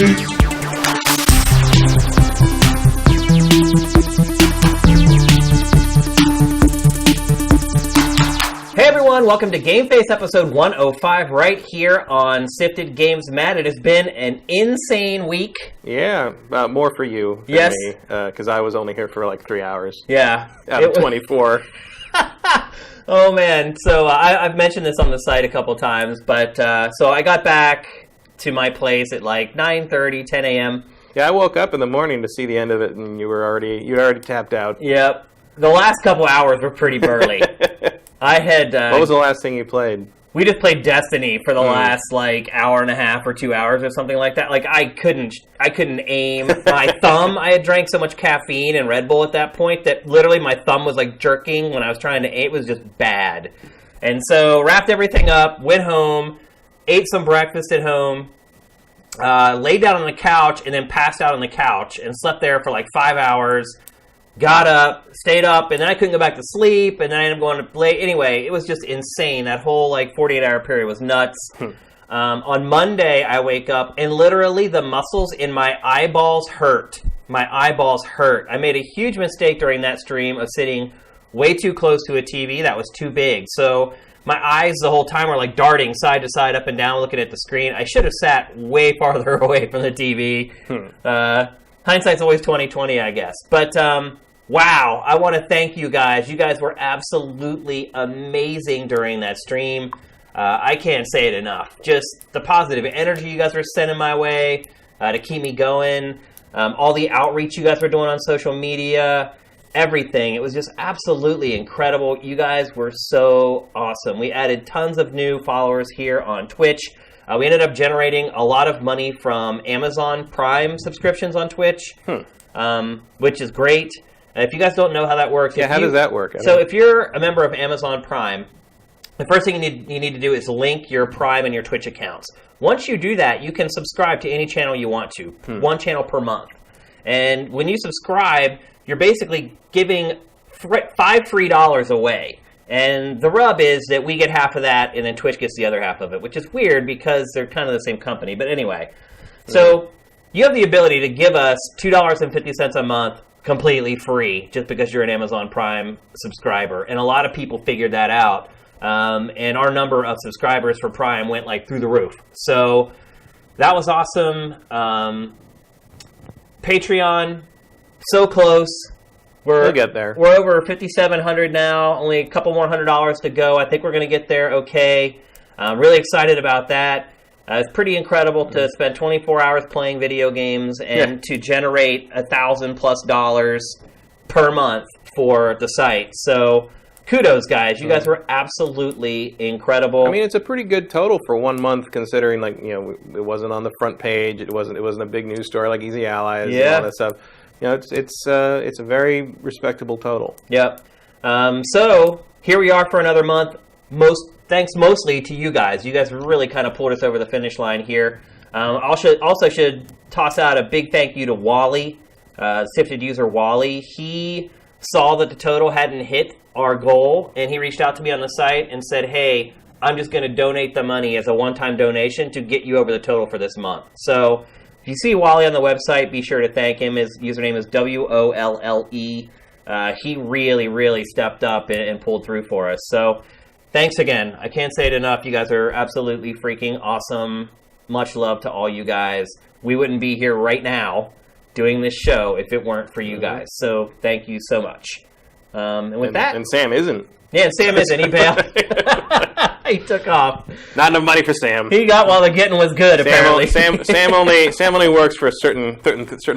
Hey everyone, welcome to GameFace episode 105 right here on Sifted Games Matt. It has been an insane week. Yeah, more for you than me, because I was only here for like 3 hours. Yeah. Out of 24. Oh man, so I've mentioned this on the site a couple times, but so I got back to my place at like 9:30, 10 a.m. Yeah, I woke up in the morning to see the end of it, and you'd already tapped out. Yep. The last couple hours were pretty burly. I had... what was the last thing you played? We just played Destiny for the last, like, hour and a half or 2 hours or something like that. Like, I couldn't aim my thumb. I had drank so much caffeine and Red Bull at that point that literally my thumb was, like, jerking when I was trying to aim. It was just bad. And so, wrapped everything up, went home, ate some breakfast at home, laid down on the couch, and then passed out on the couch and slept there for, like, 5 hours. Got up, stayed up, and then I couldn't go back to sleep, and then I ended up going to play. Anyway, it was just insane. That whole, like, 48-hour period was nuts. On Monday, I wake up, and literally the muscles in my eyeballs hurt. My eyeballs hurt. I made a huge mistake during that stream of sitting way too close to a TV that was too big. So my eyes the whole time were, like, darting side to side, up and down, looking at the screen. I should have sat way farther away from the TV. Hindsight's always 20/20, I guess. But, wow, I want to thank you guys. You guys were absolutely amazing during that stream. I can't say it enough. Just the positive energy you guys were sending my way to keep me going. All the outreach you guys were doing on social media. Everything. It was just absolutely incredible. You guys were so awesome. We added tons of new followers here on Twitch. We ended up generating a lot of money from Amazon Prime subscriptions on Twitch, which is great. If you guys don't know how that works... Yeah, how does that work? So if you're a member of Amazon Prime, the first thing you need to do is link your Prime and your Twitch accounts. Once you do that, you can subscribe to any channel you want to, one channel per month. And when you subscribe, you're basically giving $5 free away. And the rub is that we get half of that, and then Twitch gets the other half of it, which is weird because they're kind of the same company. But anyway, so you have the ability to give us $2.50 a month completely free just because you're an Amazon Prime subscriber. And a lot of people figured that out. And our number of subscribers for Prime went like through the roof. So that was awesome. Patreon, so close. We'll get there. We're over 5,700 now. Only a couple more $100 to go. I think we're going to get there okay. I'm really excited about that. It's pretty incredible to spend 24 hours playing video games and to generate $1,000+ per month for the site. So kudos, guys. You guys were absolutely incredible. I mean, it's a pretty good total for 1 month, considering, like, you know, it wasn't on the front page. It wasn't a big news story like Easy Allies and all that stuff. You know, it's a very respectable total. Yep. So here we are for another month. Thanks mostly to you guys. You guys really kind of pulled us over the finish line here. Also should toss out a big thank you to Wally, Sifted user Wally. He saw that the total hadn't hit our goal, and he reached out to me on the site and said, "Hey, I'm just going to donate the money as a one-time donation to get you over the total for this month." So if you see Wally on the website, be sure to thank him. His username is WOLLE. He really, really stepped up and pulled through for us. So thanks again. I can't say it enough. You guys are absolutely freaking awesome. Much love to all you guys. We wouldn't be here right now doing this show if it weren't for you guys. So thank you so much. And with that... And Sam isn't. Yeah, and Sam isn't. He bailed. He took off. Not enough money for Sam. He got while the getting was good, apparently. Sam only works for a certain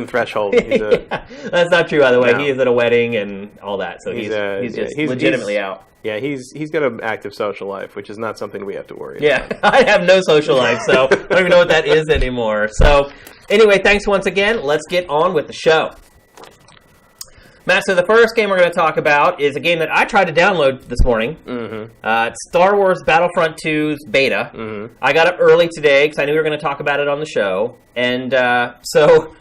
threshold. That's not true, by the way. No. He is at a wedding and all that, so he's legitimately out. Yeah, he's got an active social life, which is not something we have to worry about. Yeah, I have no social life, so I don't even know what that is anymore. So anyway, thanks once again. Let's get on with the show. Matt, so the first game we're going to talk about is a game that I tried to download this morning. It's Star Wars Battlefront II's beta. I got up early today because I knew we were going to talk about it on the show. And so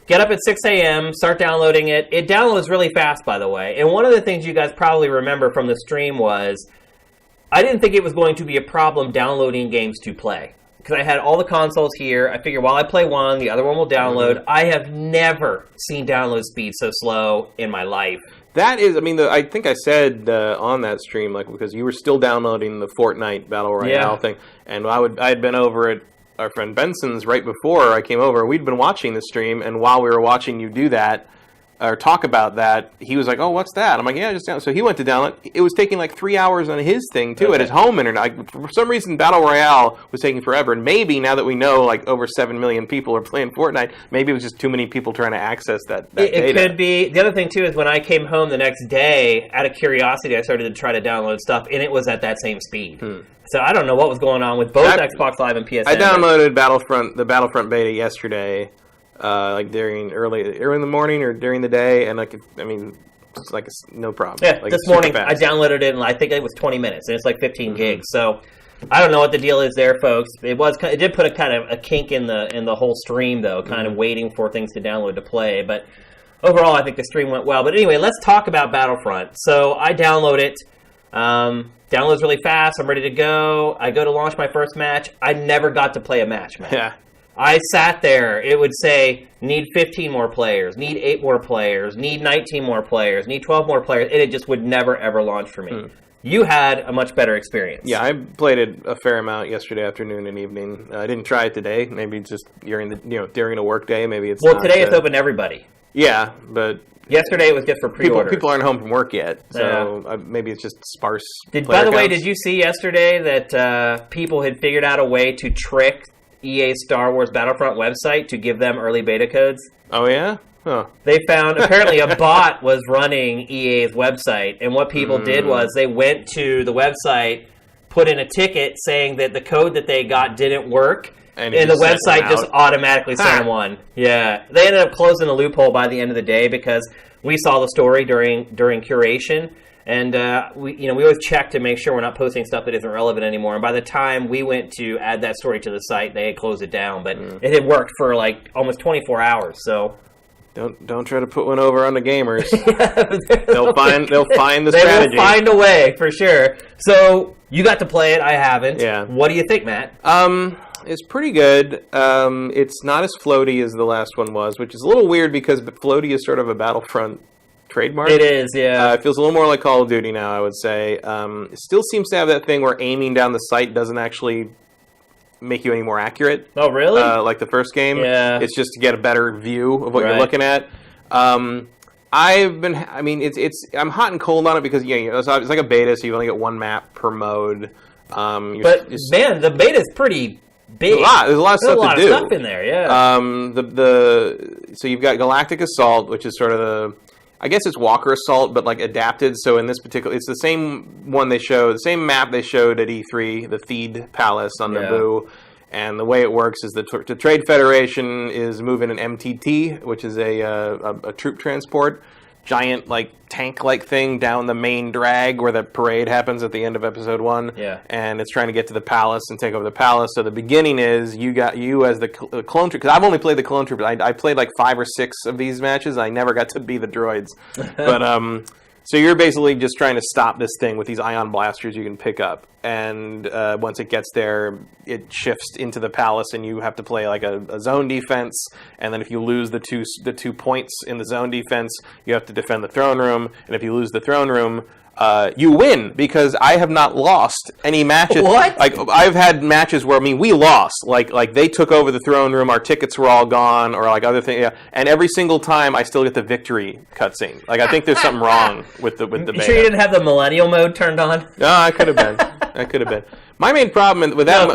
get up at 6 a.m., start downloading it. It downloads really fast, by the way. And one of the things you guys probably remember from the stream was I didn't think it was going to be a problem downloading games to play. because I had all the consoles here. I figured while I play one, the other one will download. Mm-hmm. I have never seen download speed so slow in my life. That is, I mean, I think I said on that stream, like, because you were still downloading the Fortnite Battle Royale thing, and I had been over at our friend Benson's right before I came over. We'd been watching the stream, and while we were watching you do that, or talk about that, he was like, "Oh, what's that?" I'm like, "Yeah, just download." So he went to download. It was taking like 3 hours on his thing too, at his home internet. For some reason, Battle Royale was taking forever. And maybe now that we know like over 7 million people are playing Fortnite, maybe it was just too many people trying to access that data. It could be. The other thing too is when I came home the next day, out of curiosity, I started to try to download stuff, and it was at that same speed. So I don't know what was going on with both Xbox Live and PSN. I downloaded the Battlefront beta yesterday. Like during early in the morning or during the day, and like, I mean, it's like no problem. Yeah, like, this morning I downloaded it, and I think it was 20 minutes, and it's like 15 gigs. So I don't know what the deal is there, folks. It did put a kind of a kink in the whole stream, though, kind of waiting for things to download to play. But overall, I think the stream went well. But anyway, let's talk about Battlefront. So I download it. Downloads really fast. I'm ready to go. I go to launch my first match. I never got to play a match, man. Yeah. I sat there. It would say, need 15 more players, need 8 more players, need 19 more players, need 12 more players, and it just would never, ever launch for me. You had a much better experience. Yeah, I played it a fair amount yesterday afternoon and evening. I didn't try it today. Maybe just during a work day. Maybe it's today it's open to everybody. Yeah, but yesterday it was just for pre-orders. People aren't home from work yet, so maybe it's just sparse. By the way, did you see yesterday that people had figured out a way to trick EA's Star Wars Battlefront website to give them early beta codes? Oh, yeah? Huh. They found, apparently a bot was running EA's website, and what people did was they went to the website, put in a ticket saying that the code that they got didn't work, and the website just automatically sent them one. Yeah. They ended up closing the loophole by the end of the day because we saw the story during curation. And we always check to make sure we're not posting stuff that isn't relevant anymore. And by the time we went to add that story to the site, they had closed it down. But it had worked for like almost 24 hours. So don't try to put one over on the gamers. They'll find the strategy. They will find a way for sure. So you got to play it. I haven't. Yeah. What do you think, Matt? It's pretty good. It's not as floaty as the last one was, which is a little weird because floaty is sort of a Battlefront trademark. It is, yeah. It feels a little more like Call of Duty now, I would say. It still seems to have that thing where aiming down the sight doesn't actually make you any more accurate. Oh, really? Like the first game. Yeah. It's just to get a better view of what you're looking at. I'm hot and cold on it because it's like a beta, so you only get one map per mode. Man, the beta is pretty big. There's a lot of stuff to do. There's a lot of stuff in there, yeah. So you've got Galactic Assault, which is sort of I guess it's Walker Assault, but like adapted. So in this particular, it's the same one the same map they showed at E3, the Theed Palace on Naboo. And the way it works is the Trade Federation is moving an MTT, which is a troop transport, giant like tank-like thing down the main drag where the parade happens at the end of episode 1. Yeah. And it's trying to get to the palace and take over the palace. So the beginning is you as the clone trooper, because I've only played the clone troopers. I played like 5 or 6 of these matches. I never got to be the droids. But so you're basically just trying to stop this thing with these ion blasters you can pick up. And once it gets there, it shifts into the palace, and you have to play like a zone defense. And then if you lose the two points in the zone defense, you have to defend the throne room. And if you lose the throne room, you win, because I have not lost any matches. What? Like, I've had matches where, we lost. Like they took over the throne room, our tickets were all gone, or like other things. Yeah. And every single time, I still get the victory cutscene. Like, I think there's something wrong with the beta. You sure you didn't have the millennial mode turned on? No, I could have been. My main problem with that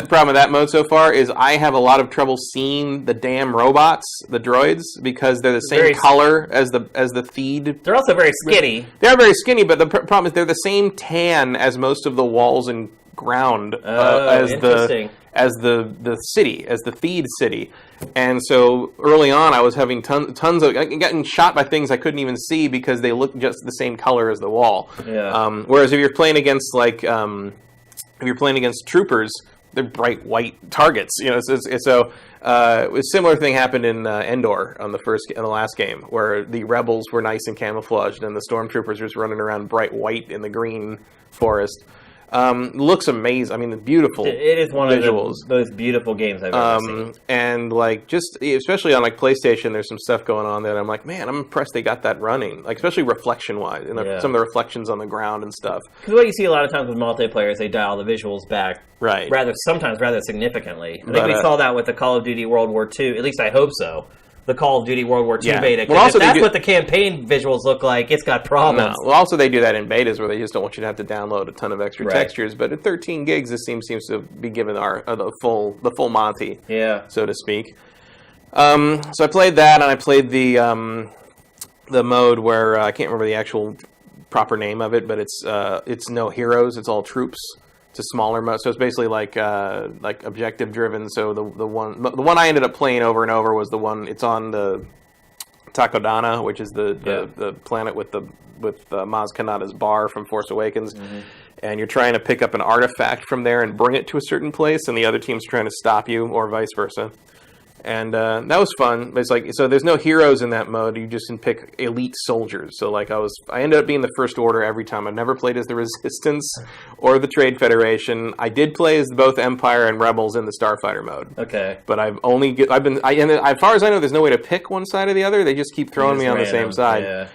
problem with that mode so far is I have a lot of trouble seeing the damn robots, the droids, because they're the same color as the Theed. They're also very skinny. They are very skinny, but the problem is they're the same tan as most of the walls and ground as the city, as the Theed city. And so early on, I was having tons of getting shot by things I couldn't even see because they look just the same color as the wall. Yeah. Whereas if you're playing against troopers, they're bright white targets. A similar thing happened in Endor on the last game, where the rebels were nice and camouflaged, and the stormtroopers were just running around bright white in the green forest. Looks amazing. I mean, the beautiful It is one visuals. of those beautiful games I've ever seen. And like, just especially on like PlayStation, there's some stuff going on that I'm like, man, I'm impressed they got that running. Like, especially reflection-wise, and some of the reflections on the ground and stuff. Because what you see a lot of times with multiplayer is they dial the visuals back, right? Sometimes rather significantly. I think we saw that with the Call of Duty World War II. At least I hope so. The Call of Duty World War II beta. Well, also if that's what the campaign visuals look like, it's got problems. No. Well, also they do that in betas where they just don't want you to have to download a ton of extra textures. But at 13 gigs, this seems to be given the full Monty, so to speak. So I played that, and I played the mode where I can't remember the actual proper name of it, but it's no heroes, it's all troops. It's a smaller mode, so it's basically like objective driven. So the one I ended up playing over and over was the one. It's on the Takodana, which is the planet with Maz Kanata's bar from Force Awakens, and you're trying to pick up an artifact from there and bring it to a certain place, and the other team's trying to stop you, or vice versa. And that was fun. It's like, so there's no heroes in that mode. You just can pick elite soldiers. So like I ended up being the First Order every time. I've never played as the Resistance or the Trade Federation. I did play as both Empire and Rebels in the Starfighter mode. Okay. But as far as I know, there's no way to pick one side or the other. They just keep throwing me on the same side. Yeah.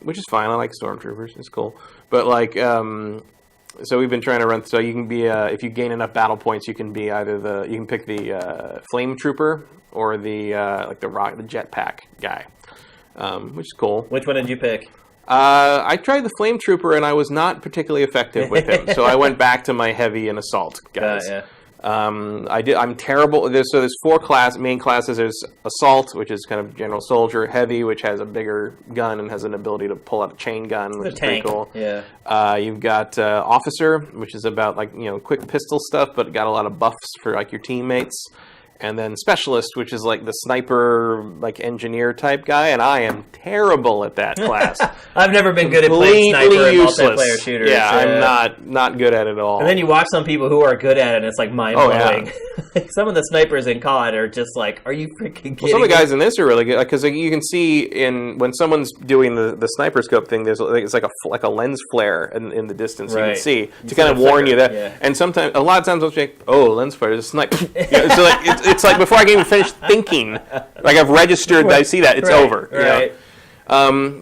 Which is fine. I like Stormtroopers. It's cool. But like, so we've been trying to run. So you can be if you gain enough battle points, you can be either you can pick the flame trooper or the jetpack guy, which is cool. Which one did you pick? I tried the flame trooper and I was not particularly effective with him, so I went back to my heavy and assault guys. I'm terrible. There's 4 main classes. There's assault, which is kind of general soldier. Heavy, which has a bigger gun and has an ability to pull out a chain gun, which is pretty cool. Yeah. You've got officer, which is about quick pistol stuff, but got a lot of buffs for like your teammates. And then specialist, which is like the sniper, like engineer type guy, and I am terrible at that class. I've never been good at playing sniper and multiplayer shooters. Yeah, I'm not good at it at all. And then you watch some people who are good at it, and it's like mind blowing. Some of the snipers in COD are just like, are you freaking kidding me? Some of the guys in this are really good because you can see when someone's doing the sniper scope thing, it's like a lens flare in the distance. You can see to kind of warn you that. Yeah. And a lot of times I'll say, "Oh, lens flare, there's a sniper." So like it's like before I can even finish thinking, like I've registered that I see that, it's over. Right.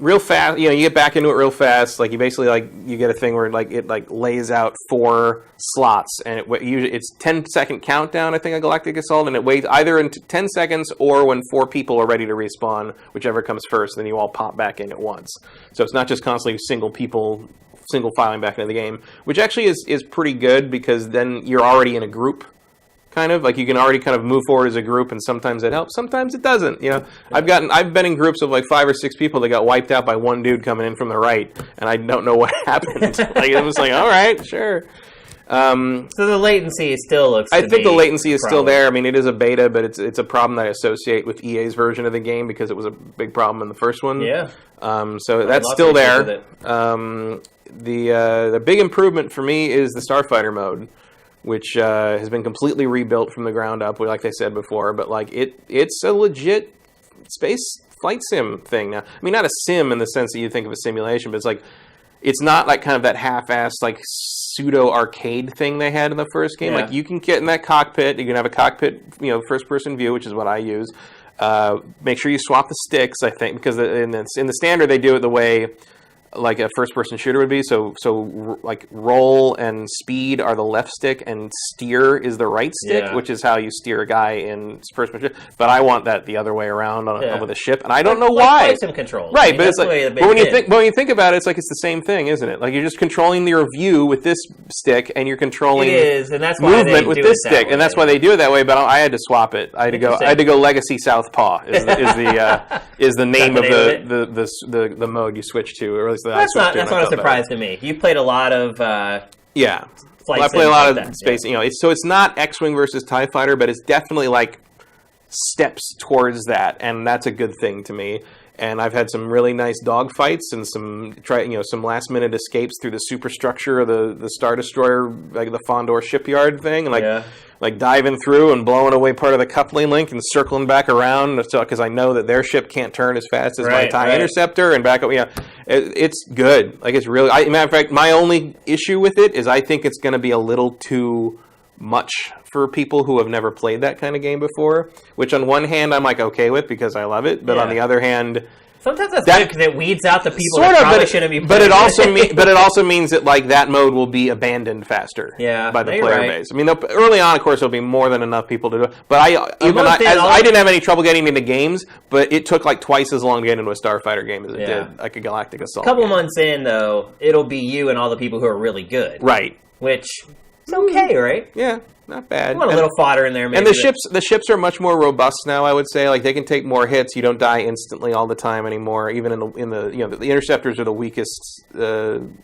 Real fast, you get back into it real fast. Like you basically you get a thing where it lays out 4 slots, and it's 10-second countdown. I think a Galactic Assault, and it waits either in 10 seconds or when 4 people are ready to respawn, whichever comes first. Then you all pop back in at once. So it's not just constantly single filing back into the game, which actually is pretty good because then you're already in a group. Kind of like you can already kind of move forward as a group, and sometimes it helps, sometimes it doesn't. I've been in groups of like 5 or 6 people that got wiped out by one dude coming in from the right, and I don't know what happened. Like it was like, all right, sure. So the latency still looks. I think the latency is still there. I mean, it is a beta, but it's a problem that I associate with EA's version of the game because it was a big problem in the first one. Yeah. So that's still there. The big improvement for me is the Starfighter mode, which has been completely rebuilt from the ground up, like I said before. But like it's a legit space flight sim thing now. I mean, not a sim in the sense that you think of a simulation, but it's not like kind of that half-assed like pseudo arcade thing they had in the first game. Like you can get in that cockpit, you can have a cockpit, first-person view, which is what I use. Make sure you swap the sticks, I think, because in the standard they do it the way like a first-person shooter would be. So like roll and speed are the left stick, and steer is the right stick, which is how you steer a guy in first-person shooter. But I want that the other way around over the ship, and I don't know why. Like sim controls, right? But it's like, but when you think about it, it's like it's the same thing, isn't it? Like you're just controlling your view with this stick, and you're controlling and that's why movement with this stick, and that's why they do it that way. But I had to swap it. I had to go Legacy Southpaw is the name of the mode you switch to, or at least that's not a surprise to me. You've played a lot of I play a lot of space. It's not X-Wing versus TIE Fighter, but it's definitely like steps towards that, and that's a good thing to me. And I've had some really nice dogfights and some last minute escapes through the superstructure of the Star Destroyer, like the Fondor shipyard thing, and like diving through and blowing away part of the coupling link and circling back around because I know that their ship can't turn as fast as my TIE Interceptor and back up. It's good. Like, it's really... matter of fact, my only issue with it is I think it's going to be a little too much for people who have never played that kind of game before, which on one hand I'm like okay with because I love it, but on the other hand... Sometimes that's good because it weeds out the people sort that of, probably shouldn't be playing. But it also means that like that mode will be abandoned faster by the player base. I mean, early on, of course, there'll be more than enough people to do it. But I didn't have any trouble getting into games, but it took like twice as long to get into a Starfighter game as it did like a Galactic Assault. A couple months in, though, it'll be you and all the people who are really good. Right. Which is okay, right? Yeah. Not bad. You want a little fodder in there, maybe. And the ships are much more robust now. I would say, like they can take more hits. You don't die instantly all the time anymore. Even the interceptors are the weakest, in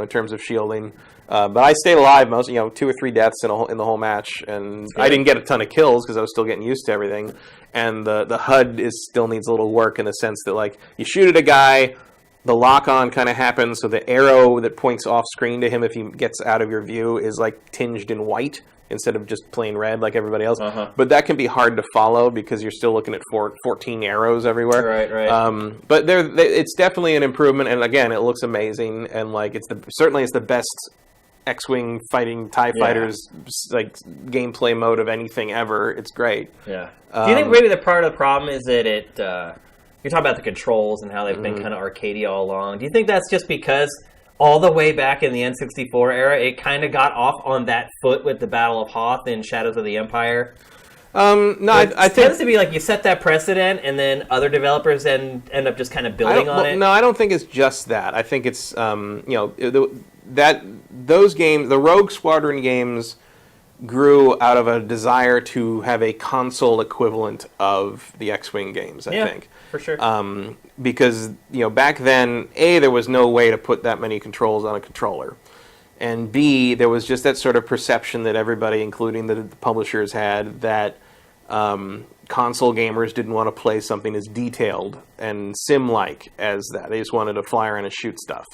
terms of shielding. But I stayed alive most, 2 or 3 deaths in the whole match, and I didn't get a ton of kills because I was still getting used to everything. And the HUD still needs a little work in the sense that like you shoot at a guy. The lock-on kind of happens, so the arrow that points off-screen to him if he gets out of your view is like tinged in white instead of just plain red like everybody else. But that can be hard to follow because you're still looking at 14 arrows everywhere. Right. But it's definitely an improvement, and again, it looks amazing, and like it's the best X-wing fighting TIE fighters like gameplay mode of anything ever. It's great. Yeah. Do you think maybe the part of the problem is that you're talking about the controls and how they've been kind of arcadey all along. Do you think that's just because all the way back in the N64 era, it kind of got off on that foot with the Battle of Hoth and Shadows of the Empire? No, I think it tends to be like you set that precedent, and then other developers then end up just kind of building on it. No, I don't think it's just that. I think it's those games, the Rogue Squadron games, grew out of a desire to have a console equivalent of the X-Wing games, I think. For sure. Because, back then, A, there was no way to put that many controls on a controller. And B, there was just that sort of perception that everybody, including the publishers, had that console gamers didn't want to play something as detailed and sim-like as that. They just wanted to fly around and shoot stuff.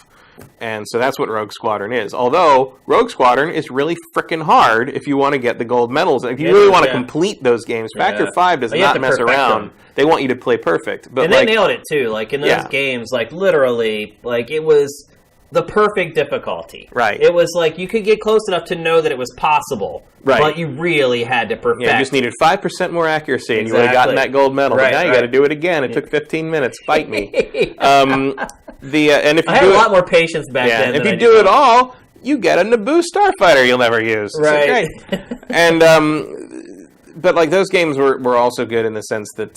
And so that's what Rogue Squadron is. Although, Rogue Squadron is really frickin' hard if you want to get the gold medals. If you really want to complete those games, Factor 5 does not mess around. They want you to play perfect. But and they nailed it, too. Like, in those games, like, literally, like, it was the perfect difficulty. Right. It was like, you could get close enough to know that it was possible. Right. But you really had to perfect. Yeah, you just needed 5% more accuracy, and you would have gotten that gold medal. But now you got to do it again. It took 15 minutes. Fight me. And if I had a lot more patience back then. If you do it all, you get a Naboo starfighter you'll never use. Right. So great. And but like those games were also good in the sense that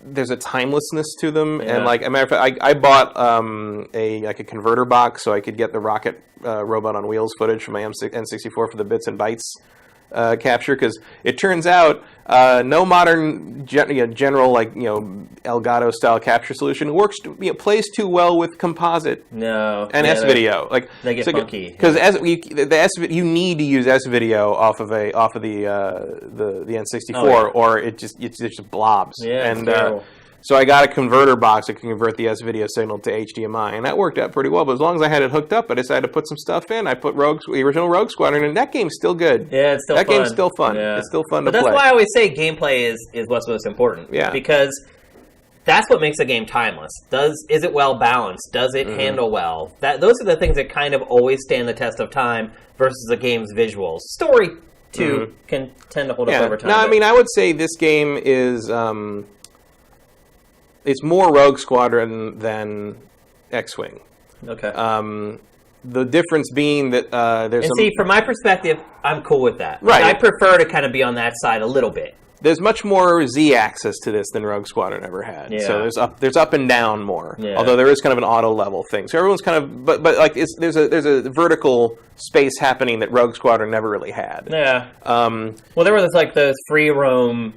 there's a timelessness to them, and like a matter of fact, I bought a converter box so I could get the rocket robot on wheels footage from my N64 for the bits and bytes capture, because it turns out no modern general Elgato style capture solution works plays too well with composite and S-video. Like they get funky because you need to use S-video off of the N64 or it just blobs. So I got a converter box that can convert the S-video signal to HDMI, and that worked out pretty well. But as long as I had it hooked up, I decided to put some stuff in. I put the original Rogue Squadron, and that game's still good. Yeah, it's still fun. That game's still fun. Yeah. It's still fun to play. But that's why I always say gameplay is what's most important. Yeah. Because that's what makes a game timeless. Is it well balanced? Does it handle well? Those are the things that kind of always stand the test of time versus a game's visuals. Story, too, can tend to hold up over time. No, I mean, I would say this game is... it's more Rogue Squadron than X-Wing. Okay. The difference being that there's... And from my perspective, I'm cool with that. Right. I prefer to kind of be on that side a little bit. There's much more Z-axis to this than Rogue Squadron ever had. Yeah. So there's up and down more. Yeah. Although there is kind of an auto level thing. So everyone's kind of... But like there's a vertical space happening that Rogue Squadron never really had. Yeah. Well, there were those free roam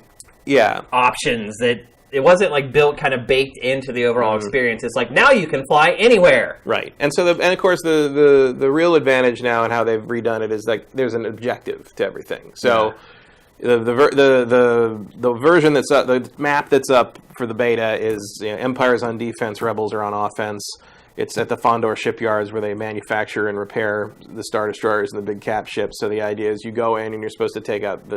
options that... It wasn't built kind of baked into the overall experience. It's like now you can fly anywhere. Right, and so of course the real advantage now and how they've redone it is there's an objective to everything. So the version that's up, the map that's up for the beta is Empire's on defense, Rebels are on offense. It's at the Fondor shipyards where they manufacture and repair the Star Destroyers and the big cap ships. So the idea is you go in and you're supposed to take out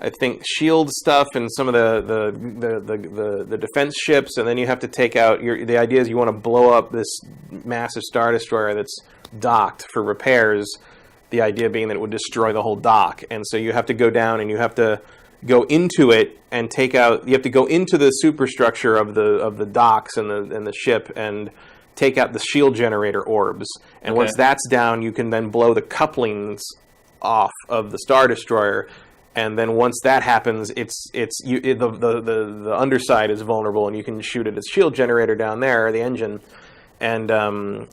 I think shield stuff and some of the defense ships, and then you have to take out the idea is you want to blow up this massive Star Destroyer that's docked for repairs. The idea being that it would destroy the whole dock, and so you have to go down and you have to go into it and take out. You have to go into the superstructure of the docks and the ship and take out the shield generator orbs. And once that's down, you can then blow the couplings off of the Star Destroyer. And then once that happens, the underside is vulnerable, and you can shoot at its shield generator down there, the engine, and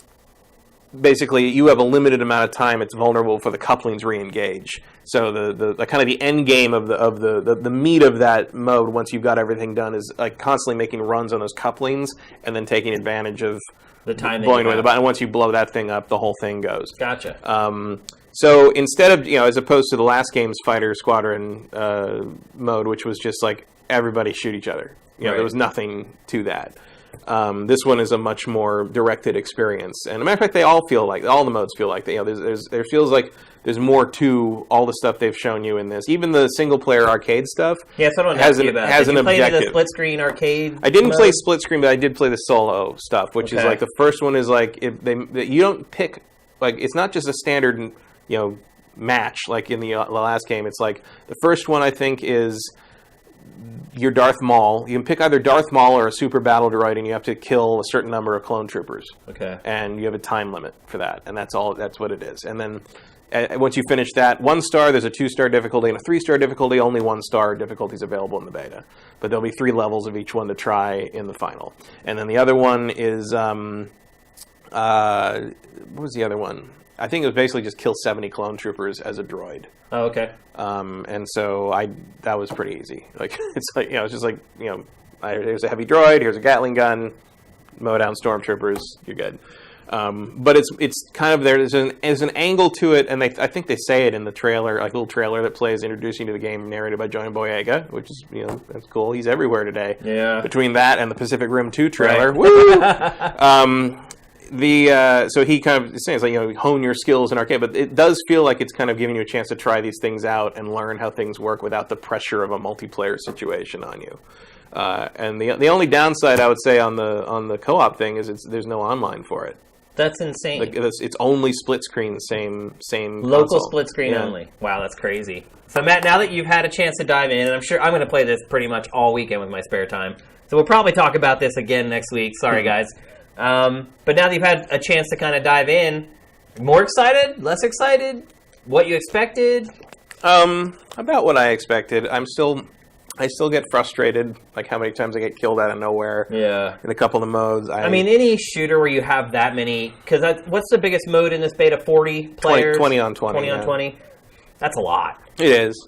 basically you have a limited amount of time it's vulnerable for the couplings re-engage. So the kind of the end game of the meat of that mode, once you've got everything done, is like constantly making runs on those couplings and then taking advantage of the time blowing away the button. Once you blow that thing up, the whole thing goes. Gotcha. So instead of, as opposed to the last game's Fighter Squadron mode, which was just like everybody shoot each other, there was nothing to that. This one is a much more directed experience, and as a matter of fact, all the modes feel like that. There feels like there's more to all the stuff they've shown you in this. Even the single player arcade stuff. Yeah, so I don't ask you about. Has Did you an play objective. The split screen arcade? I didn't play split screen, but I did play the solo stuff, which is like the first one is like you don't pick, like it's not just a standard match like in the last game. It's like the first one I think is your Darth Maul. You can pick either Darth Maul or a super battle droid, and you have to kill a certain number of clone troopers. Okay. And you have a time limit for that, and that's all. That's what it is. And then once you finish that, 1 star, there's a 2-star difficulty and a 3-star difficulty. Only 1-star difficulties available in the beta, but there'll be 3 levels of each one to try in the final. And then the other one is what was the other one? I think it was basically just kill 70 clone troopers as a droid. Oh, okay. And so that was pretty easy. Like it's like it's just like here's a heavy droid, here's a Gatling gun, mow down stormtroopers, you're good. But it's kind of there's an angle to it, and I think they say it in the trailer, like a little trailer that plays introducing you to the game, narrated by John Boyega, which is that's cool. He's everywhere today. Yeah. Between that and the Pacific Rim 2 trailer, woo. So he kind of is saying, it's like, hone your skills in arcade, but it does feel like it's kind of giving you a chance to try these things out and learn how things work without the pressure of a multiplayer situation on you. And the only downside I would say on the co-op thing is there's no online for it. That's insane. It's only split screen, same local console. Split screen only. Wow, that's crazy. So Matt, now that you've had a chance to dive in, and I'm sure I'm going to play this pretty much all weekend with my spare time, so we'll probably talk about this again next week. Sorry, guys. But now that you've had a chance to kind of dive in, more excited, less excited, what you expected? About what I expected. I still get frustrated, like how many times I get killed out of nowhere. Yeah. In a couple of the modes. I mean, any shooter where you have that many, because what's the biggest mode in this beta? 40 players? 20 on 20. 20 on 20? That's a lot. It is.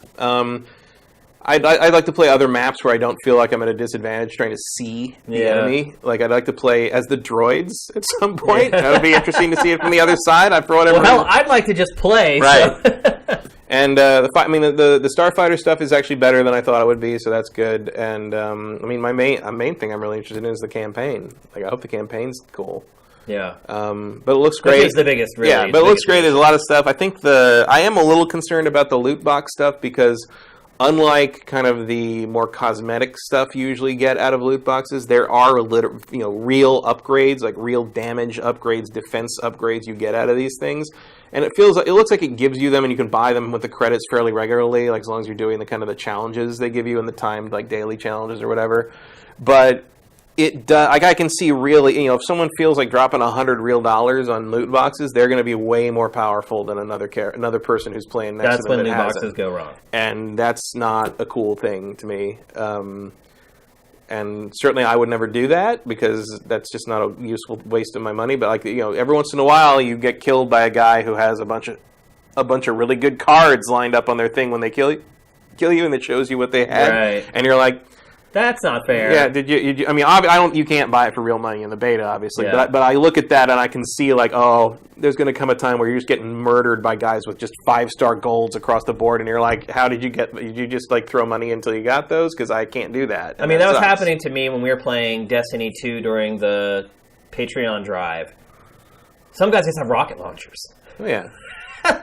I'd like to play other maps where I don't feel like I'm at a disadvantage trying to see the enemy. Like, I'd like to play as the droids at some point. That would be interesting to see it from the other side. For whatever reason. I'd like to just play. Right. So. And the Starfighter stuff is actually better than I thought it would be, so that's good. And my main thing I'm really interested in is the campaign. Like, I hope the campaign's cool. Yeah. But it looks great. It's the biggest, really. Yeah, but it looks great. There's a lot of stuff. I think I am a little concerned about the loot box stuff because, unlike kind of the more cosmetic stuff you usually get out of loot boxes, there are real upgrades, like real damage upgrades, defense upgrades you get out of these things. And it looks like it gives you them, and you can buy them with the credits fairly regularly, like as long as you're doing the challenges they give you in the timed like daily challenges or whatever. But it does. Like, I can see really, if someone feels like dropping $100 real on loot boxes, they're going to be way more powerful than another person who's playing next to them. That's when loot boxes go wrong, and that's not a cool thing to me. And certainly I would never do that because that's just not a useful waste of my money. But every once in a while you get killed by a guy who has a bunch of really good cards lined up on their thing when they kill you, and it shows you what they had, right. And you're like, that's not fair. Yeah, did you? I mean, you can't buy it for real money in the beta, obviously. Yeah. But I look at that and I can see like, oh, there's going to come a time where you're just getting murdered by guys with just 5-star golds across the board, and you're like, how did you get? Did you just like throw money until you got those? Because I can't do that. I mean, that was happening to me when we were playing Destiny 2 during the Patreon drive. Some guys just have rocket launchers. Oh, yeah.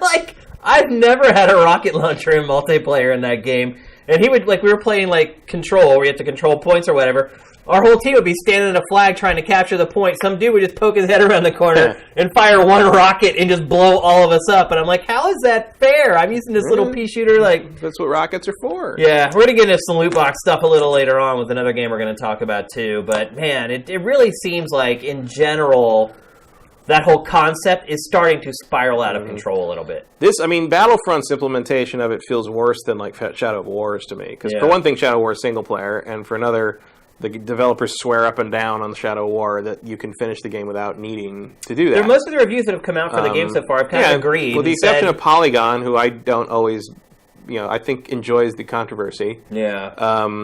Like, I've never had a rocket launcher in multiplayer in that game. And he would, like, we were playing, like, Control, where you have to control points or whatever. Our whole team would be standing in a flag trying to capture the point. Some dude would just poke his head around the corner and fire one rocket and just blow all of us up. And I'm like, how is that fair? I'm using this little pea shooter, like... That's what rockets are for. Yeah, we're going to get into some loot box stuff a little later on with another game we're going to talk about, too. But, man, it really seems like, in general... that whole concept is starting to spiral out of control a little bit. Battlefront's implementation of it feels worse than, like, Shadow of Wars to me. Because for one thing, Shadow of War is single player, and for another, the developers swear up and down on Shadow of War that you can finish the game without needing to do that. Most of the reviews that have come out for the game so far have kind of agreed. With the exception of Polygon, who I don't always, I think enjoys the controversy. Yeah.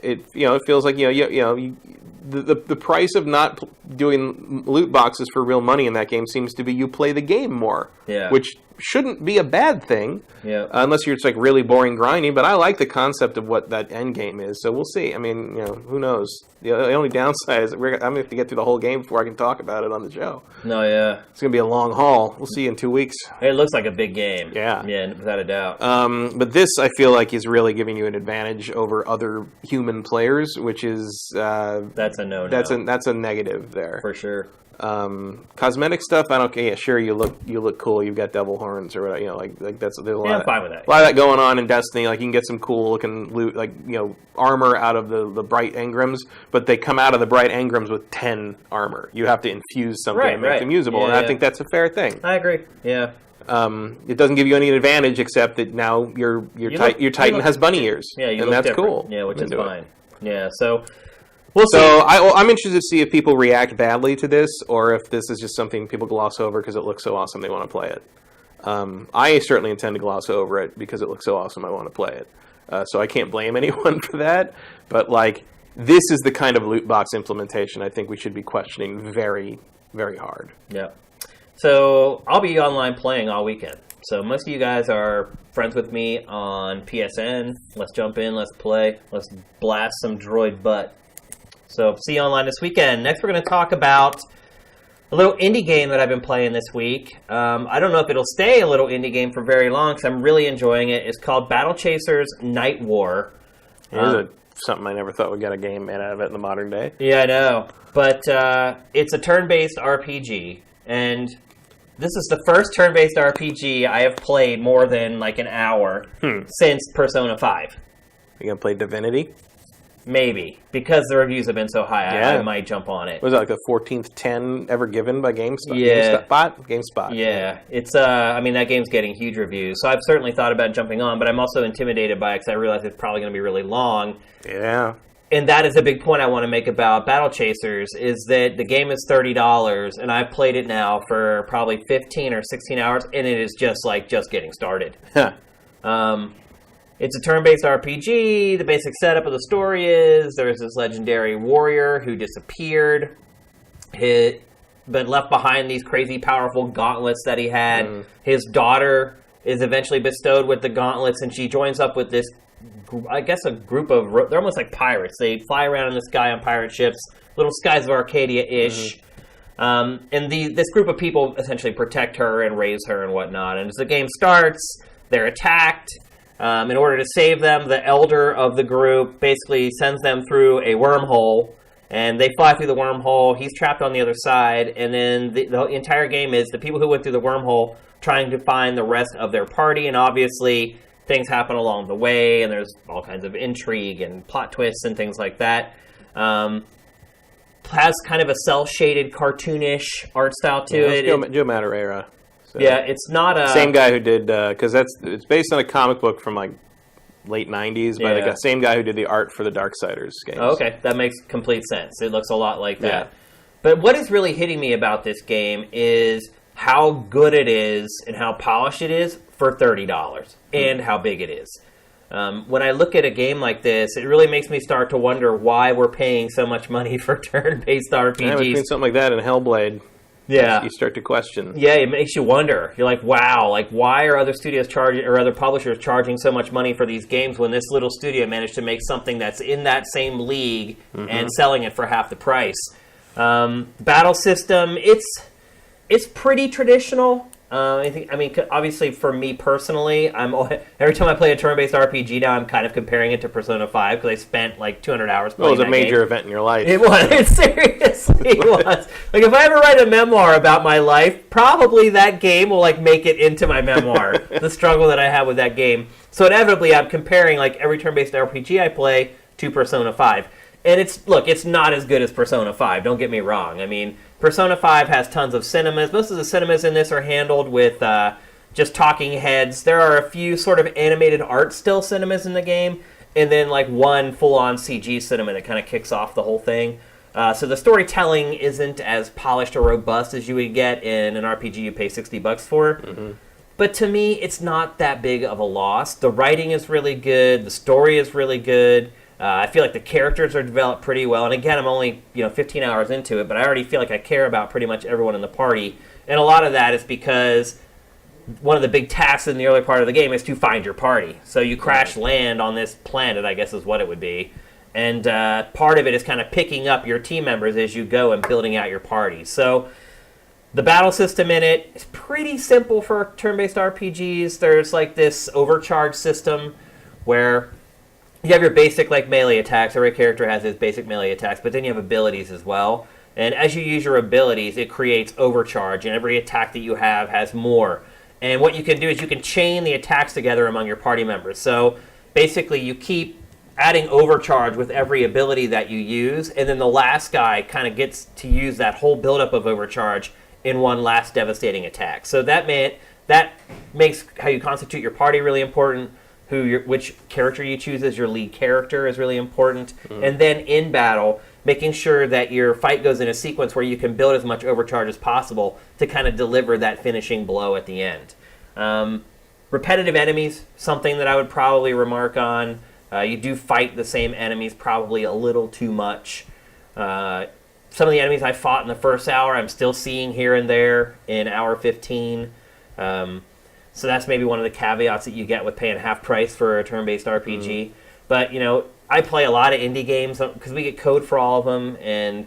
It feels like the price of not doing loot boxes for real money in that game seems to be you play the game more, which shouldn't be a bad thing, unless you're just like really boring grinding. But I like the concept of what that end game is, so we'll see. I mean, who knows? The only downside is I'm going to have to get through the whole game before I can talk about it on the show. No, yeah, it's going to be a long haul. We'll see you in 2 weeks. It looks like a big game. Yeah, without a doubt. But this, I feel like, is really giving you an advantage over other human players, which is that's a no. That's a negative there for sure. Cosmetic stuff, I don't care. Yeah, sure, you look cool. You've got devil horns or whatever. Like there's a lot. I'm fine with that. A lot of that going on in Destiny. Like you can get some cool looking loot, like armor out of the bright engrams, but they come out of the bright engrams with 10 armor. You have to infuse something to make them usable, and I think that's a fair thing. I agree. Yeah. It doesn't give you any advantage except that now your Titan has bunny ears. Yeah, and that's different. Cool. Yeah, which is fine. Yeah, so. I'm interested to see if people react badly to this, or if this is just something people gloss over because it looks so awesome they want to play it. I certainly intend to gloss over it because it looks so awesome I want to play it. So I can't blame anyone for that. But this is the kind of loot box implementation I think we should be questioning very, very hard. Yeah. So I'll be online playing all weekend. So most of you guys are friends with me on PSN. Let's jump in. Let's play. Let's blast some droid butt. So, see you online this weekend. Next, we're going to talk about a little indie game that I've been playing this week. I don't know if it'll stay a little indie game for very long, because I'm really enjoying it. It's called Battle Chasers Nightwar. It is something I never thought would get a game made out of it in the modern day. Yeah, I know. But it's a turn-based RPG, and this is the first turn-based RPG I have played more than an hour since Persona 5. You going to play Divinity? Maybe. Because the reviews have been so high, I might jump on it. Was that the 14th 10 ever given by GameSpot? Yeah. GameSpot. Yeah. It's, that game's getting huge reviews. So I've certainly thought about jumping on, but I'm also intimidated by it because I realize it's probably going to be really long. Yeah. And that is a big point I want to make about Battle Chasers, is that the game is $30, and I've played it now for probably 15 or 16 hours, and it is just getting started. It's a turn-based RPG. The basic setup of the story is there's this legendary warrior who disappeared, but left behind these crazy powerful gauntlets that he had. His daughter is eventually bestowed with the gauntlets, and she joins up with this, I guess, a group of... They're almost like pirates. They fly around in the sky on pirate ships, little Skies of Arcadia-ish. And this group of people essentially protect her and raise her and whatnot. And as the game starts, they're attacked. In order to save them, the elder of the group basically sends them through a wormhole, and they fly through the wormhole. He's trapped on the other side, and then the entire game is the people who went through the wormhole trying to find the rest of their party, and obviously things happen along the way, and there's all kinds of intrigue and plot twists and things like that. Has kind of a cel-shaded, cartoonish art style to it. Joe Madureira. So. Yeah, it's not a... Same guy who did... Because it's based on a comic book from, late 90s by the same guy who did the art for the Darksiders games. Oh, okay, that makes complete sense. It looks a lot like that. Yeah. But what is really hitting me about this game is how good it is and how polished it is for $30 and how big it is. When I look at a game like this, it really makes me start to wonder why we're paying so much money for turn-based RPGs. Yeah, between something like that and Hellblade... Yeah, you start to question. Yeah, it makes you wonder. You're like, wow, why are other studios charging, or other publishers charging so much money for these games when this little studio managed to make something that's in that same league and selling it for half the price? Battle system, it's pretty traditional. Obviously, for me personally, every time I play a turn-based RPG now, I'm kind of comparing it to Persona 5 because I spent like 200 hours playing It was a major game. event in your life. It was. It seriously was. Like, if I ever write a memoir about my life, probably that game will like make it into my memoir. The struggle that I had with that game. So inevitably, I'm comparing like every turn-based RPG I play to Persona 5. And it's not as good as Persona 5, don't get me wrong. I mean, Persona 5 has tons of cinemas. Most of the cinemas in this are handled with just talking heads. There are a few sort of animated art still cinemas in the game, and then like one full-on CG cinema that kind of kicks off the whole thing. So the storytelling isn't as polished or robust as you would get in an RPG you pay $60 for. Mm-hmm. But to me, it's not that big of a loss. The writing is really good. The story is really good. I feel like the characters are developed pretty well. And again, I'm only 15 hours into it, but I already feel like I care about pretty much everyone in the party. And a lot of that is because one of the big tasks in the early part of the game is to find your party. So you crash land on this planet, I guess is what it would be. And part of it is kind of picking up your team members as you go and building out your party. So the battle system in it is pretty simple for turn-based RPGs. There's like this overcharge system where you have your basic like melee attacks. Every character has his basic melee attacks, but then you have abilities as well. And as you use your abilities, it creates overcharge, and every attack that you have has more. And what you can do is you can chain the attacks together among your party members. So basically you keep adding overcharge with every ability that you use, and then the last guy kind of gets to use that whole buildup of overcharge in one last devastating attack. So that makes how you constitute your party really important. Which character you choose as your lead character is really important. And then in battle, making sure that your fight goes in a sequence where you can build as much overcharge as possible to kind of deliver that finishing blow at the end. Repetitive enemies, something that I would probably remark on. You do fight the same enemies probably a little too much. Some of the enemies I fought in the first hour, I'm still seeing here and there in hour 15. So that's maybe one of the caveats that you get with paying half price for a turn-based RPG. But, I play a lot of indie games because we get code for all of them, and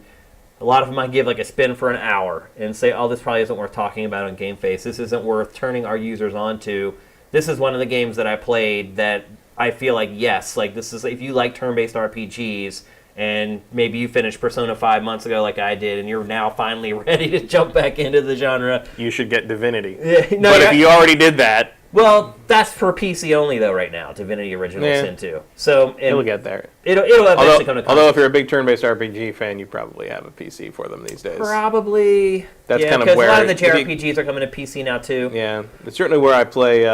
a lot of them I give like a spin for an hour and say, oh, this probably isn't worth talking about on GameFace. This isn't worth turning our users onto. This is one of the games that I played that I feel like, yes, like this is, if you like turn-based RPGs, and maybe you finished Persona 5 months ago like I did, and you're now finally ready to jump back into the genre, you should get Divinity. But if you already did that... Well, that's for PC only, though, right now, Divinity Original Sin 2. So it'll get there. It'll eventually come to console. Although if you're a big turn-based RPG fan, you probably have a PC for them these days. Probably. That's kind of where... a lot of the JRPGs are coming to PC now, too. Yeah. It's certainly where I play,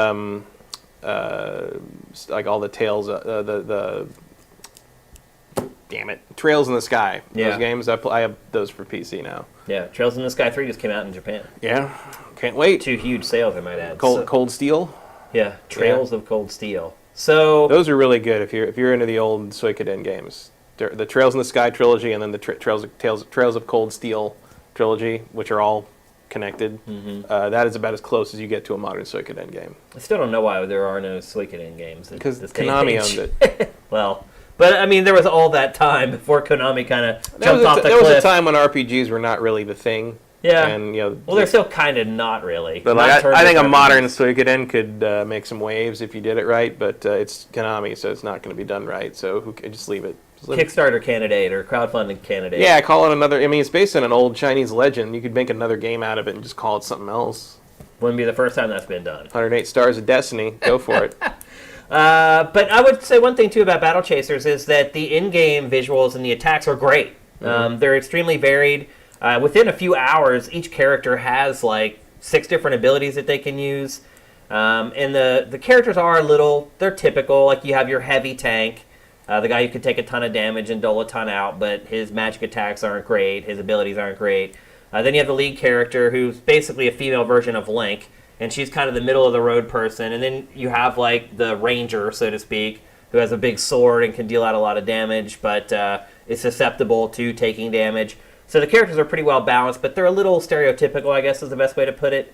like all the Tales... Damn it. Trails in the Sky. Those games, I have those for PC now. Yeah, Trails in the Sky 3 just came out in Japan. Yeah, can't wait. 2 huge sales, I might add. Cold Steel? Yeah, Trails of Cold Steel. So those are really good if you're into the old Suikoden games. The Trails in the Sky trilogy and then the Trails of Cold Steel trilogy, which are all connected. That is about as close as you get to a modern Suikoden game. I still don't know why there are no Suikoden games. Because Konami owned it. Well... But, I mean, there was all that time before Konami kind of jumped off the cliff. There was a time when RPGs were not really the thing. Yeah. And, well, they're still kind of not really. But I think a modern Suikoden could make some waves if you did it right, but it's Konami, so it's not going to be done right, so just leave it. Kickstarter candidate or crowdfunding candidate. Yeah, call it another... I mean, it's based on an old Chinese legend. You could make another game out of it and just call it something else. Wouldn't be the first time that's been done. 108 Stars of Destiny. Go for it. But I would say one thing, too, about Battle Chasers is that the in-game visuals and the attacks are great. They're extremely varied. Within a few hours, each character has, like, 6 different abilities that they can use. And the characters are they're typical. Like, you have your heavy tank, the guy who can take a ton of damage and dole a ton out, but his magic attacks aren't great, his abilities aren't great. Then you have the lead character, who's basically a female version of Link, and she's kind of the middle-of-the-road person. And then you have, like, the ranger, so to speak, who has a big sword and can deal out a lot of damage, but is susceptible to taking damage. So the characters are pretty well balanced, but they're a little stereotypical, I guess is the best way to put it.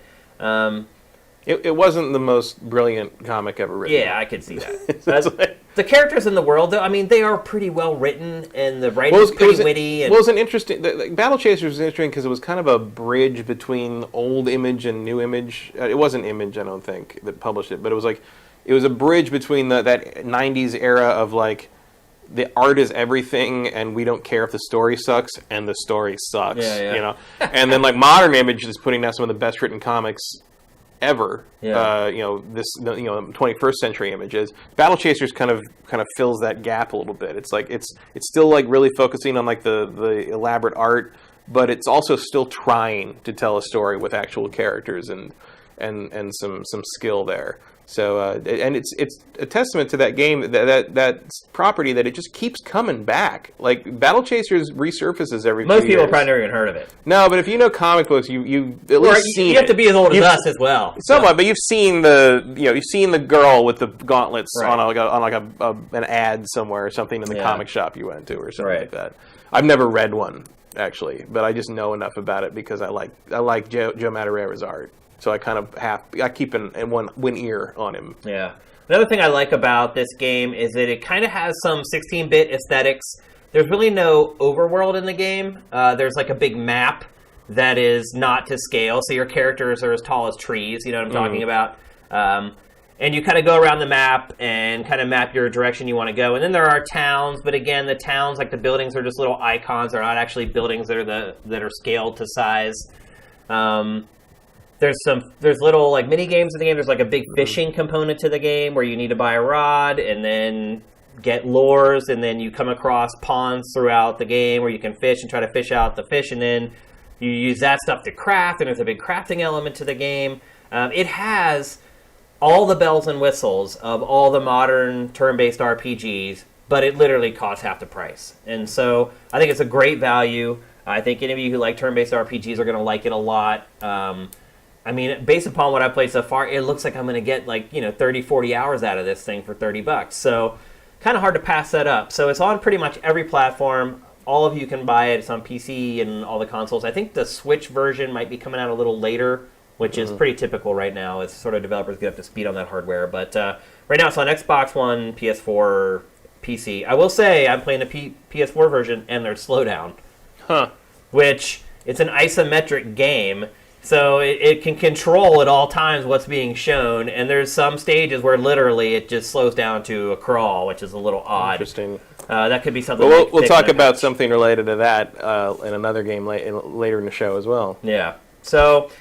It wasn't the most brilliant comic ever written. Yeah, I could see that. The characters in the world, though, I mean, they are pretty well written, and the writing is pretty witty. Well, it was an interesting... Battle Chasers was interesting because it was kind of a bridge between old Image and new Image. It wasn't Image, I don't think, that published it, but it was like... It was a bridge between that 90s era of, like, the art is everything, and we don't care if the story sucks, and the story sucks, you know? And then, like, modern Image is putting out some of the best written comics ever. You know, 21st century Images. Battle Chasers kind of fills that gap a little bit. It's like it's still like really focusing on like the elaborate art, but it's also still trying to tell a story with actual characters and some skill there. So and it's a testament to that game, that property, that it just keeps coming back. Like Battle Chasers resurfaces every few years. Most people probably never even heard of it. No, but if you know comic books, you at least seen it. You have to be as old as us as well. Somewhat, but you've seen the girl with the gauntlets on an ad somewhere or something in the comic shop you went to or something like that. I've never read one actually, but I just know enough about it because I like Joe Madureira's art. So I kind of I keep one ear on him. Yeah. Another thing I like about this game is that it kind of has some 16-bit aesthetics. There's really no overworld in the game. There's like a big map that is not to scale, so your characters are as tall as trees, you know what I'm talking about? And you kind of go around the map and kind of map your direction you want to go. And then there are towns, but again, the towns, like the buildings, are just little icons. They're not actually buildings that are scaled to size. There's little like mini games in the game. There's like a big fishing component to the game where you need to buy a rod and then get lures, and then you come across ponds throughout the game where you can fish and try to fish out the fish, and then you use that stuff to craft, and there's a big crafting element to the game. It has all the bells and whistles of all the modern turn-based RPGs, but it literally costs half the price. And so I think it's a great value. I think any of you who like turn-based RPGs are going to like it a lot. I mean, based upon what I've played so far, it looks like I'm going to get 30, 40 hours out of this thing for $30. So kind of hard to pass that up. So it's on pretty much every platform. All of you can buy it. It's on PC and all the consoles. I think the Switch version might be coming out a little later, which is pretty typical right now. It's sort of developers get up to speed on that hardware. But right now it's on Xbox One, PS4, PC. I will say I'm playing the PS4 version, and there's slowdown. Which, it's an isometric game. So it can control at all times what's being shown, and there's some stages where literally it just slows down to a crawl, which is a little odd. Interesting. That could be something. Well, we'll talk about something related to that in another game later in the show as well. Yeah. So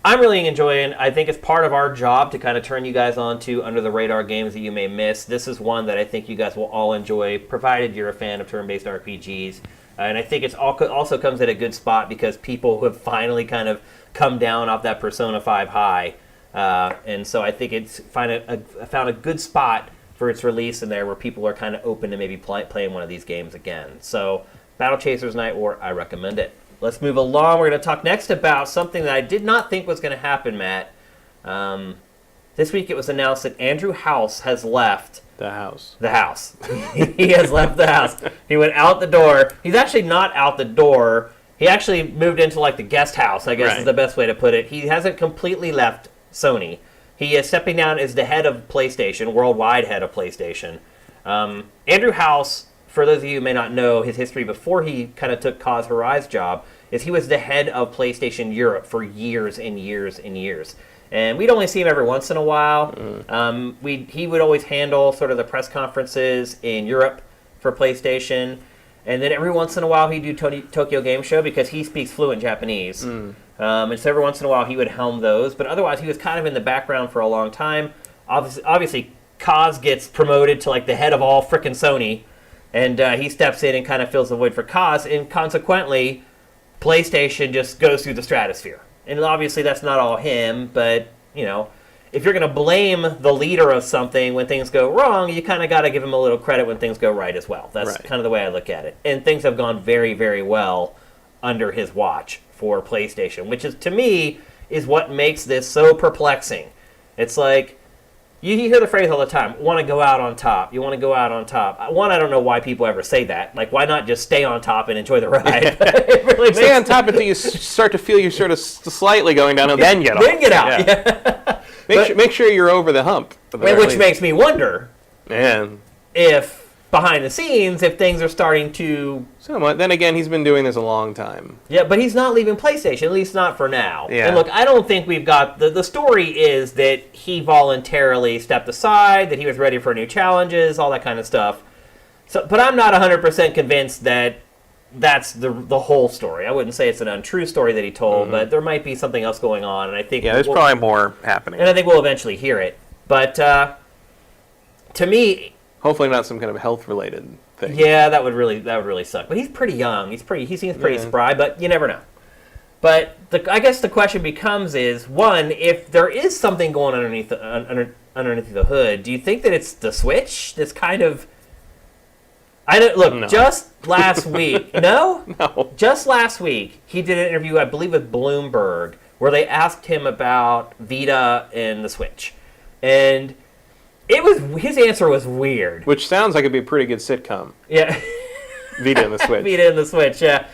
I'm really enjoying. I think it's part of our job to kind of turn you guys on to under the radar games that you may miss. This is one that I think you guys will all enjoy, provided you're a fan of turn-based RPGs. And I think it also comes at a good spot because people who have finally kind of come down off that Persona 5 high. And so I think it's found a good spot for its release in there where people are kind of open to maybe playing one of these games again. So Battle Chasers Nightwar, I recommend it. Let's move along. We're going to talk next about something that I did not think was going to happen, Matt. This week it was announced that Andrew House has left the house. He has left the house. He went out the door. He's actually not out the door. He actually moved into like the guest house, I guess is the best way to put it. He hasn't completely left Sony. He is stepping down as the head of PlayStation, worldwide head of PlayStation. Andrew House, for those of you who may not know his history before he kind of took Kaz Hirai's job, is he was the head of PlayStation Europe for years and years and years. And we'd only see him every once in a while. He would always handle sort of the press conferences in Europe for PlayStation. And then every once in a while he'd do Tokyo Game Show because he speaks fluent Japanese. And so every once in a while he would helm those. But otherwise he was kind of in the background for a long time. Obviously Kaz gets promoted to like the head of all frickin' Sony. And he steps in and kind of fills the void for Kaz. And consequently, PlayStation just goes through the stratosphere. And obviously that's not all him, but, if you're going to blame the leader of something when things go wrong, you kind of got to give him a little credit when things go right as well. That's kind of the way I look at it. And things have gone very, very well under his watch for PlayStation, which is, to me, is what makes this so perplexing. It's like, you hear the phrase all the time, want to go out on top. You want to go out on top. One, I don't know why people ever say that. Like, why not just stay on top and enjoy the ride? It really stay on top until you start to feel you're sort of slightly going down, and then get off. Then get out. Yeah. Make sure you're over the hump. Which makes me wonder, man, if behind the scenes, if things are starting to... Somewhat. Then again, he's been doing this a long time. Yeah, but he's not leaving PlayStation, at least not for now. Yeah. And look, I don't think we've got... The story is that he voluntarily stepped aside, that he was ready for new challenges, all that kind of stuff. So, but I'm not 100% convinced that that's the whole story. I wouldn't say it's an untrue story that he told, but there might be something else going on, and I think... Yeah, there's probably more happening. And I think we'll eventually hear it. But to me... Hopefully not some kind of health-related thing. Yeah, that would really suck. But he's pretty young. He seems pretty spry, but you never know. But I guess the question becomes is, one, if there is something going on underneath the hood, do you think that it's the Switch that's kind of... No. Just last week... No? No. Just last week, he did an interview, I believe, with Bloomberg, where they asked him about Vita and the Switch. And... his answer was weird. Which sounds like it'd be a pretty good sitcom. Yeah. Vita and the Switch. Vita and the Switch, yeah.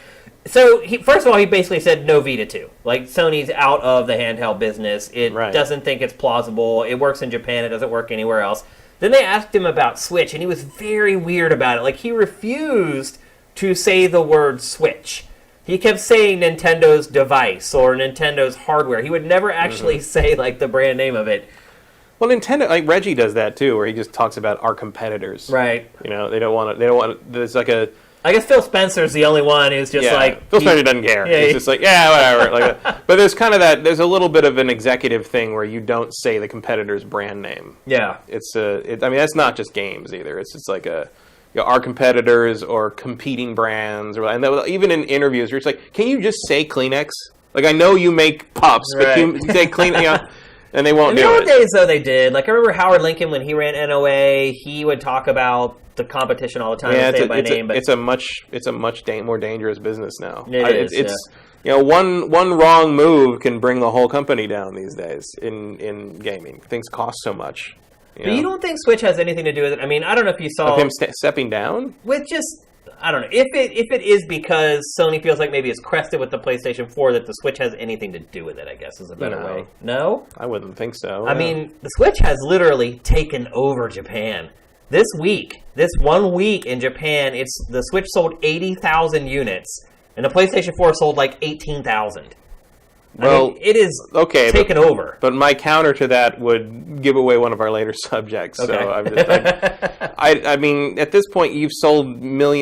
So, first of all, he basically said no Vita 2. Like, Sony's out of the handheld business. It doesn't think it's plausible. It works in Japan. It doesn't work anywhere else. Then they asked him about Switch, and he was very weird about it. Like, he refused to say the word Switch. He kept saying Nintendo's device or Nintendo's hardware. He would never actually say, like, the brand name of it. Well, Nintendo, like Reggie does that too, where he just talks about our competitors. Right. You know, they don't want to. There's like a. I guess Phil Spencer's the only one who's just like... Phil Spencer doesn't care. Yeah, he's just like, yeah, whatever. Like, but there's kind of that. There's a little bit of an executive thing where you don't say the competitor's brand name. Yeah. I mean, that's not just games either. It's just like our competitors or competing brands, and even in interviews, you're just like, can you just say Kleenex? Like, I know you make pups, but can you say Kleenex? You know, and they won't do it. In the old days, though, they did. Like, I remember Howard Lincoln, when he ran NOA, he would talk about the competition all the time and say it by name. But it's a much more dangerous business now. It's you know, one wrong move can bring the whole company down these days in gaming. Things cost so much. But you don't think Switch has anything to do with it? I mean, I don't know if you saw... Of him stepping down? With just... I don't know. If it is because Sony feels like maybe it's crested with the PlayStation 4 that the Switch has anything to do with it, I guess, is a better way. No? I wouldn't think so. I mean, the Switch has literally taken over Japan. This 1 week in Japan, the Switch sold 80,000 units, and the PlayStation 4 sold like 18,000. Well, I mean, it is taken over. But my counter to that would give away one of our later subjects. Okay. So I mean, at this point, you've sold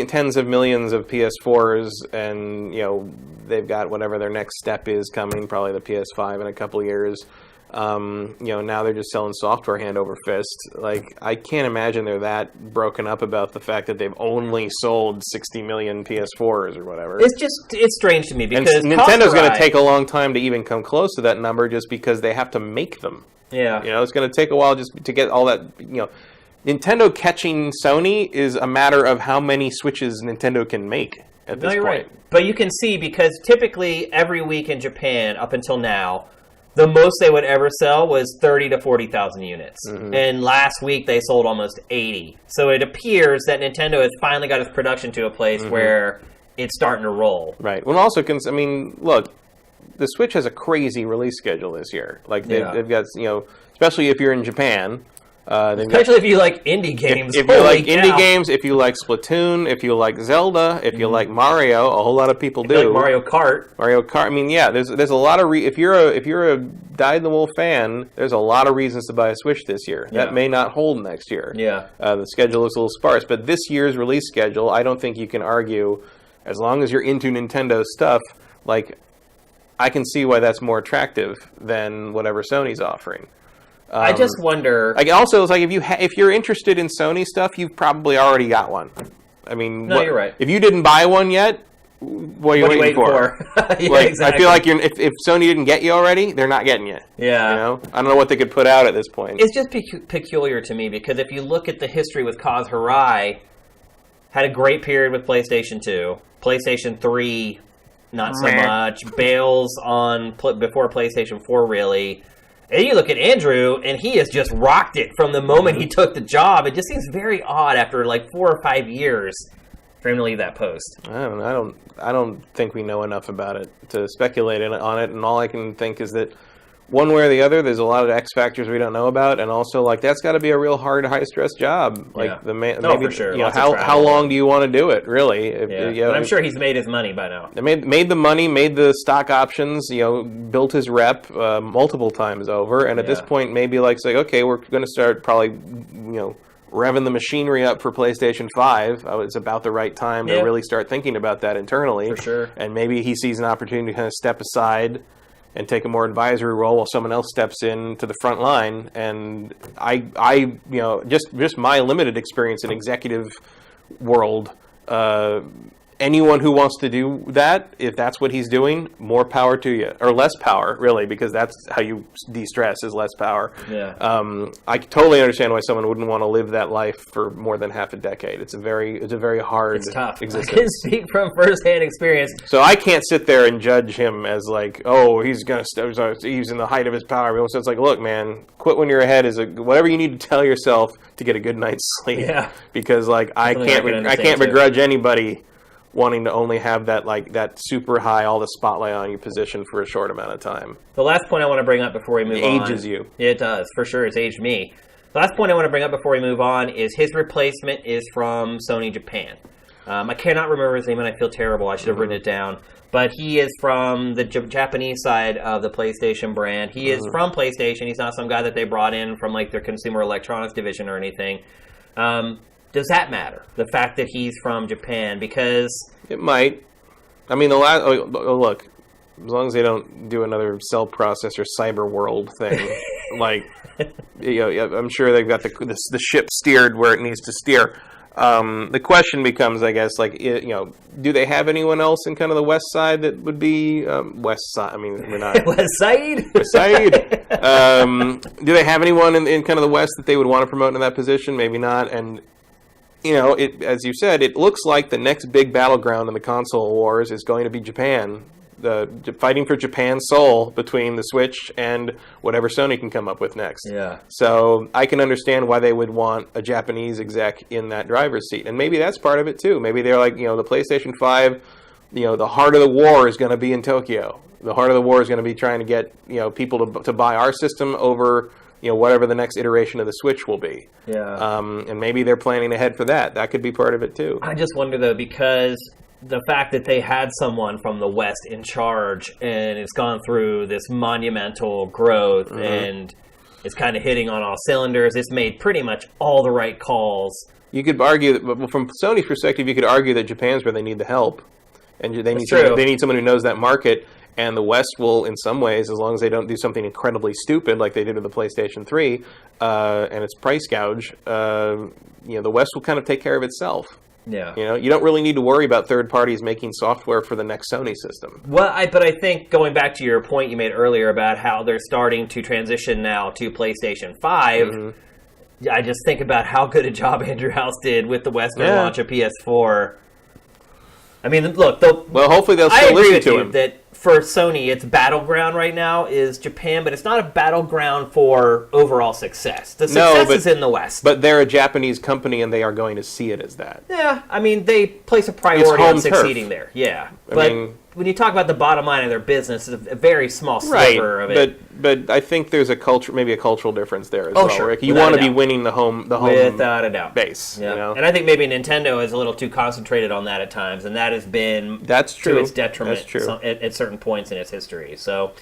tens of millions of PS4s, and you know they've got whatever their next step is coming, probably the PS5 in a couple of years. You know, now they're just selling software hand over fist. Like, I can't imagine they're that broken up about the fact that they've only sold 60 million PS4s or whatever. It's strange to me because and Nintendo's going to take a long time to even come close to that number just because they have to make them. Yeah. You know, it's going to take a while just to get all that, you know. Nintendo catching Sony is a matter of how many Switches Nintendo can make at this point. Right. But you can see, because typically every week in Japan, up until now, the most they would ever sell was 30 to 40,000 units. And last week they sold almost 80. So it appears that Nintendo has finally got its production to a place where it's starting to roll. Right. Well, also, I mean, look, the Switch has a crazy release schedule this year. Like, they've got, you know, especially if you're in Japan. Especially if you like indie games. If you like indie games, if you like Splatoon, if you like Zelda, if you like Mario, a whole lot of people do. Like Mario Kart. I mean, yeah, there's a lot of if you're a dyed-in-the-wool fan, there's a lot of reasons to buy a Switch this year. Yeah. That may not hold next year. Yeah. The schedule looks a little sparse, but this year's release schedule, I don't think you can argue, as long as you're into Nintendo stuff, like, I can see why that's more attractive than whatever Sony's offering. I just wonder. Like, also, it's like if you're interested in Sony stuff, you've probably already got one. I mean, you're right. If you didn't buy one yet, what are you waiting for? Yeah, like, exactly. I feel like if Sony didn't get you already, they're not getting you. Yeah. You know, I don't know what they could put out at this point. It's just peculiar to me because if you look at the history with Kaz Hirai, had a great period with PlayStation 2, PlayStation 3, not so much. Bails on before PlayStation 4, really. And you look at Andrew, and he has just rocked it from the moment he took the job. It just seems very odd after like 4 or 5 years for him to leave that post. I don't think we know enough about it to speculate on it. And all I can think is that one way or the other, there's a lot of X factors we don't know about, and also like that's got to be a real hard, high stress job. Like maybe for sure. How long do you want to do it? Really? But I'm sure he's made his money by now. Made the money, made the stock options. Built his rep multiple times over, and at this point, maybe like say, okay, we're going to start probably revving the machinery up for PlayStation 5. It's about the right time to really start thinking about that internally. For sure. And maybe he sees an opportunity to kind of step aside and take a more advisory role while someone else steps in to the front line. And I just my limited experience in executive world, anyone who wants to do that, if that's what he's doing, more power to you, or less power, really, because that's how you de-stress is less power. Yeah. I totally understand why someone wouldn't want to live that life for more than half a decade. It's a very hard tough existence. I can speak from firsthand experience. So I can't sit there and judge him as like, oh, he's in the height of his power. So it's like, look, man, quit when you're ahead is whatever you need to tell yourself to get a good night's sleep. Yeah. Because like I can't begrudge anybody wanting to only have that super high, all the spotlight on you position for a short amount of time. The last point I want to bring up before we move on. It ages you. It does, for sure. It's aged me. The last point I want to bring up before we move on is his replacement is from Sony Japan. I cannot remember his name, and I feel terrible. I should have written it down. But he is from the Japanese side of the PlayStation brand. He is from PlayStation. He's not some guy that they brought in from like their consumer electronics division or anything. Does that matter? The fact that he's from Japan? Because it might. I mean, look, as long as they don't do another cell processor cyber world thing, like I'm sure they've got the ship steered where it needs to steer. The question becomes, I guess, like do they have anyone else in kind of the west side that would be west side? I mean, we're not West Side. West Side. Do they have anyone in kind of the west that they would want to promote in that position? Maybe not. And as you said, it looks like the next big battleground in the console wars is going to be Japan. Fighting for Japan's soul between the Switch and whatever Sony can come up with next. Yeah. So I can understand why they would want a Japanese exec in that driver's seat. And maybe that's part of it too. Maybe they're like, the PlayStation 5, the heart of the war is going to be in Tokyo. The heart of the war is going to be trying to get, people to buy our system over whatever the next iteration of the Switch will be. Yeah. And maybe they're planning ahead for that. That could be part of it too. I just wonder though, because the fact that they had someone from the West in charge and it's gone through this monumental growth and it's kind of hitting on all cylinders. It's made pretty much all the right calls. You could argue that, from Sony's perspective, you could argue that Japan's where they need the help, and they need someone who knows that market. And the West will, in some ways, as long as they don't do something incredibly stupid like they did with the PlayStation 3 and its price gouge, the West will kind of take care of itself. Yeah. You don't really need to worry about third parties making software for the next Sony system. Well, but I think going back to your point you made earlier about how they're starting to transition now to PlayStation 5, I just think about how good a job Andrew House did with the Western launch of PS4. I mean, look, hopefully they'll still listen to him. That for Sony, its battleground right now is Japan, but it's not a battleground for overall success. The success is in the West. But they're a Japanese company, and they are going to see it as that. Yeah, I mean, they place a priority on succeeding there. Yeah, but when you talk about the bottom line of their business, it's a very small sliver of it. But I think there's maybe a cultural difference there as well. Sure. Rick. You want to be winning the home without a doubt base. Yeah. And I think maybe Nintendo is a little too concentrated on that at times, and that has been to its detriment at certain points in its history. So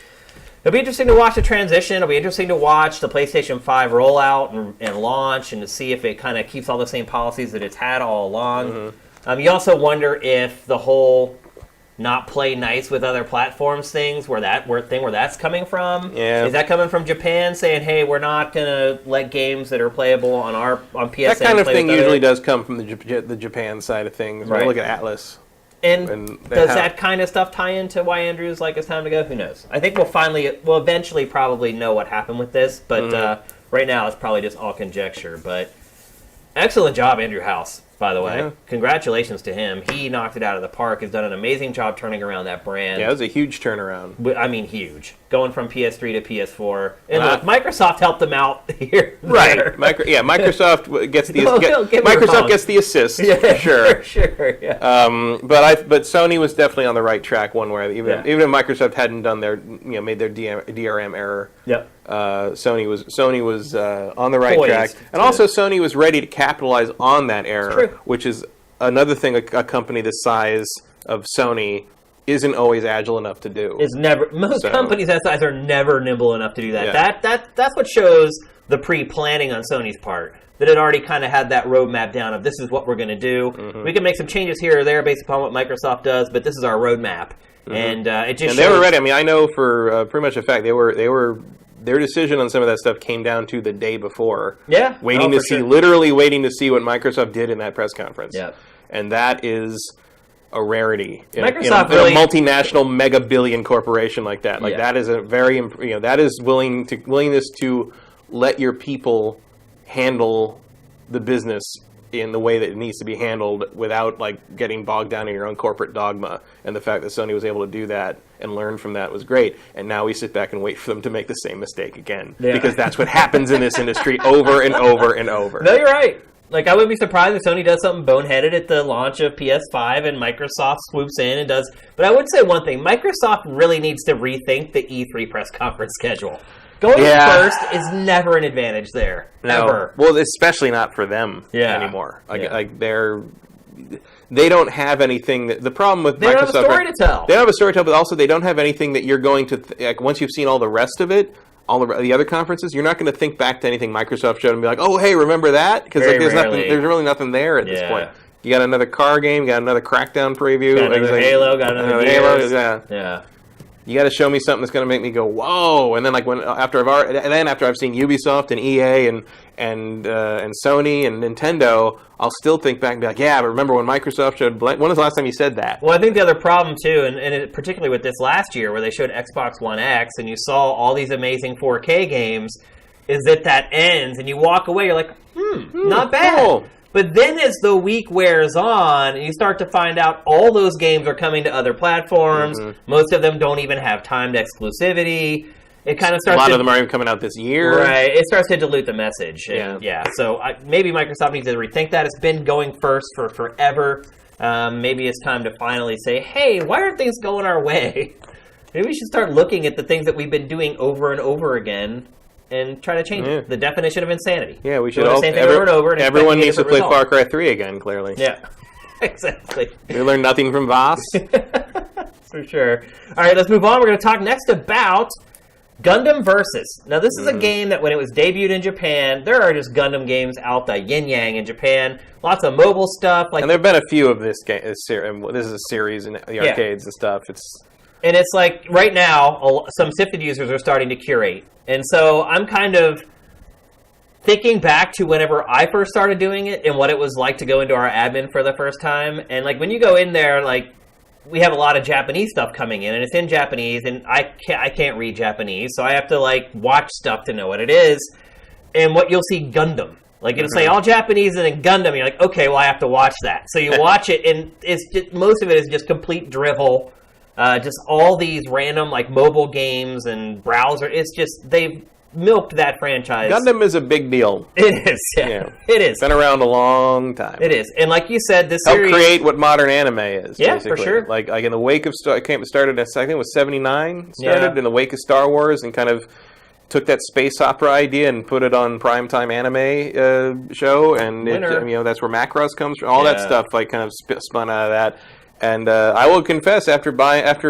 it'll be interesting to watch the transition. It'll be interesting to watch the PlayStation 5 roll out and launch, and to see if it kind of keeps all the same policies that it's had all along. You also wonder if the whole not play nice with other platforms things, where that's coming from. Yeah. Is that coming from Japan saying, hey, we're not going to let games that are playable on PSN? That kind of thing usually does come from the Japan side of things. Right. Look at Atlas. And does that kind of stuff tie into why Andrew's like, it's time to go? Who knows? I think we'll eventually probably know what happened with this, but right now it's probably just all conjecture. But Excellent job, Andrew House, by the way. Yeah. Congratulations to him. He knocked it out of the park. Has done an amazing job turning around that brand. Yeah, it was a huge turnaround. I mean, huge. Going from PS3 to PS4. And look, Microsoft helped them out here. Right. Microsoft gets the Microsoft gets the assist. Yeah, sure. Sure. Yeah. But Sony was definitely on the right track one way. Even if Microsoft hadn't done made their DRM error. Yep. Sony was on the right Poised track, and also Sony was ready to capitalize on that error, which is another thing a company the size of Sony isn't always agile enough to do. Most companies that size are never nimble enough to do that. Yeah. That's what shows the pre-planning on Sony's part. That it already kind of had that roadmap down of this is what we're going to do. Mm-hmm. We can make some changes here or there based upon what Microsoft does, but this is our roadmap. Mm-hmm. And it just they were ready. I mean, I know for pretty much a fact they were. Their decision on some of that stuff came down to the day before. Yeah. Literally waiting to see what Microsoft did in that press conference. Yeah. And that is a rarity in a multinational mega billion corporation like that. That is a very, that is willingness to let your people handle the business in the way that it needs to be handled without getting bogged down in your own corporate dogma. And the fact that Sony was able to do that and learn from that was great. And now we sit back and wait for them to make the same mistake again. Yeah. Because that's what happens in this industry over and over and over. No, you're right. I wouldn't be surprised if Sony does something boneheaded at the launch of PS5 and Microsoft swoops in and does. But I would say one thing. Microsoft really needs to rethink the E3 press conference schedule. Going first is never an advantage there. No. Ever. Well, especially not for them anymore. They don't have anything that... The problem with Microsoft... They don't have a story to tell. They don't have a story to tell, but also they don't have anything that you're going to... once you've seen all the rest of it, all the other conferences, you're not going to think back to anything Microsoft showed and be like, oh, hey, remember that? Because there's really nothing there at this point. You got another car game, got another Crackdown preview. Got another Halo, got another Halo. Yeah. You got to show me something that's going to make me go whoa, and then after I've seen Ubisoft and EA and Sony and Nintendo, I'll still think back and be like, yeah, but remember when Microsoft showed? When was the last time you said that? Well, I think the other problem too, and particularly with this last year where they showed Xbox One X and you saw all these amazing 4K games, is that ends and you walk away, you're like, not bad. Cool. But then as the week wears on, and you start to find out all those games are coming to other platforms. Mm-hmm. Most of them don't even have timed exclusivity. It kind of starts. A lot of them aren't even coming out this year. Right. It starts to dilute the message. Yeah. So maybe Microsoft needs to rethink that. It's been going first for forever. Maybe it's time to finally say, hey, why aren't things going our way? Maybe we should start looking at the things that we've been doing over and over again and try to change it. The definition of insanity. Yeah, we should all... over and over and everyone needs to play Far Cry 3 again, clearly. Yeah, exactly. We learned nothing from Voss. For sure. All right, let's move on. We're going to talk next about Gundam Versus. Now, this is a game that when it was debuted in Japan, there are just Gundam games out the yin-yang in Japan. Lots of mobile stuff. And there have been a few of this game. This is a series in the arcades and stuff. And it's like, right now, some Sifted users are starting to curate. And so I'm kind of thinking back to whenever I first started doing it and what it was like to go into our admin for the first time. And when you go in there, we have a lot of Japanese stuff coming in, and it's in Japanese, and I can't read Japanese, so I have to watch stuff to know what it is. And what you'll see, Gundam. It'll say all Japanese and then Gundam. You're like, okay, well, I have to watch that. So you watch it, and most of it is just complete drivel. Just all these random mobile games and browser. It's just they've milked that franchise. Gundam is a big deal. It is. Yeah. It is. It's been around a long time. It is. And like you said, this series helped create what modern anime is. Yeah, basically. For sure. Like in the wake of I think it was 79 started in the wake of Star Wars and kind of took that space opera idea and put it on primetime anime show, and that's where Macross comes from. All that stuff kind of spun out of that. And I will confess, after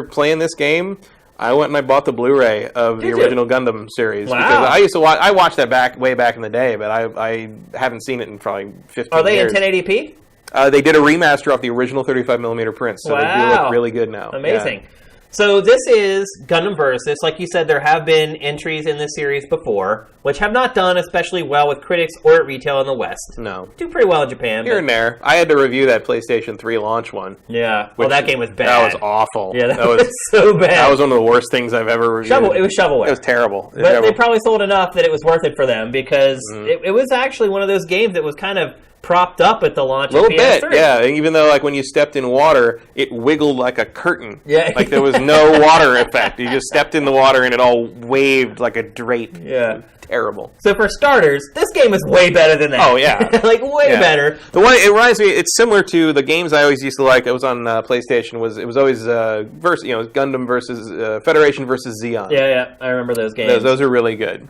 playing this game, I went and I bought the Blu-ray of the original Gundam series. Wow. Because I watched that way back in the day, but I haven't seen it in probably 15 years. Are they in 1080p? They did a remaster off the original 35mm prints, so they do look really good now. Amazing. Yeah. So this is Gundam Versus. Like you said, there have been entries in this series before, which have not done especially well with critics or at retail in the West. No. Do pretty well in Japan. Here and there. I had to review that PlayStation 3 launch one. Yeah. Well, that game was bad. That was awful. Yeah, that was so bad. That was one of the worst things I've ever reviewed. It was shovelware. It was terrible. But they probably sold enough that it was worth it for them because it was actually one of those games that was kind of propped up at the launch a little of PS3. bit, yeah. Even though, like, when you stepped in water, it wiggled like a curtain. Yeah. Like, there was no water effect. You just stepped in the water and it all waved like a drape. Yeah. Terrible. So for starters, this game is way better than that. Oh, yeah. Like, way better. The one, it reminds me, it's similar to the games I always used to like. It was on PlayStation. It was always Gundam versus Federation versus Xeon. Yeah. I remember those games. Those are really good.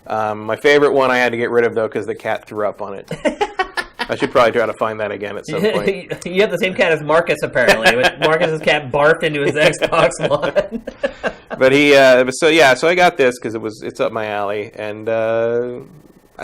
My favorite one I had to get rid of, though, because the cat threw up on it. I should probably try to find that again at some point. You have the same cat as Marcus, apparently. Marcus's cat barfed into his Xbox One. But so I got this because it's up my alley, and is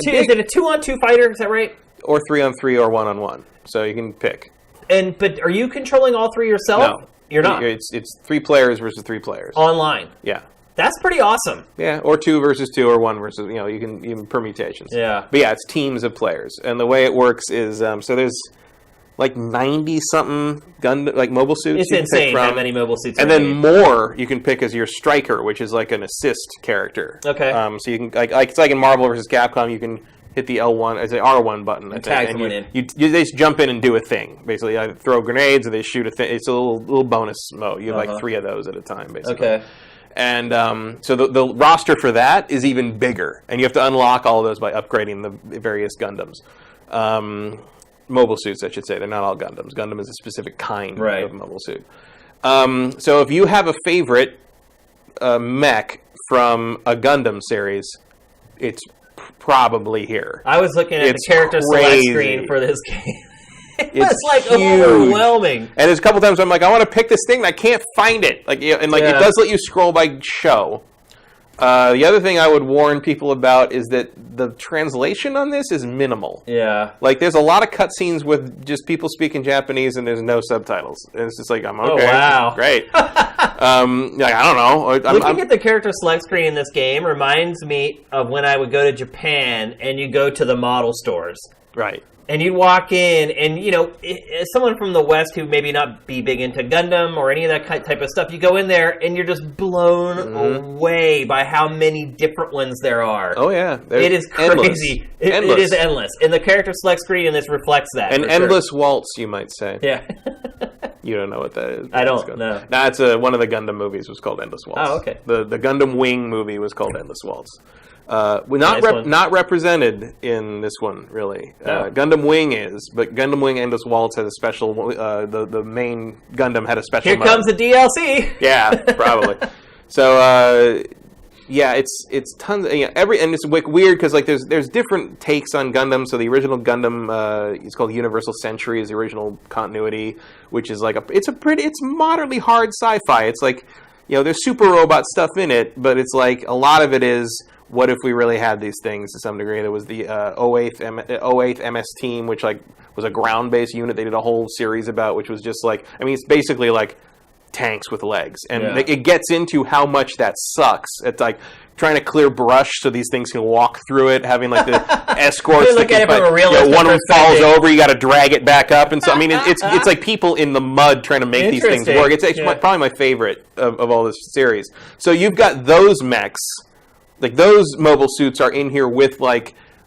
it a 2-on-2 fighter? Is that right? Or 3-on-3 or 1-on-1, so you can pick. But are you controlling all three yourself? No, you're not. It's 3 players versus 3 players online. Yeah. That's pretty awesome. Yeah, or 2 versus 2, or 1 versus, you can even permutations. Yeah. But yeah, it's teams of players. And the way it works is, so there's like 90-something mobile suits it's you can insane pick from. How many mobile suits and then more you can pick as your striker, which is like an assist character. Okay. So you can, it's like in Marvel versus Capcom, you can hit the L1, as the R1 button. And tag someone in. You just jump in and do a thing. Basically, either throw grenades or they shoot a thing. It's a little bonus mode. You have like 3 of those at a time, basically. Okay. And so the roster for that is even bigger. And you have to unlock all of those by upgrading the various Gundams. Mobile suits, I should say. They're not all Gundams. Gundam is a specific kind of mobile suit. So if you have a favorite mech from a Gundam series, it's probably here. I was looking at the character select screen for this game. It's like huge. Overwhelming. And there's a couple times I'm like, I want to pick this thing, and I can't find it. It does let you scroll by show. The other thing I would warn people about is that the translation on this is minimal. Yeah. Like, there's a lot of cutscenes with just people speaking Japanese, and there's no subtitles. And it's just like, I'm okay. Oh, wow. Great. I don't know. Looking at the character select screen in this game reminds me of when I would go to Japan and you go to the model stores. Right. And you'd walk in, and, as someone from the West who maybe not be big into Gundam or any of that type of stuff, you go in there, and you're just blown away by how many different ones there are. Oh, yeah. It is crazy. It is endless. And the character select screen in this reflects that. An endless waltz, you might say. Yeah. You don't know what that is. I don't know. No, it's one of the Gundam movies was called Endless Waltz. Oh, okay. The Gundam Wing movie was called Endless Waltz. Not represented in this one, really. No. Gundam Wing is, but Gundam Wing Endless Waltz had a special. The main Gundam had a special. Here comes the DLC. Yeah, probably. So it's tons. And it's weird because there's different takes on Gundam. So the original Gundam, it's called Universal Century, is the original continuity, which is it's moderately hard sci-fi. It's like there's super robot stuff in it, but it's like a lot of it is. What if we really had these things to some degree? There was the 08th MS Team, which was a ground-based unit they did a whole series about, which was just it's basically like tanks with legs. And it gets into how much that sucks. It's like trying to clear brush so these things can walk through it, having like the escorts. Look at it from a realistic one of them falls over, you got to drag it back up. And so, it's like people in the mud trying to make these things work. It's probably my favorite of all this series. So you've got those mechs. Like, those mobile suits are in here with,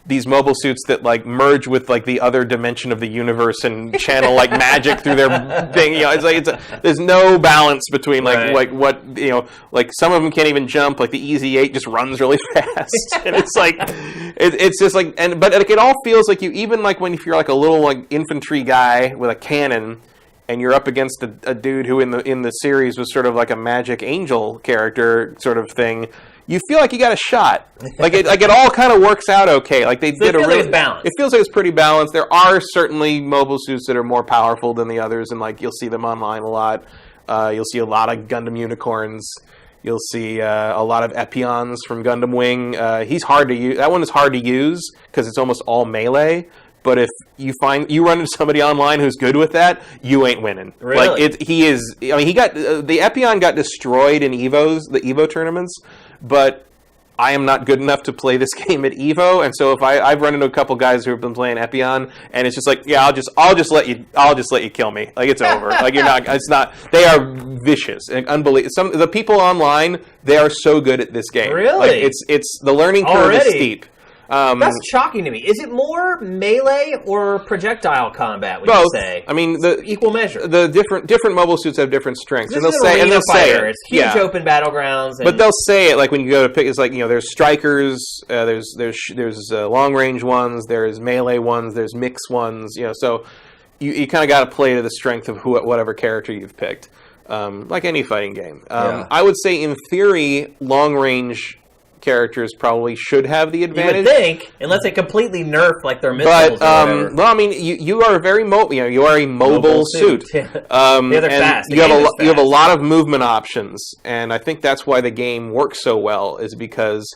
these mobile suits that, merge with, the other dimension of the universe and channel, magic through their thing. There's no balance between, some of them can't even jump. Like, the Easy 8 just runs really fast. And it's it's just, but it all feels like if you're, a little, infantry guy with a cannon, and you're up against a dude who in the series was sort of like a magic angel character sort of thing, you feel like you got a shot. It all kind of works out okay. Like, they did a really balanced. It feels like it's pretty balanced. There are certainly mobile suits that are more powerful than the others, and you'll see them online a lot. You'll see a lot of Gundam unicorns. You'll see a lot of Epions from Gundam Wing. He's hard to use. That one is hard to use because it's almost all melee. But if you run into somebody online who's good with that, you ain't winning. Really? The Epion got destroyed in the Evo tournaments, but I am not good enough to play this game at Evo, and so if I've run into a couple guys who have been playing Epion, and it's just I'll just let you kill me. It's over. You're not. It's not. They are vicious and unbelievable. The people online, they are so good at this game. Really? It's the learning curve is steep. That's shocking to me. Is it more melee or projectile combat? Would Both. you say? I mean, equal measure. The different mobile suits have different strengths, and they'll say it. It's huge open battlegrounds. But they'll say it like when you go to pick. It's like there's strikers, there's long range ones, there's melee ones, there's mix ones. So you kind of got to play to the strength of whatever character you've picked. Like any fighting game. I would say, in theory, long-range characters probably should have the advantage. You would think, unless they completely nerf like their missiles or whatever. Well, I mean, you are very you are a mobile suit. They're fast. You have a lot of movement options, and I think that's why the game works so well. Is because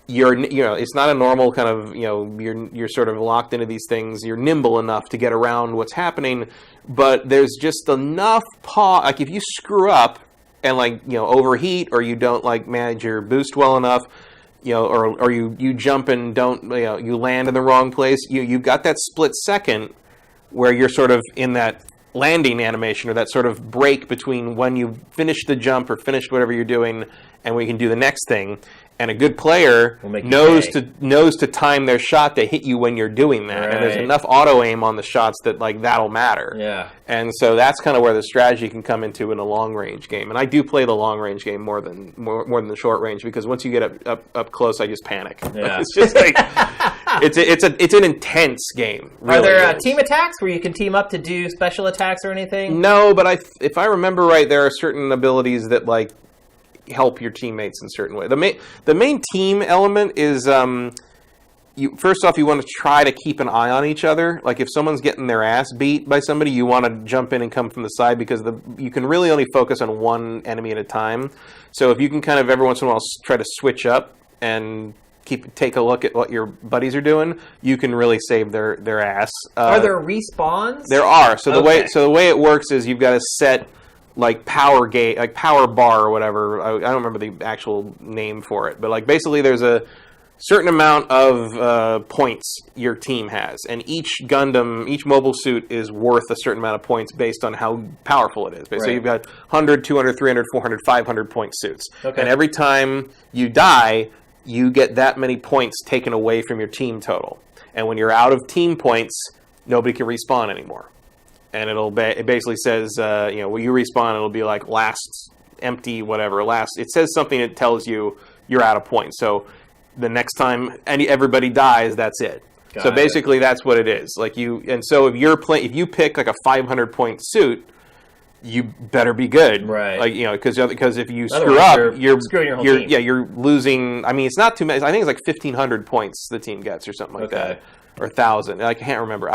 it's not a normal kind of you're sort of locked into these things. You're nimble enough to get around what's happening, but there's just enough like if you screw up and overheat, or you don't manage your boost well enough, or you jump and don't you land in the wrong place. You've got that split second where you're sort of in that landing animation, or that sort of break between when you finish the jump or finish whatever you're doing and when you can do the next thing. And a good player knows to time their shot to hit you when you're doing that. Right. And there's enough auto aim on the shots that that'll matter. Yeah. And so that's kind of where the strategy can come into in a long range game. And I do play the long range game more than the short range, because once you get up close, I just panic. Yeah. It's just it's an intense game. Really. Are there team attacks where you can team up to do special attacks or anything? No, but if I remember right, there are certain abilities that help your teammates in a certain way. The main team element is first off, you want to try to keep an eye on each other. Like if someone's getting their ass beat by somebody, you want to jump in and come from the side, because you can really only focus on one enemy at a time. So if you can kind of every once in a while try to switch up and take a look at what your buddies are doing, you can really save their ass. Are there respawns? There are. So the way it works is you've got to set power gate, power bar or whatever. I don't remember the actual name for it, but basically there's a certain amount of points your team has, and each mobile suit is worth a certain amount of points based on how powerful it is. Right. So you've got 100, 200, 300, 400, 500 point suits. Okay. And every time you die, you get that many points taken away from your team total. And when you're out of team points, nobody can respawn anymore. And it basically says, when you respawn, it'll be last empty, whatever. It says something that tells you you're out of points. So the next time everybody dies, that's it. So basically, that's what it is. So if you pick a 500 point suit, you better be good, right? Because if you screw up, you're screwing your whole team. Yeah, you're losing. I mean, it's not too many. I think it's 1,500 points the team gets, or something like that, or 1,000. I can't remember.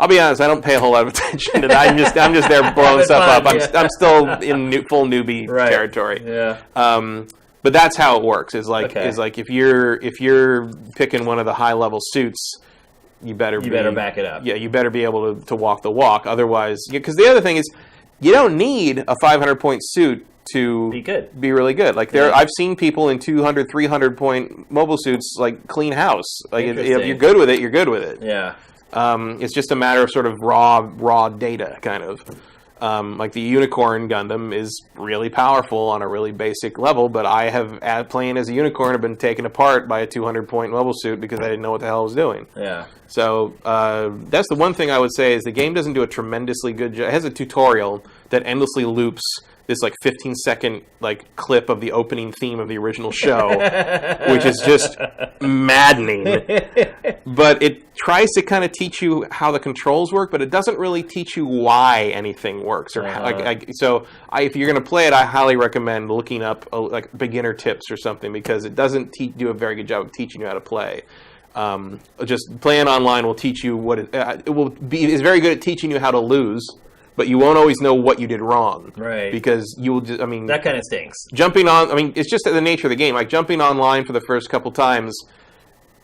I'll be honest, I don't pay a whole lot of attention to that. I'm just there blowing stuff up. I'm still in full newbie territory. Yeah. But that's how it works. Is if you're picking one of the high level suits, you better back it up. Yeah, you better be able to walk the walk. Otherwise, because the other thing is, you don't need a 500 point suit to be really good. I've seen people in 200, 300 point mobile suits clean house. If you're good with it, you're good with it. Yeah. It's just a matter of sort of raw data, kind of. The Unicorn Gundam is really powerful on a really basic level, but I have, playing as a Unicorn, have been taken apart by a 200-point mobile suit because I didn't know what the hell I was doing. Yeah. So that's the one thing I would say is the game doesn't do a tremendously good job. It has a tutorial that endlessly loops this 15-second clip of the opening theme of the original show, which is just maddening. But it tries to kind of teach you how the controls work, but it doesn't really teach you why anything works. Or if you're going to play it, I highly recommend looking up beginner tips or something, because it doesn't do a very good job of teaching you how to play. Just playing online will teach you is very good at teaching you how to lose. But you won't always know what you did wrong. Right. Because you will that kind of stinks. It's just the nature of the game. Jumping online for the first couple times,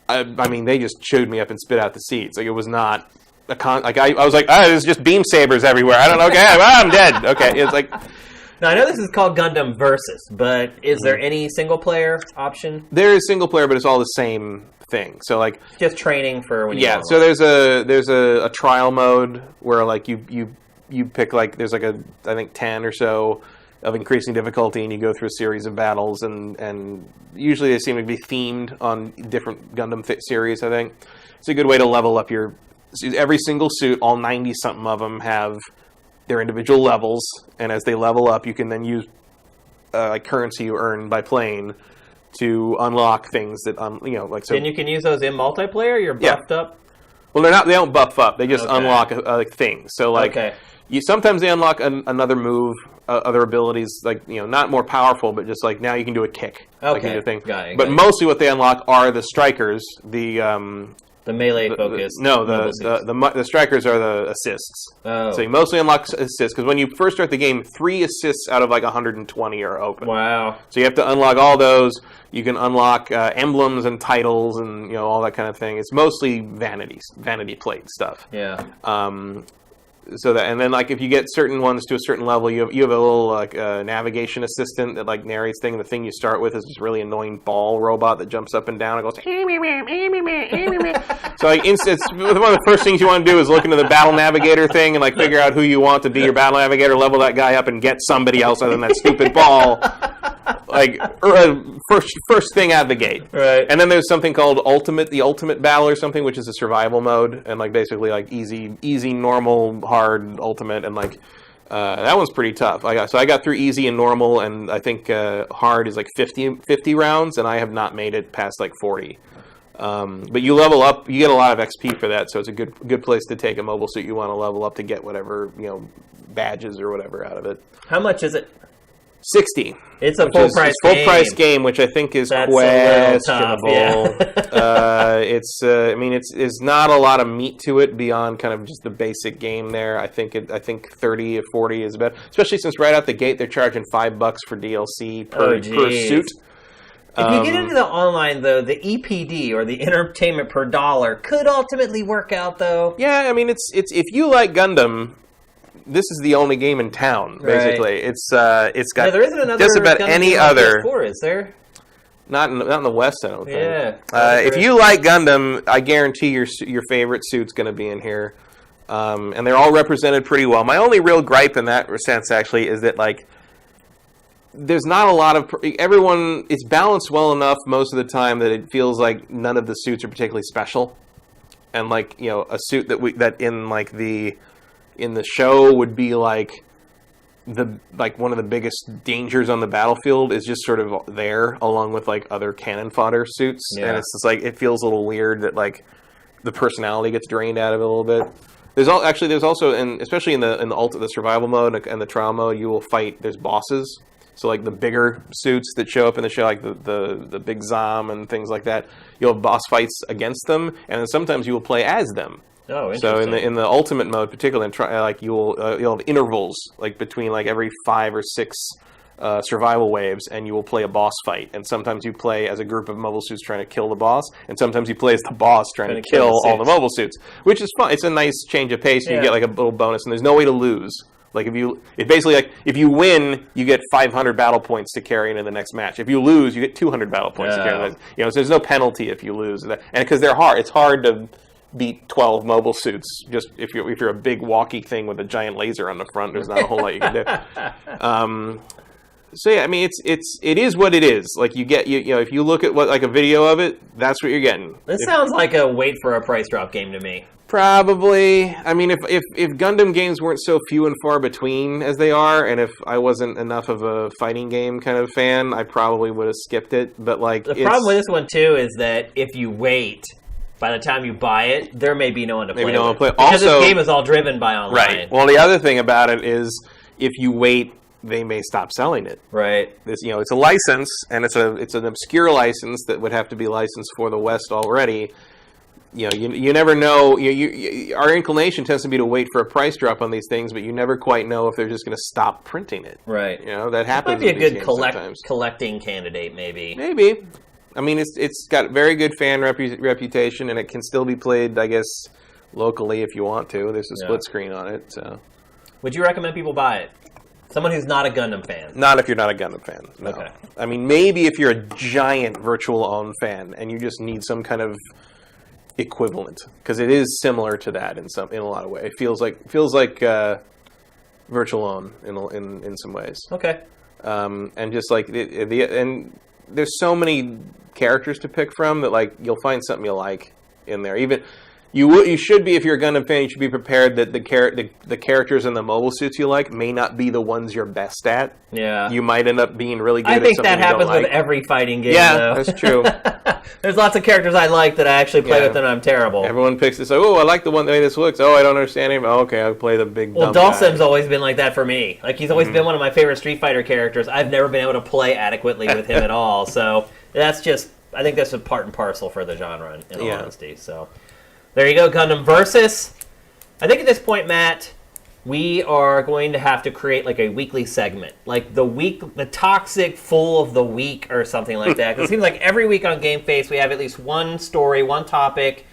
they just chewed me up and spit out the seats. It was not I was there's just beam sabers everywhere. I don't know. Okay, I'm dead. Okay. It's Now, I know this is called Gundam Versus, but is there any single-player option? There is single-player, but it's all the same thing. So, just training for when you want. So there's a trial mode where, you pick, there's I think 10 or so of increasing difficulty, and you go through a series of battles, and usually they seem to be themed on different Gundam series, I think. It's a good way to level up every single suit, all 90-something of them have their individual levels, and as they level up, you can then use like currency you earn by playing to unlock things that, like so. And you can use those in multiplayer? You're buffed up? Well, they don't buff up. They just unlock a thing. So, like, sometimes they unlock another move, other abilities, like, not more powerful, but just like now you can do a kick. Okay. Like, thing. Got it. Mostly what they unlock are the strikers, the melee focus. The strikers are the assists. Oh. So you mostly unlock assists, because when you first start the game, 3 assists out of like 120 are open. Wow. So you have to unlock all those. You can unlock emblems and titles and all that kind of thing. It's mostly vanity plate stuff. Yeah. And then like if you get certain ones to a certain level, you have a little like navigation assistant that like narrates things. The thing you start with is this really annoying ball robot that jumps up and down and goes. So like it's one of the first things you want to do is look into the battle navigator thing and like figure out who you want to be your battle navigator, level that guy up, and get somebody else other than that stupid ball. Like first thing out of the gate, right? And then there's something called the ultimate battle or something, which is a survival mode, and like basically like easy, normal, hard, ultimate, and like that one's pretty tough. I got through easy and normal, and I think hard is like 50 rounds, and I have not made it past like 40. But you level up, you get a lot of XP for that, so it's a good place to take a mobile suit you want to level up to get whatever badges or whatever out of it. How much is it? 60. It's a full price game, which I think is That's questionable. Yeah. It's not a lot of meat to it beyond kind of just the basic game there. I think 30 or 40 is better, especially since right out the gate they're charging $5 for DLC per suit. If you get into the online, though, the EPD, or the entertainment per dollar, could ultimately work out, though. Yeah, I mean, it's if you like Gundam, this is the only game in town, basically. Right. It's got there isn't another just about Gundam any other. PS4, is there? Not in the West, I don't think. Yeah. If you like Gundam, I guarantee your favorite suit's going to be in here, and they're all represented pretty well. My only real gripe in that sense, actually, is that like there's not a lot of everyone. It's balanced well enough most of the time that it feels like none of the suits are particularly special, and like a suit that in the show would be like one of the biggest dangers on the battlefield is just sort of there along with like other cannon fodder suits, and it's just like it feels a little weird that like the personality gets drained out of it a little bit. There's also especially in the survival mode and the trial mode, you will fight. There's bosses. So like the bigger suits that show up in the show, like the big Zom and things like that, you'll have boss fights against them, and then sometimes you will play as them. Oh, interesting. So in the ultimate mode, particularly, you'll have intervals like between like every 5 or 6 survival waves, and you will play a boss fight. And sometimes you play as a group of mobile suits trying to kill the boss, and sometimes you play as the boss trying to kill all the mobile suits, which is fun. It's a nice change of pace, and you get like a little bonus, and there's no way to lose. Like if you win, you get 500 battle points to carry into the next match. If you lose, you get 200 battle points to carry. So there's no penalty if you lose. And because they're hard, it's hard to beat 12 mobile suits. Just if you're a big walkie thing with a giant laser on the front, there's not a whole lot you can do. So yeah, I mean it is what it is. Like you get if you look at like a video of it, that's what you're getting. This sounds like a wait for a price drop game to me. Probably. I mean, if Gundam games weren't so few and far between as they are, and if I wasn't enough of a fighting game kind of fan, I probably would have skipped it. But like the problem with this one too is that if you wait, by the time you buy it, there may be no one to play with. Because also, this game is all driven by online. Right. Well, the other thing about it is if you wait, they may stop selling it. Right. It's a license, and it's an obscure license that would have to be licensed for the West already. You never know. Our inclination tends to be to wait for a price drop on these things, but you never quite know if they're just going to stop printing it. Right. That happens. Might be a good collecting candidate, maybe. Maybe. I mean, it's got very good fan reputation, and it can still be played, I guess, locally if you want to. There's a split screen on it. So, would you recommend people buy it? Someone who's not a Gundam fan. Not if you're not a Gundam fan. No. Okay. I mean, maybe if you're a giant virtual own fan and you just need some kind of equivalent, because it is similar to that in a lot of ways. It feels like virtual own in some ways. Okay. And just like and there's so many characters to pick from that like you'll find something you like in there. Even you should be, if you're a Gundam fan, you should be prepared that the characters in the mobile suits you like may not be the ones you're best at. Yeah. You might end up being really good I at think something that you don't happens with like. every fighting game, Yeah, though. that's true. There's lots of characters I like that I actually play with and I'm terrible. Everyone picks this. Oh, I like the way this looks. Oh, I don't understand him. Oh, okay, I'll play the big dumb Dawson's guy. always been like that for me. Like, he's always been one of my favorite Street Fighter characters. I've never been able to play adequately with him at all. So that's just, I think that's a part and parcel for the genre, in all honesty. So there you go, Gundam Versus. I think at this point, Matt, we are going to have to create like a weekly segment, like the toxic full of the week or something like that. 'Cause it seems like every week on GameFace we have at least one story, one topic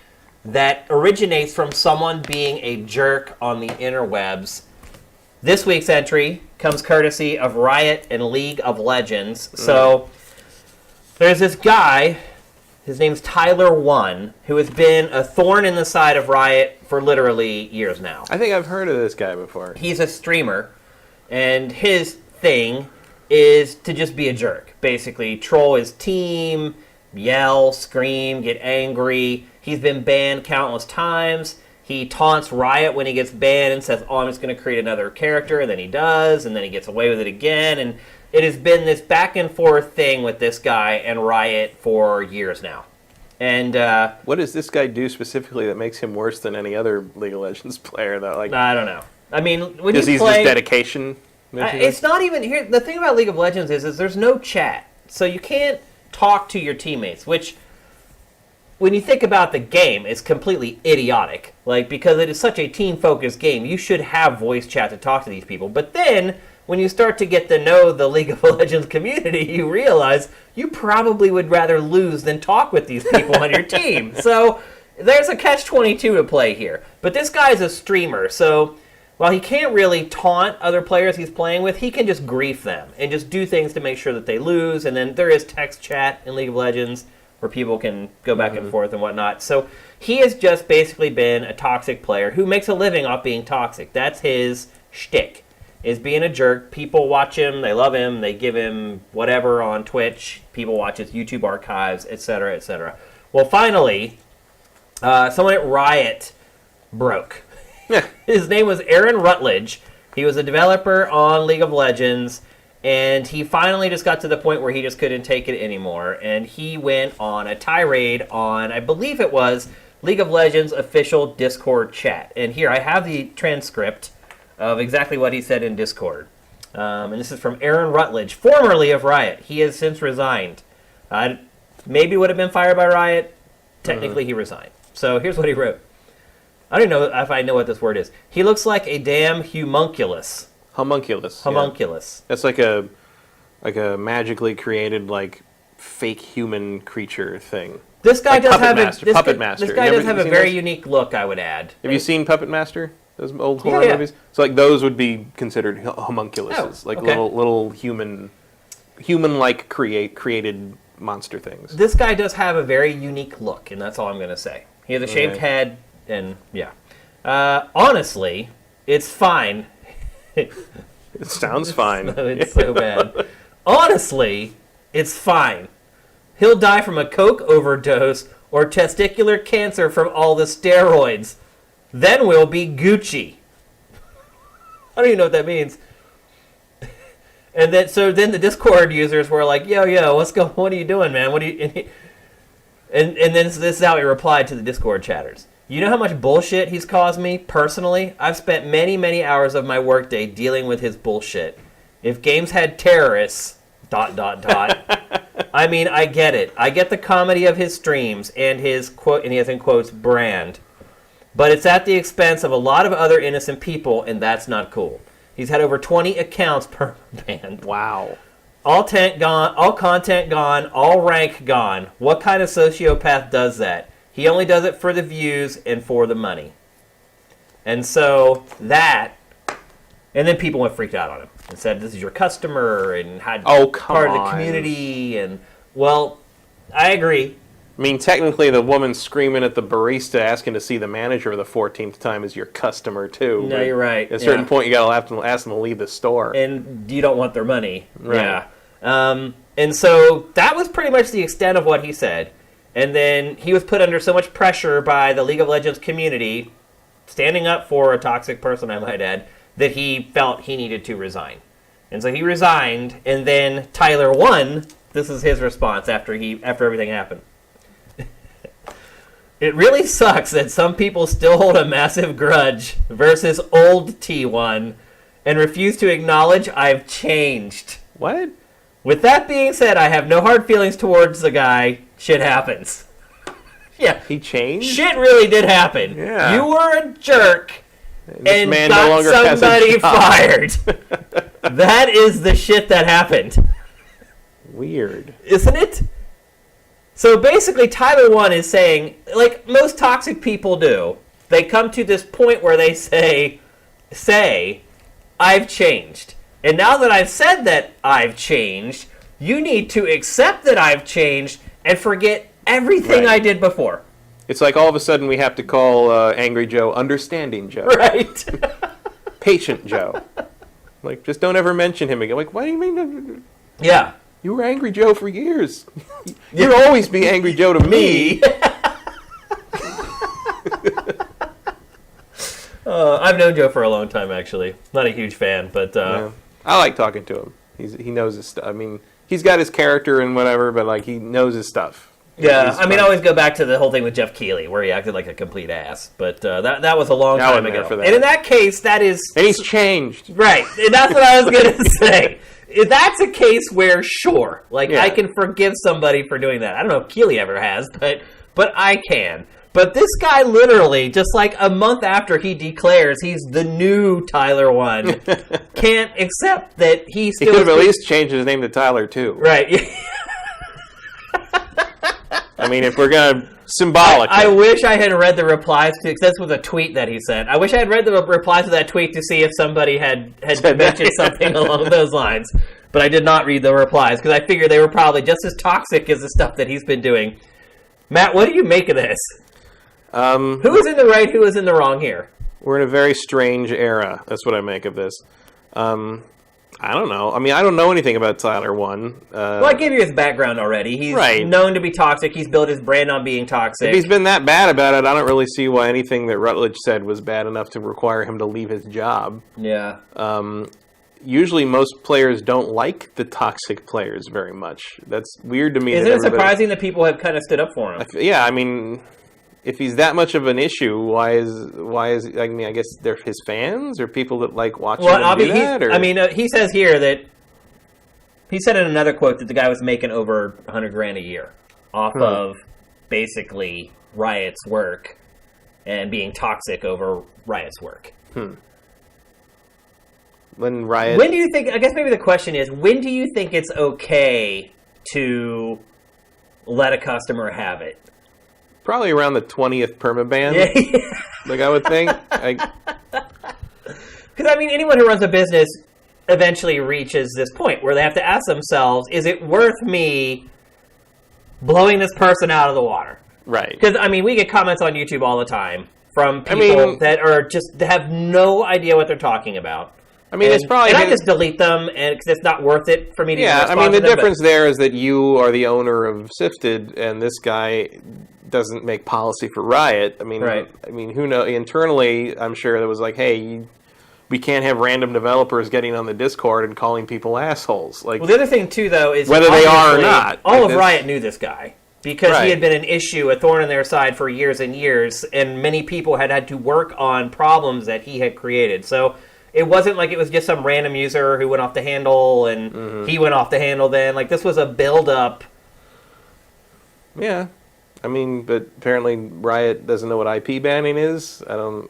that originates from someone being a jerk on the interwebs. This week's entry comes courtesy of Riot and League of Legends. So there's this guy. His name's Tyler One, who has been a thorn in the side of Riot for literally years now. I think I've heard of this guy before. He's a streamer, and his thing is to just be a jerk. Basically, troll his team, yell, scream, get angry. He's been banned countless times. He taunts Riot when he gets banned and says, oh, I'm just going to create another character, and then he does, and then he gets away with it again, and it has been this back and forth thing with this guy and Riot for years now. And what does this guy do specifically that makes him worse than any other League of Legends player? That like I don't know. I mean, when he's you play, just dedication. It's not even here. The thing about League of Legends is there's no chat, so you can't talk to your teammates. Which, when you think about the game, is completely idiotic. Like, because it is such a team-focused game, you should have voice chat to talk to these people. But then, when you start to get to know the League of Legends community, you realize you probably would rather lose than talk with these people on your team. So there's a catch-22 to play here. But this guy's a streamer, so while he can't really taunt other players he's playing with, he can just grief them and just do things to make sure that they lose. And then there is text chat in League of Legends where people can go back and forth and whatnot. So he has just basically been a toxic player who makes a living off being toxic. That's his shtick, is being a jerk. People watch him, they love him, they give him whatever on Twitch. People watch his YouTube archives, etc., etc. Well, finally, someone at Riot broke. His name was Aaron Rutledge. He was a developer on League of Legends, and he finally just got to the point where he just couldn't take it anymore, and he went on a tirade on, I believe it was, League of Legends official Discord chat. And here, I have the transcript of exactly what he said in Discord. And this is from Aaron Rutledge, formerly of Riot. He has since resigned. Maybe would have been fired by Riot. Technically, he resigned. So here's what he wrote. I don't know if I know what this word is. He looks like a damn homunculus. Homunculus. Homunculus. Yeah. That's like a magically created like fake human creature thing. This guy like does have Puppet Master. This guy does have a very unique look, I would add. Have you seen Puppet Master? Those old horror movies. So like those would be considered homunculuses, like little human-like created monster things. This guy does have a very unique look, and that's all I'm going to say. He has a shaved head, and honestly, it's fine. It sounds fine. It's so bad. Honestly, it's fine. He'll die from a coke overdose or testicular cancer from all the steroids. Then we'll be Gucci. I don't even know what that means. And then the Discord users were like, yo, what are you doing, man? And then this is how he replied to the Discord chatters. You know how much bullshit he's caused me, personally? I've spent many, many hours of my workday dealing with his bullshit. If games had terrorists, ... I mean, I get it. I get the comedy of his streams and his, quote, and he has in quotes, brand. But it's at the expense of a lot of other innocent people, and that's not cool. He's had over 20 accounts per band. Wow. All content gone, all rank gone. What kind of sociopath does that? He only does it for the views and for the money. And so that, and then people went freaked out on him and said, this is your customer, and had part of the community. And, well, I agree. I mean, technically, the woman screaming at the barista asking to see the manager the 14th time is your customer, too. No, you're right. At a certain point, you got to have to ask them to leave the store. And you don't want their money. Right. Yeah. And so that was pretty much the extent of what he said. And then he was put under so much pressure by the League of Legends community, standing up for a toxic person, I might add, that he felt he needed to resign. And so he resigned, and then Tyler won. This is his response after everything happened. It really sucks that some people still hold a massive grudge versus old T1 and refuse to acknowledge I've changed. What? With that being said, I have no hard feelings towards the guy. Shit happens. Yeah. He changed? Shit really did happen. Yeah. You were a jerk This and man got no longer has a somebody job. fired. That is the shit that happened. Weird. Isn't it? So basically, Tyler 1 is saying, like most toxic people do, they come to this point where they say, I've changed. And now that I've said that I've changed, you need to accept that I've changed and forget everything I did before. It's like all of a sudden we have to call Angry Joe Understanding Joe. Right. Patient Joe. Like, just don't ever mention him again. Like, what do you mean? Yeah. You were Angry Joe for years. You'll always be Angry Joe to me. I've known Joe for a long time, actually. Not a huge fan, but... Yeah. I like talking to him. He knows his stuff. I mean, he's got his character and whatever, but, like, he knows his stuff. Yeah, I mean, I always go back to the whole thing with Jeff Keighley, where he acted like a complete ass. But that was a long time ago. For that. And in that case, that is... And he's changed. Right. And that's what I was going to say. That's a case where, sure, I can forgive somebody for doing that. I don't know if Keighley ever has, but I can. But this guy literally, just like a month after he declares he's the new Tyler 1, can't accept that he still... He could have at least changed his name to Tyler 2. Right. I mean, if we're going to symbolic. I wish I had read the replies to, because this was a tweet that he sent. I wish I had read the replies to that tweet to see if somebody had mentioned something along those lines. But I did not read the replies, because I figured they were probably just as toxic as the stuff that he's been doing. Matt, what do you make of this? Who is in the right, who is in the wrong here? We're in a very strange era. That's what I make of this. I don't know. I mean, I don't know anything about Tyler 1. Well, I gave you his background already. He's known to be toxic. He's built his brand on being toxic. If he's been that bad about it, I don't really see why anything that Rutledge said was bad enough to require him to leave his job. Yeah. Usually most players don't like the toxic players very much. That's weird to me. Isn't it surprising that people have kind of stood up for him? Yeah, I mean... If he's that much of an issue, why is I mean, I guess they're his fans or people that like watching him do that? Or? I mean, he says here that he said in another quote that the guy was making over $100,000 a year off of basically Riot's work and being toxic over Riot's work. When Riot... When do you think... I guess maybe the question is, when do you think it's okay to let a customer have it? Probably around the 20th permaban. Yeah. Like, I would think. Because, I mean, anyone who runs a business eventually reaches this point where they have to ask themselves, is it worth me blowing this person out of the water? Right. Because, I mean, we get comments on YouTube all the time from people that are just have no idea what they're talking about. I mean, it's probably... And I just delete them because it's not worth it for me to respond to them. I mean, the difference there is that you are the owner of Sifted, and this guy doesn't make policy for Riot. I mean, I mean, who knows? Internally, I'm sure there was like, hey, we can't have random developers getting on the Discord and calling people assholes. Like, well, the other thing too, though, is whether they are or not. All of Riot knew this guy because he had been an issue, a thorn in their side for years and years, and many people had had to work on problems that he had created. So it wasn't like it was just some random user who went off the handle and he went off the handle. Then, like, this was a build-up. Yeah. I mean, but apparently Riot doesn't know what IP banning is. I don't...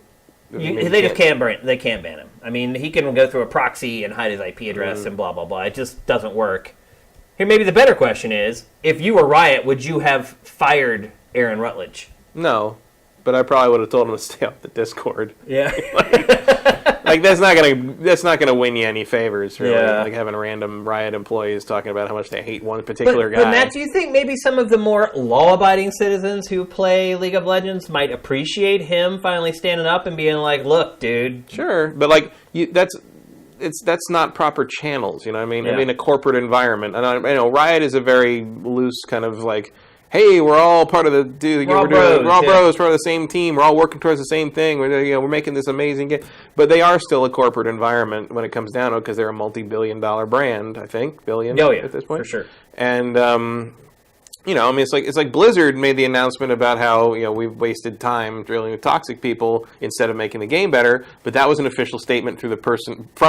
They just can't ban. They can't ban him. I mean, he can go through a proxy and hide his IP address and blah, blah, blah. It just doesn't work. Here, maybe the better question is, if you were Riot, would you have fired Aaron Rutledge? No. but I probably would have told him to stay off the Discord. Yeah. Like that's not gonna win you any favors, really. Yeah. Like having random Riot employees talking about how much they hate one particular guy. But Matt, do you think maybe some of the more law-abiding citizens who play League of Legends might appreciate him finally standing up and being like, "Look, dude." Sure, but like that's not proper channels. You know what I mean? Yeah. I mean a corporate environment, and I know Riot is a very loose kind of like, hey, we're all part of the we're all bros, part of the same team. We're all working towards the same thing. We're making this amazing game. But they are still a corporate environment when it comes down to it because they're a multi-billion-dollar brand. I think billion at this point for sure. And I mean, it's like Blizzard made the announcement about how we've wasted time dealing with toxic people instead of making the game better. But that was an official statement from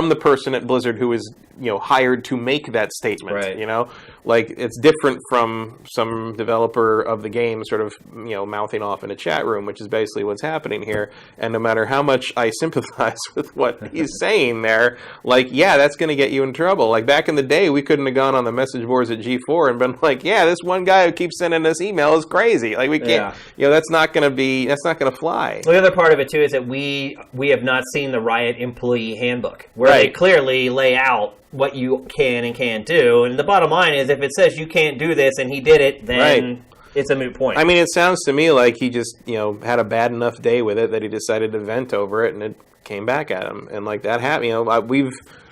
the person at Blizzard who was hired to make that statement. Right. Like it's different from some developer of the game sort of mouthing off in a chat room, which is basically what's happening here. And no matter how much I sympathize with what he's saying there, like that's going to get you in trouble. Like back in the day, we couldn't have gone on the message boards at G4 and been like, this one guy who keeps sending us email is crazy. Like we can't, that's not going to fly. Well, the other part of it too is that we have not seen the Riot employee handbook where they clearly lay out what you can and can't do. And the bottom line is if it says you can't do this and he did it, then it's a moot point. I mean, it sounds to me like he just, had a bad enough day with it that he decided to vent over it and it came back at him. And like that happened,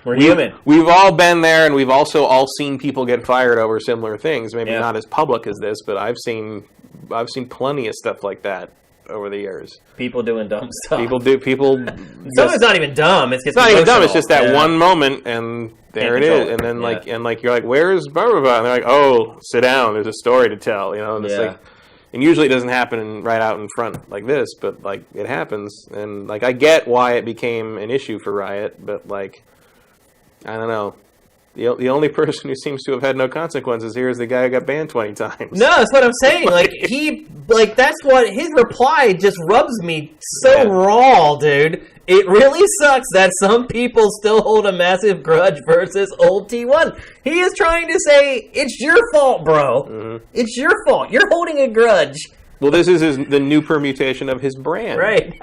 we're human. We've all been there, and we've also all seen people get fired over similar things. Maybe not as public as this, but I've seen plenty of stuff like that over the years. People doing dumb stuff. Some of it's not even dumb. It's not even dumb. It's just that one moment, and there it is. And then you're like, where's blah blah blah? And they're like, oh, sit down. There's a story to tell. And it's like. And usually it doesn't happen right out in front like this, but like it happens. And like I get why it became an issue for Riot, but like I don't know. The only person who seems to have had no consequences here is the guy who got banned 20 times. No, that's what I'm saying. That's what his reply just rubs me so raw, dude. It really sucks that some people still hold a massive grudge versus old T1. He is trying to say, it's your fault, bro. Mm-hmm. It's your fault. You're holding a grudge. Well, this is the new permutation of his brand. Right.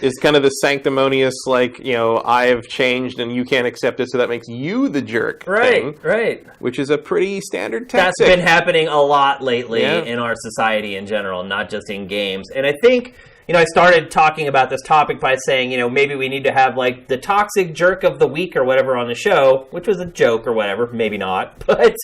It's kind of the sanctimonious, I've changed and you can't accept it, so that makes you the jerk thing. Right. Which is a pretty standard tactic. That's been happening a lot lately in our society in general, not just in games. And I think, I started talking about this topic by saying, maybe we need to have, the toxic jerk of the week or whatever on the show, which was a joke or whatever, maybe not, but...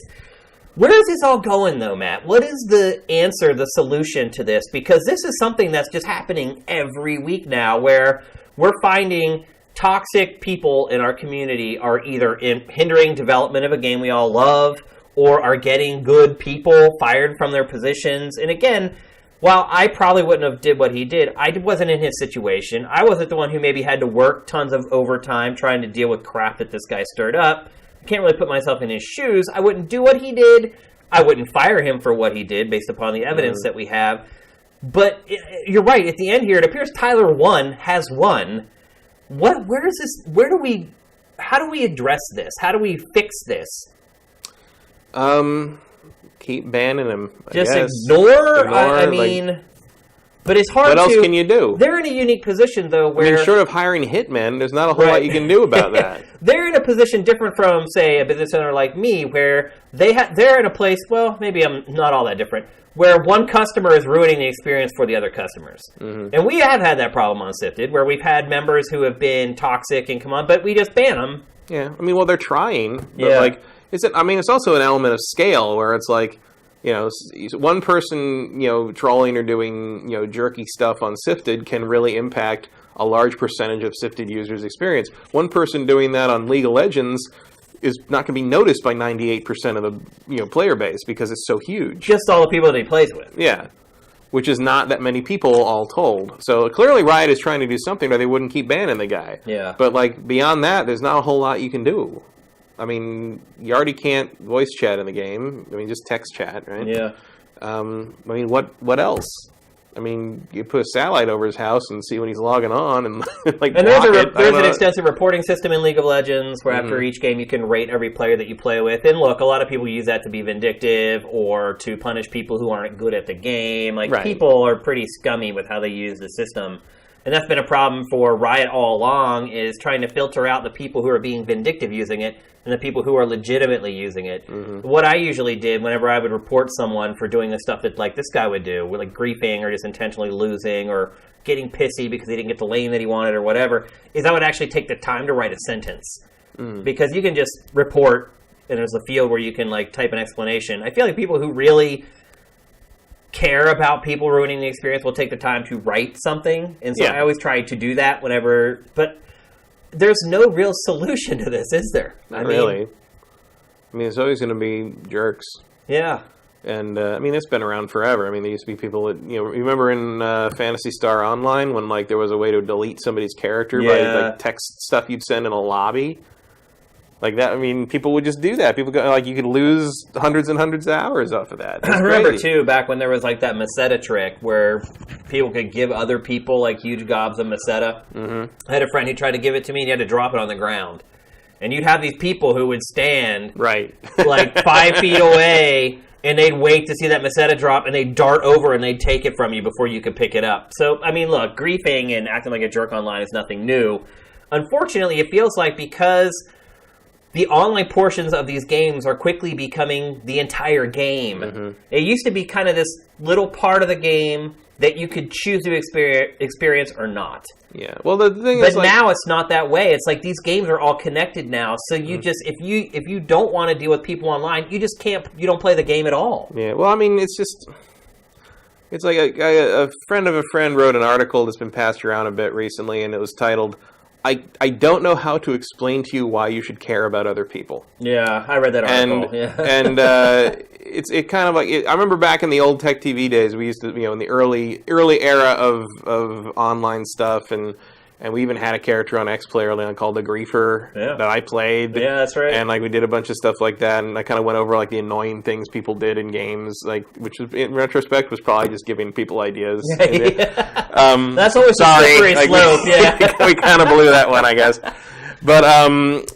Where is this all going, though, Matt? What is the answer, the solution to this? Because this is something that's just happening every week now, where we're finding toxic people in our community are either hindering development of a game we all love, or are getting good people fired from their positions. And again, while I probably wouldn't have did what he did, I wasn't in his situation. I wasn't the one who maybe had to work tons of overtime trying to deal with crap that this guy stirred up. I can't really put myself in his shoes. I wouldn't do what he did. I wouldn't fire him for what he did based upon the evidence that we have. But you're right. At the end here, it appears Tyler has won. Where is this? How do we address this? How do we fix this? Keep banning him. Just ignore. I mean... But it's hard to... What else can you do? They're in a unique position, though, where... short of hiring hitmen, there's not a whole lot you can do about that. They're in a position different from, say, a business owner like me, where they're in a place, well, maybe I'm not all that different, where one customer is ruining the experience for the other customers. Mm-hmm. And we have had that problem on Sifted, where we've had members who have been toxic and come on, but we just ban them. Yeah, they're trying. But it's also an element of scale, where it's like... one person, trolling or doing, jerky stuff on Sifted can really impact a large percentage of Sifted users' experience. One person doing that on League of Legends is not going to be noticed by 98% of the, player base because it's so huge. Just all the people that he plays with. Yeah. Which is not that many people all told. So clearly Riot is trying to do something or they wouldn't keep banning the guy. Yeah. But, beyond that, there's not a whole lot you can do. You already can't voice chat in the game. Just text chat, right? Yeah. What else? I mean, you put a satellite over his house and see when he's logging on, and like. And there's an extensive reporting system in League of Legends where after each game you can rate every player that you play with. And look, a lot of people use that to be vindictive or to punish people who aren't good at the game. Like people are pretty scummy with how they use the system. And that's been a problem for Riot all along, is trying to filter out the people who are being vindictive using it and the people who are legitimately using it. What I usually did whenever I would report someone for doing the stuff that like this guy would do, like griefing or just intentionally losing or getting pissy because he didn't get the lane that he wanted or whatever, is I would actually take the time to write a sentence. Because you can just report, and there's a field where you can like type an explanation. I feel like people who really care about people ruining the experience will take the time to write something, and so I always try to do that whenever, but there's no real solution to this, is there? Not really. I mean, it's always going to be jerks. Yeah. And, I mean, it's been around forever. I mean, there used to be people that, you know, remember in Phantasy Star Online when, like, there was a way to delete somebody's character by, like, text stuff you'd send in a lobby? Like that, I mean, people would just do that. People go, like, you could lose hundreds and hundreds of hours off of that. That's I remember, crazy. too, back when there was, like, that Meseta trick where people could give other people, like, huge gobs of Meseta. I had a friend who tried to give it to me, and he had to drop it on the ground. And you'd have these people who would stand, like, 5 feet away, and they'd wait to see that Meseta drop, and they'd dart over, and they'd take it from you before you could pick it up. So, I mean, look, griefing and acting like a jerk online is nothing new. Unfortunately, it feels like because the online portions of these games are quickly becoming the entire game. It used to be kind of this little part of the game that you could choose to experience or not. Yeah. Well, the thing is, but now it's not that way. It's like these games are all connected now. So you just if you don't want to deal with people online, you just can't. You don't play the game at all. Yeah. Well, I mean, it's like a friend of a friend wrote an article that's been passed around a bit recently, and it was titled, I don't know how to explain to you why you should care about other people. Yeah, I read that article. And it kind of like I remember back in the old Tech TV days, we used to, you know, in the early era of online stuff, and we even had a character on X-Play early on called the Griefer that I played. Yeah, that's right. And like we did a bunch of stuff like that, and I kind of went over like the annoying things people did in games, like which was, in retrospect, was probably just giving people ideas. That's always a slippery slope. We kind of blew that one, I guess. But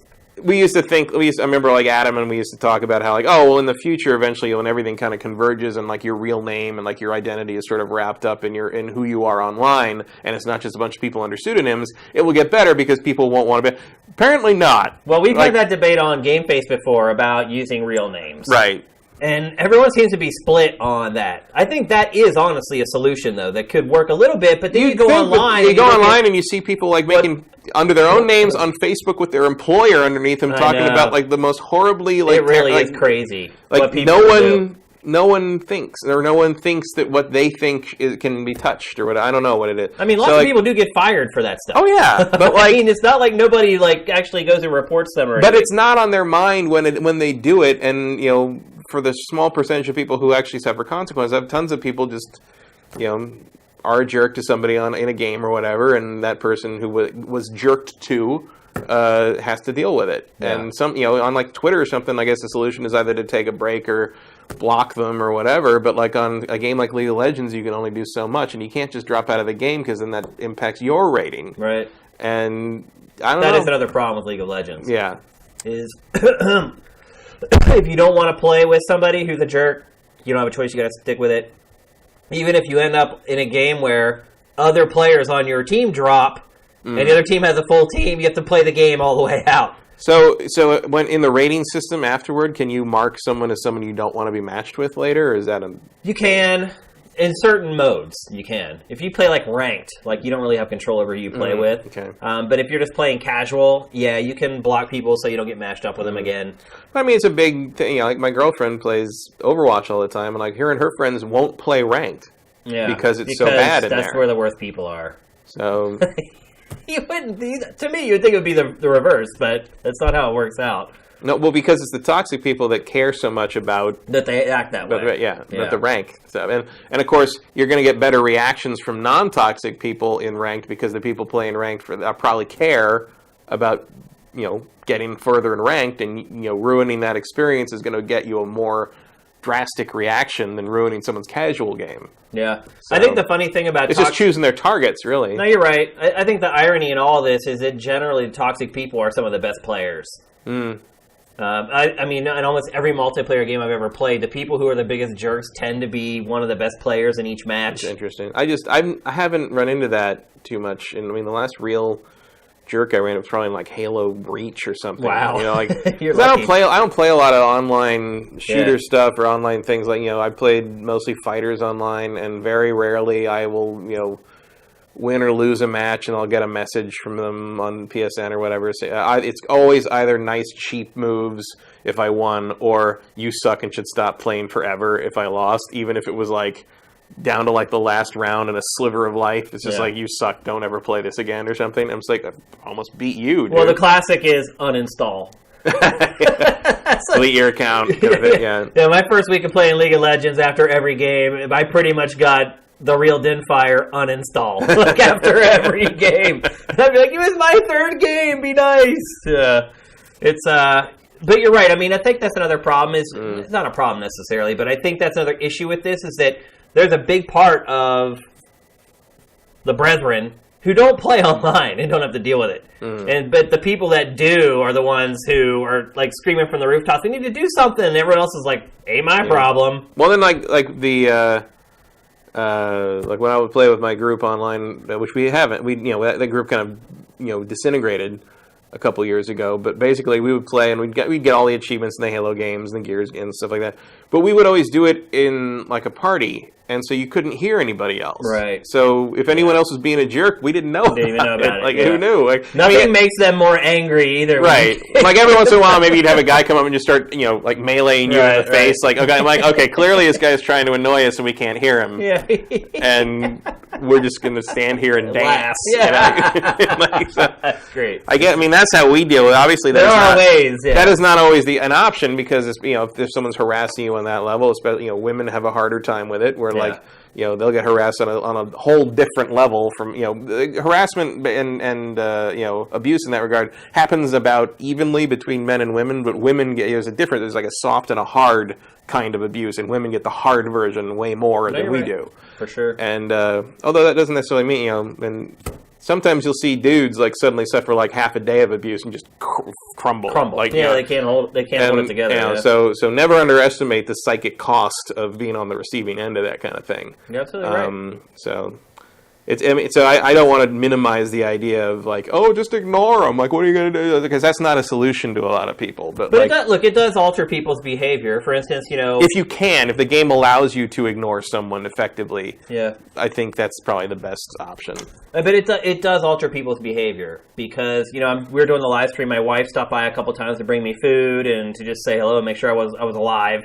we used to think, I remember like Adam and we used to talk about how like, oh, well, in the future, eventually when everything kind of converges and like your real name and like your identity is sort of wrapped up in who you are online, and it's not just a bunch of people under pseudonyms, it will get better because people won't want to be. Apparently not. Well, we've had that debate on GameFace before about using real names. Right. And everyone seems to be split on that. I think that is honestly a solution, though, that could work a little bit. But then you go online. You go online and you see people like making under their own names on Facebook with their employer underneath them, talking about like the most horribly like. It really is crazy. Like no one thinks that what they think can be touched or what. I don't know what it is. I mean, lots of people do get fired for that stuff. Oh yeah, but like, I mean, it's not like nobody like actually goes and reports them or anything. But it's not on their mind when they do it, and you know. For the small percentage of people who actually suffer consequences, I have tons of people just, you know, are a jerk to somebody in a game or whatever, and that person who was jerked to has to deal with it. Yeah. And some, you know, on like Twitter or something, I guess the solution is either to take a break or block them or whatever. But like on a game like League of Legends, you can only do so much, and you can't just drop out of the game because then that impacts your rating. Right. And I don't know. That is another problem with League of Legends. Yeah. Is if you don't want to play with somebody who's a jerk, you don't have a choice. You got to stick with it. Even if you end up in a game where other players on your team drop, and the other team has a full team, you have to play the game all the way out. So when in the rating system afterward, can you mark someone as someone you don't want to be matched with later, or is that a... You can. In certain modes, you can. If you play like ranked, like you don't really have control over who you play with. Okay. But if you're just playing casual, yeah, you can block people so you don't get matched up with them again. I mean, it's a big thing. You know, like my girlfriend plays Overwatch all the time, and like her and her friends won't play ranked. Yeah, because it's so bad in there. That's where the worst people are. So you wouldn't. To me, you'd think it would be the reverse, but that's not how it works out. No, well, because it's the toxic people that care so much about... That they act that way. But the rank. So, and of course, you're going to get better reactions from non-toxic people in ranked because the people playing ranked probably care about, you know, getting further in ranked, and, you know, ruining that experience is going to get you a more drastic reaction than ruining someone's casual game. Yeah. So, I think the funny thing about it's just choosing their targets, really. No, you're right. I think the irony in all this is that generally toxic people are some of the best players. I mean, in almost every multiplayer game I've ever played, the people who are the biggest jerks tend to be one of the best players in each match. That's interesting. I haven't run into that too much. And I mean, the last real jerk I ran into was probably like Halo Reach or something. Wow. You know, like I don't play a lot of online shooter stuff or online things. Like, you know, I played mostly fighters online, and very rarely I will, you know, win or lose a match and I'll get a message from them on PSN or whatever. It's always either nice cheap moves if I won, or you suck and should stop playing forever if I lost, even if it was like down to like the last round and a sliver of life. It's just like, you suck, don't ever play this again or something. I'm just like, I almost beat you, dude. Well, the classic is uninstall. Delete your account. Kind of thing, yeah, my first week of playing League of Legends, after every game, I pretty much got the real Dinfire uninstall. Like after every game. And I'd be like, it was my third game, be nice. But you're right. I mean, I think that's another problem. It's not a problem necessarily, but I think that's another issue with this, is that there's a big part of the brethren who don't play online and don't have to deal with it. But the people that do are the ones who are like screaming from the rooftops, we need to do something, and everyone else is like, ain't my problem. Well, then like the like when I would play with my group online, which we haven't, that group kind of disintegrated a couple years ago. But basically, we would play and we'd get all the achievements in the Halo games and the Gears and stuff like that. But we would always do it in like a party, and so you couldn't hear anybody else. Right. So if anyone else was being a jerk, we didn't know. Didn't even know about it. Like, who knew? Like, nothing makes them more angry either. Right. Like every once in a while, maybe you'd have a guy come up and just start, like meleeing you in the face. Like, okay, I'm like, okay, clearly this guy's trying to annoy us and we can't hear him. Yeah. And we're just going to stand here and dance. Yeah. Like, so, that's great. I mean, that's how we deal with it. Obviously, there are ways. Yeah. That is not always an option, because it's, if someone's harassing you on that level, especially, women have a harder time with it, where like, they'll get harassed on a whole different level from, harassment and abuse in that regard happens about evenly between men and women, but women there's like a soft and a hard kind of abuse, and women get the hard version way more than we do. For sure. And although that doesn't necessarily mean, and sometimes you'll see dudes like suddenly suffer like half a day of abuse and just crumble. Like, they can't hold it together. So never underestimate the psychic cost of being on the receiving end of that kind of thing. You're absolutely right. So I don't want to minimize the idea of like, oh, just ignore them. Like, what are you going to do? Because that's not a solution to a lot of people. But like, it does alter people's behavior. For instance, if the game allows you to ignore someone effectively, I think that's probably the best option. But it does alter people's behavior, because we were doing the live stream. My wife stopped by a couple times to bring me food and to just say hello and make sure I was alive,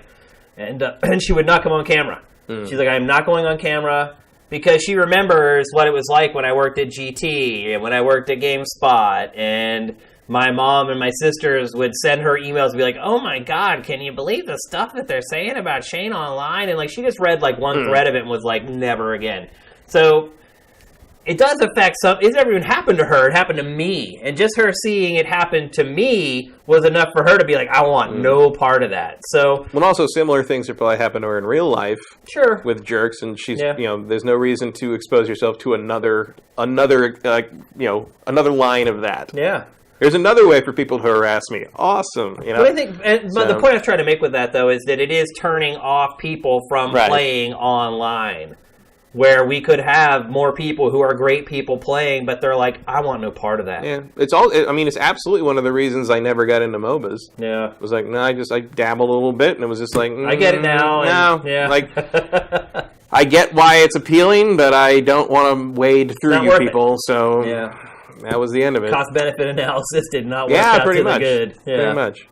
and she would not come on camera. She's like, I'm not going on camera. Because she remembers what it was like when I worked at GT and when I worked at GameSpot, and my mom and my sisters would send her emails and be like, oh my God, can you believe the stuff that they're saying about Shane online? And like, she just read like one thread of it and was like, never again. So it does affect some. It never even happened to her. It happened to me. And just her seeing it happen to me was enough for her to be like, I want no part of that. So, well, also similar things that probably happen to her in real life. Sure. With jerks, and she's, there's no reason to expose yourself to another line of that. Yeah. There's another way for people to harass me. Awesome. But I think, but the point I was trying to make with that, though, is that it is turning off people from playing online. Where we could have more people who are great people playing, but they're like, I want no part of that. Yeah, it's absolutely one of the reasons I never got into MOBAs. Yeah. It was like, no, I dabbled a little bit, and it was just like, I get it now. Like, I get why it's appealing, but I don't want to wade through you people, so that was the end of it. Cost-benefit analysis did not work out pretty to much. the good. Yeah, pretty much.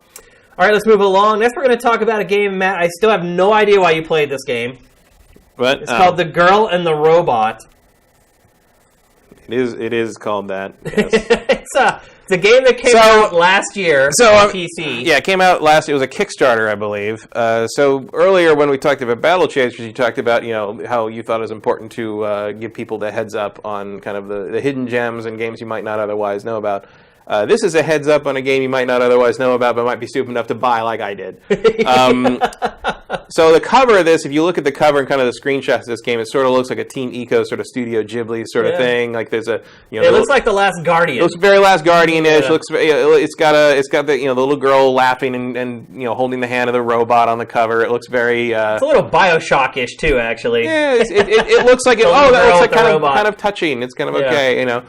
All right, let's move along. Next, we're going to talk about a game, Matt. I still have no idea why you played this game. But, it's called The Girl and the Robot. It is called that. Yes. It's a game that came out last year on PC. Yeah, it came out last year. It was a Kickstarter, I believe. So earlier when we talked about Battle Chasers, you talked about how you thought it was important to give people the heads up on kind of the hidden gems and games you might not otherwise know about. This is a heads up on a game you might not otherwise know about, but might be stupid enough to buy, like I did. So the cover of this, if you look at the cover and kind of the screenshots of this game, it sort of looks like a Team Eco sort of Studio Ghibli sort of thing. Like there's a, it looks like The Last Guardian. It looks very Last Guardian-ish. It's got the the little girl laughing and holding the hand of the robot on the cover. It looks very. It's a little Bioshock-ish too, actually. Yeah, it looks like that looks like kind of touching. It's kind of okay,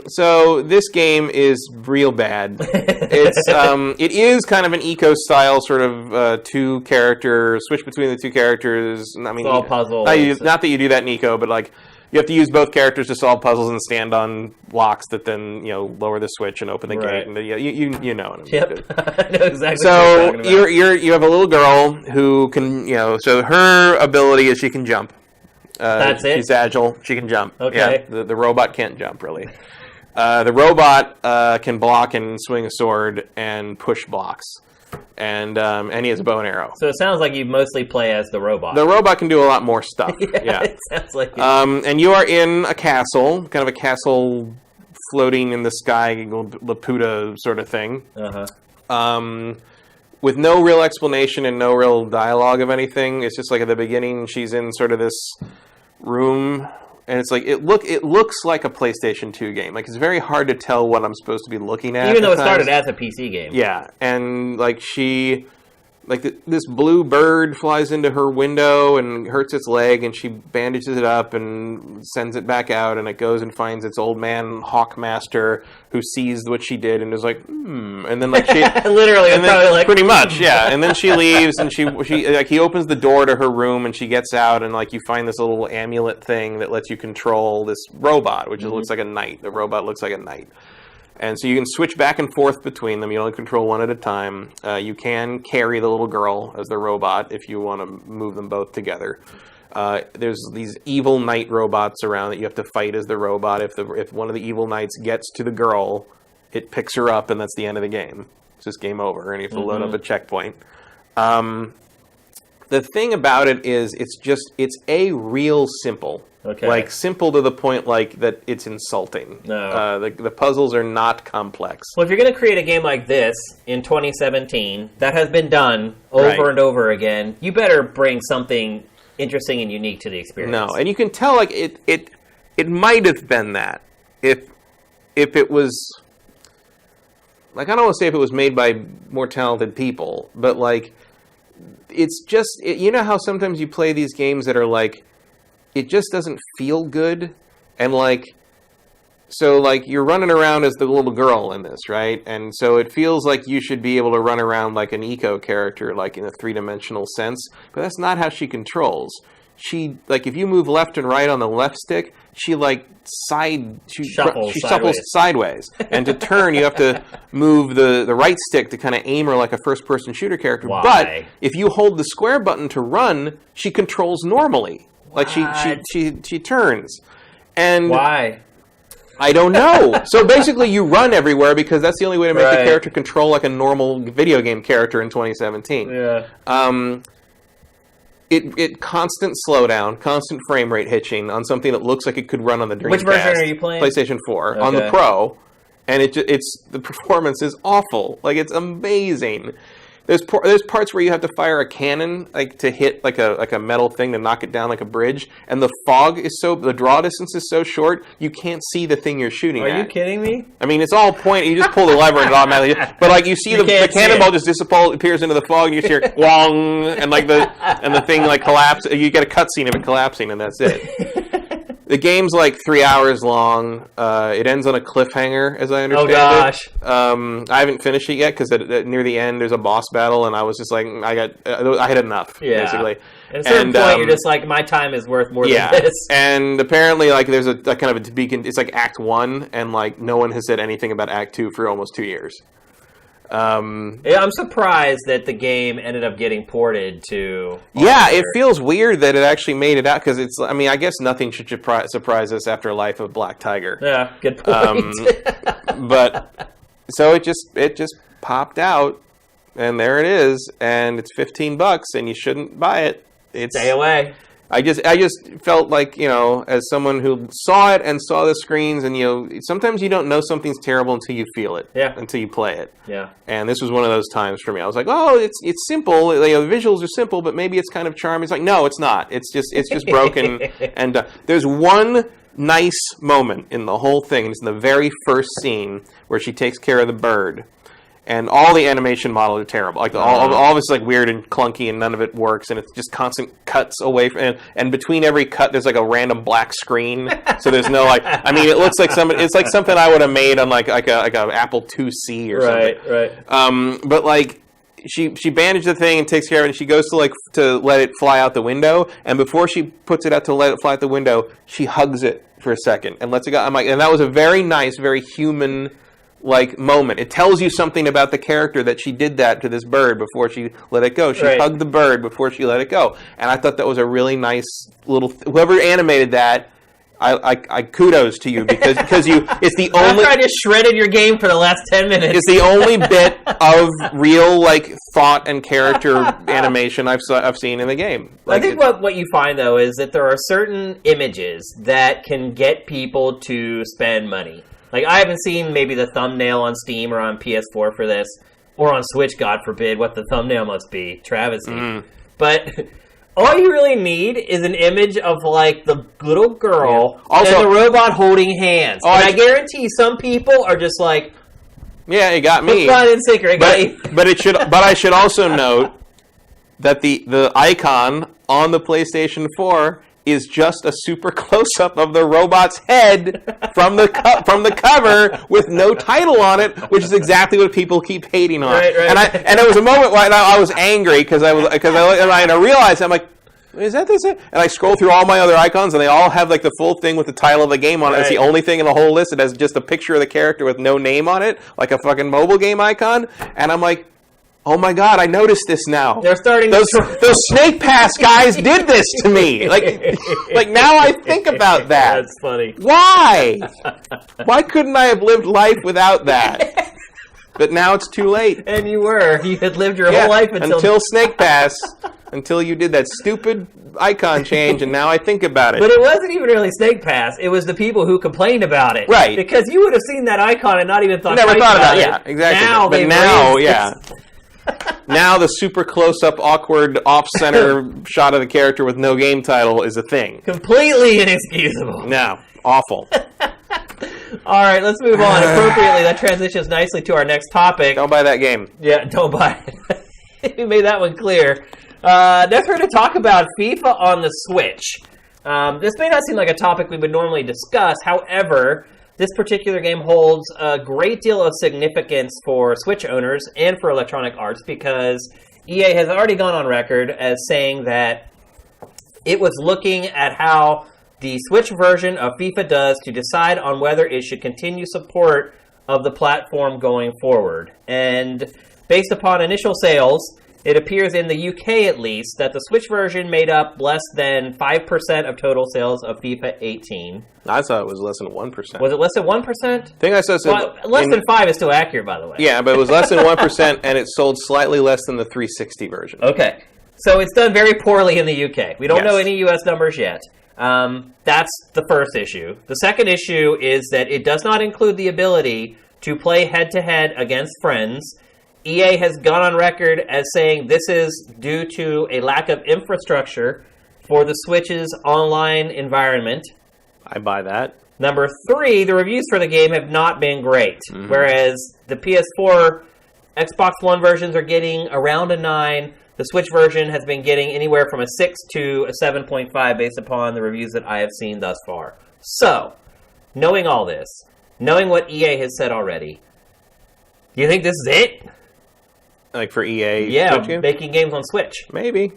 So this game is real bad. It is kind of an eco-style sort of two-character switch between the two characters. I mean, it's all puzzles. Not that you do that in eco, but like you have to use both characters to solve puzzles and stand on blocks that then lower the switch and open the gate. And you know what I mean. Yep, I know exactly. So what you're talking about. you have a little girl who can so her ability is she can jump. That's it? She's agile. She can jump. Okay. Yeah, the robot can't jump, really. The robot can block and swing a sword and push blocks. And he has a bow and arrow. So it sounds like you mostly play as the robot. The robot can do a lot more stuff. Yeah. It sounds like it. And you are in a castle, kind of a castle floating in the sky, Laputa sort of thing. Uh-huh. With no real explanation and no real dialogue of anything. It's just like at the beginning, she's in sort of this room, and it's like it looks like a PlayStation 2 game. Like it's very hard to tell what I'm supposed to be looking at. Even though it started as a PC game. Yeah, and like this blue bird flies into her window and hurts its leg, and she bandages it up and sends it back out, and it goes and finds its old man Hawkmaster, who sees what she did and is like, and then like she literally, and then, like pretty much, yeah. And then she leaves, and she like he opens the door to her room, and she gets out, and like you find this little amulet thing that lets you control this robot, which looks like a knight. The robot looks like a knight. And so you can switch back and forth between them. You only control one at a time. You can carry the little girl as the robot if you want to move them both together. There's these evil knight robots around that you have to fight as the robot. If one of the evil knights gets to the girl, it picks her up, and that's the end of the game. It's just game over, and you have to load up a checkpoint. The thing about it is it's a real simple. Okay. Like, simple to the point, like, that it's insulting. No. The puzzles are not complex. Well, if you're going to create a game like this in 2017, that has been done over and over again, you better bring something interesting and unique to the experience. No, and you can tell, like, it might have been that. If it was... Like, I don't want to say if it was made by more talented people, but, like, it's just... you know how sometimes you play these games that are, like... It just doesn't feel good, and like, so like you're running around as the little girl in this, right? And so it feels like you should be able to run around like an eco character, like in a three-dimensional sense, but that's not how she controls. She, like, if you move left and right on the left stick, she shuffles sideways. And to turn, you have to move the right stick to kind of aim her like a first-person shooter character. Why? But if you hold the square button to run, she controls normally. Like she turns, and why? I don't know. So basically, you run everywhere because that's the only way to make the character control like a normal video game character in 2017. Yeah. It constant slowdown, constant frame rate hitching on something that looks like it could run on the Dreamcast. Which version are you playing? PlayStation 4 on the Pro, and it's the performance is awful. Like it's amazing. There's parts where you have to fire a cannon like to hit like a metal thing to knock it down like a bridge, and the draw distance is so short you can't see the thing you're shooting at. Are you kidding me? I mean, it's all point. You just pull the lever and it automatically. But like you see the cannonball just disappears into the fog, and you just hear "wong" and like the thing like collapse. You get a cutscene of it collapsing, and that's it. The game's like 3 hours long. It ends on a cliffhanger, as I understand it. I haven't finished it yet because near the end there's a boss battle, and I was just like, I had enough, basically. At a certain point, you're just like, my time is worth more than this. And apparently, like, there's a kind of a beacon. It's like Act 1, and like no one has said anything about Act 2 for almost 2 years. I'm surprised that the game ended up getting ported to... it feels weird that it actually made it out, because it's... I mean, I guess nothing should surprise us after Life of Black Tiger. Yeah, good point. But, so it just popped out, and there it is, and it's $15, and you shouldn't buy it. Stay away. I just felt like, as someone who saw it and saw the screens, and sometimes you don't know something's terrible until you feel it, until you play it. Yeah. And this was one of those times for me. I was like, oh, it's simple. The visuals are simple, but maybe it's kind of charming. It's like, no, it's not. It's just broken. And there's one nice moment in the whole thing. It's in the very first scene where she takes care of the bird. And all the animation models are terrible. Like all of it's like weird and clunky, and none of it works. And it's just constant cuts away from. And between every cut, there's like a random black screen. So there's no it looks like somebody. It's like something I would have made on like a Apple IIc or something. Right. But like she bandaged the thing and takes care of it. And she goes to let it fly out the window. And before she puts it out to let it fly out the window, she hugs it for a second and lets it go. I'm like, and that was a very nice, very human. Moment. It tells you something about the character that she did that to this bird before she let it go. She hugged the bird before she let it go. And I thought that was a really nice little... Whoever animated that, I kudos to you because it's the only... After I just shredded your game for the last 10 minutes. It's the only bit of real thought and character animation I've seen in the game. I think what you find though is that there are certain images that can get people to spend money. Like, I haven't seen maybe the thumbnail on Steam or on PS4 for this, or on Switch, God forbid, what the thumbnail must be. Travesty. But all you really need is an image of, the little girl and the robot holding hands. And I guarantee some people are just like... Yeah, it got me. But I should also note that the icon on the PlayStation 4... is just a super close-up of the robot's head from the cover with no title on it, which is exactly what people keep hating on. Right. And there was a moment when I was angry because I realized, I'm like, is that this? And I scroll through all my other icons, and they all have the full thing with the title of the game on it. It's the only thing in the whole list that has just a picture of the character with no name on it, like a fucking mobile game icon. And I'm like, oh my God, I noticed this now. They're starting those Snake Pass guys did this to me. Like now I think about that. That's funny. Why? Why couldn't I have lived life without that? But now it's too late. And you had lived your whole life until Snake Pass, until you did that stupid icon change, and now I think about it. But it wasn't even really Snake Pass. It was the people who complained about it. Right. Because you would have seen that icon and not even thought about it. Yeah, exactly. Now the super close-up, awkward, off-center shot of the character with no game title is a thing. Completely inexcusable. No, awful. All right, let's move on. Appropriately, that transitions nicely to our next topic. Don't buy that game. Yeah, don't buy it. We made that one clear. Next, we're going to talk about FIFA on the Switch. This may not seem like a topic we would normally discuss. However, this particular game holds a great deal of significance for Switch owners and for Electronic Arts because EA has already gone on record as saying that it was looking at how the Switch version of FIFA does to decide on whether it should continue support of the platform going forward. And based upon initial sales, it appears in the UK at least that the Switch version made up less than 5% of total sales of FIFA 18. I thought it was less than 1%. Was it less than 1%? I think I said less than 5 is still accurate, by the way. Yeah, but it was less than 1%, and it sold slightly less than the 360 version. Okay. So it's done very poorly in the UK. We don't know any US numbers yet. That's the first issue. The second issue is that it does not include the ability to play head-to-head against friends. EA has gone on record as saying this is due to a lack of infrastructure for the Switch's online environment. I buy that. Number 3, the reviews for the game have not been great. Mm-hmm. Whereas the PS4, Xbox One versions are getting around a 9. The Switch version has been getting anywhere from a 6 to a 7.5 based upon the reviews that I have seen thus far. So, knowing all this, knowing what EA has said already, do you think this is it? Like for EA? Yeah, making games on Switch. Maybe.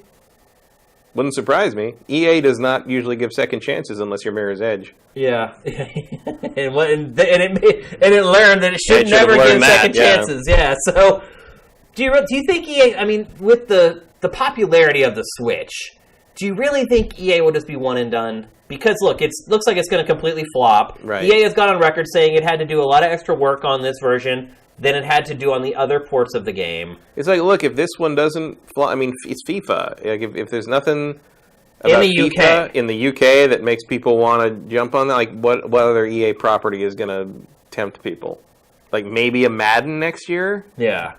Wouldn't surprise me. EA does not usually give second chances unless you're Mirror's Edge. Yeah. and it learned that it should never give second chances. Yeah, so do you think EA, I mean, with the popularity of the Switch, do you really think EA will just be one and done? Because, look, it looks like it's going to completely flop. Right. EA has gone on record saying it had to do a lot of extra work on this version than it had to do on the other ports of the game. It's like, look, if this one doesn't fly, I mean, it's FIFA. Like, if there's nothing about in the FIFA UK. in the UK that makes people want to jump on that? Like, what other EA property is going to tempt people? Like, maybe a Madden next year? Yeah.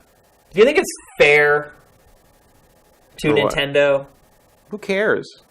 Do you think it's fair to For what? Nintendo? Who cares?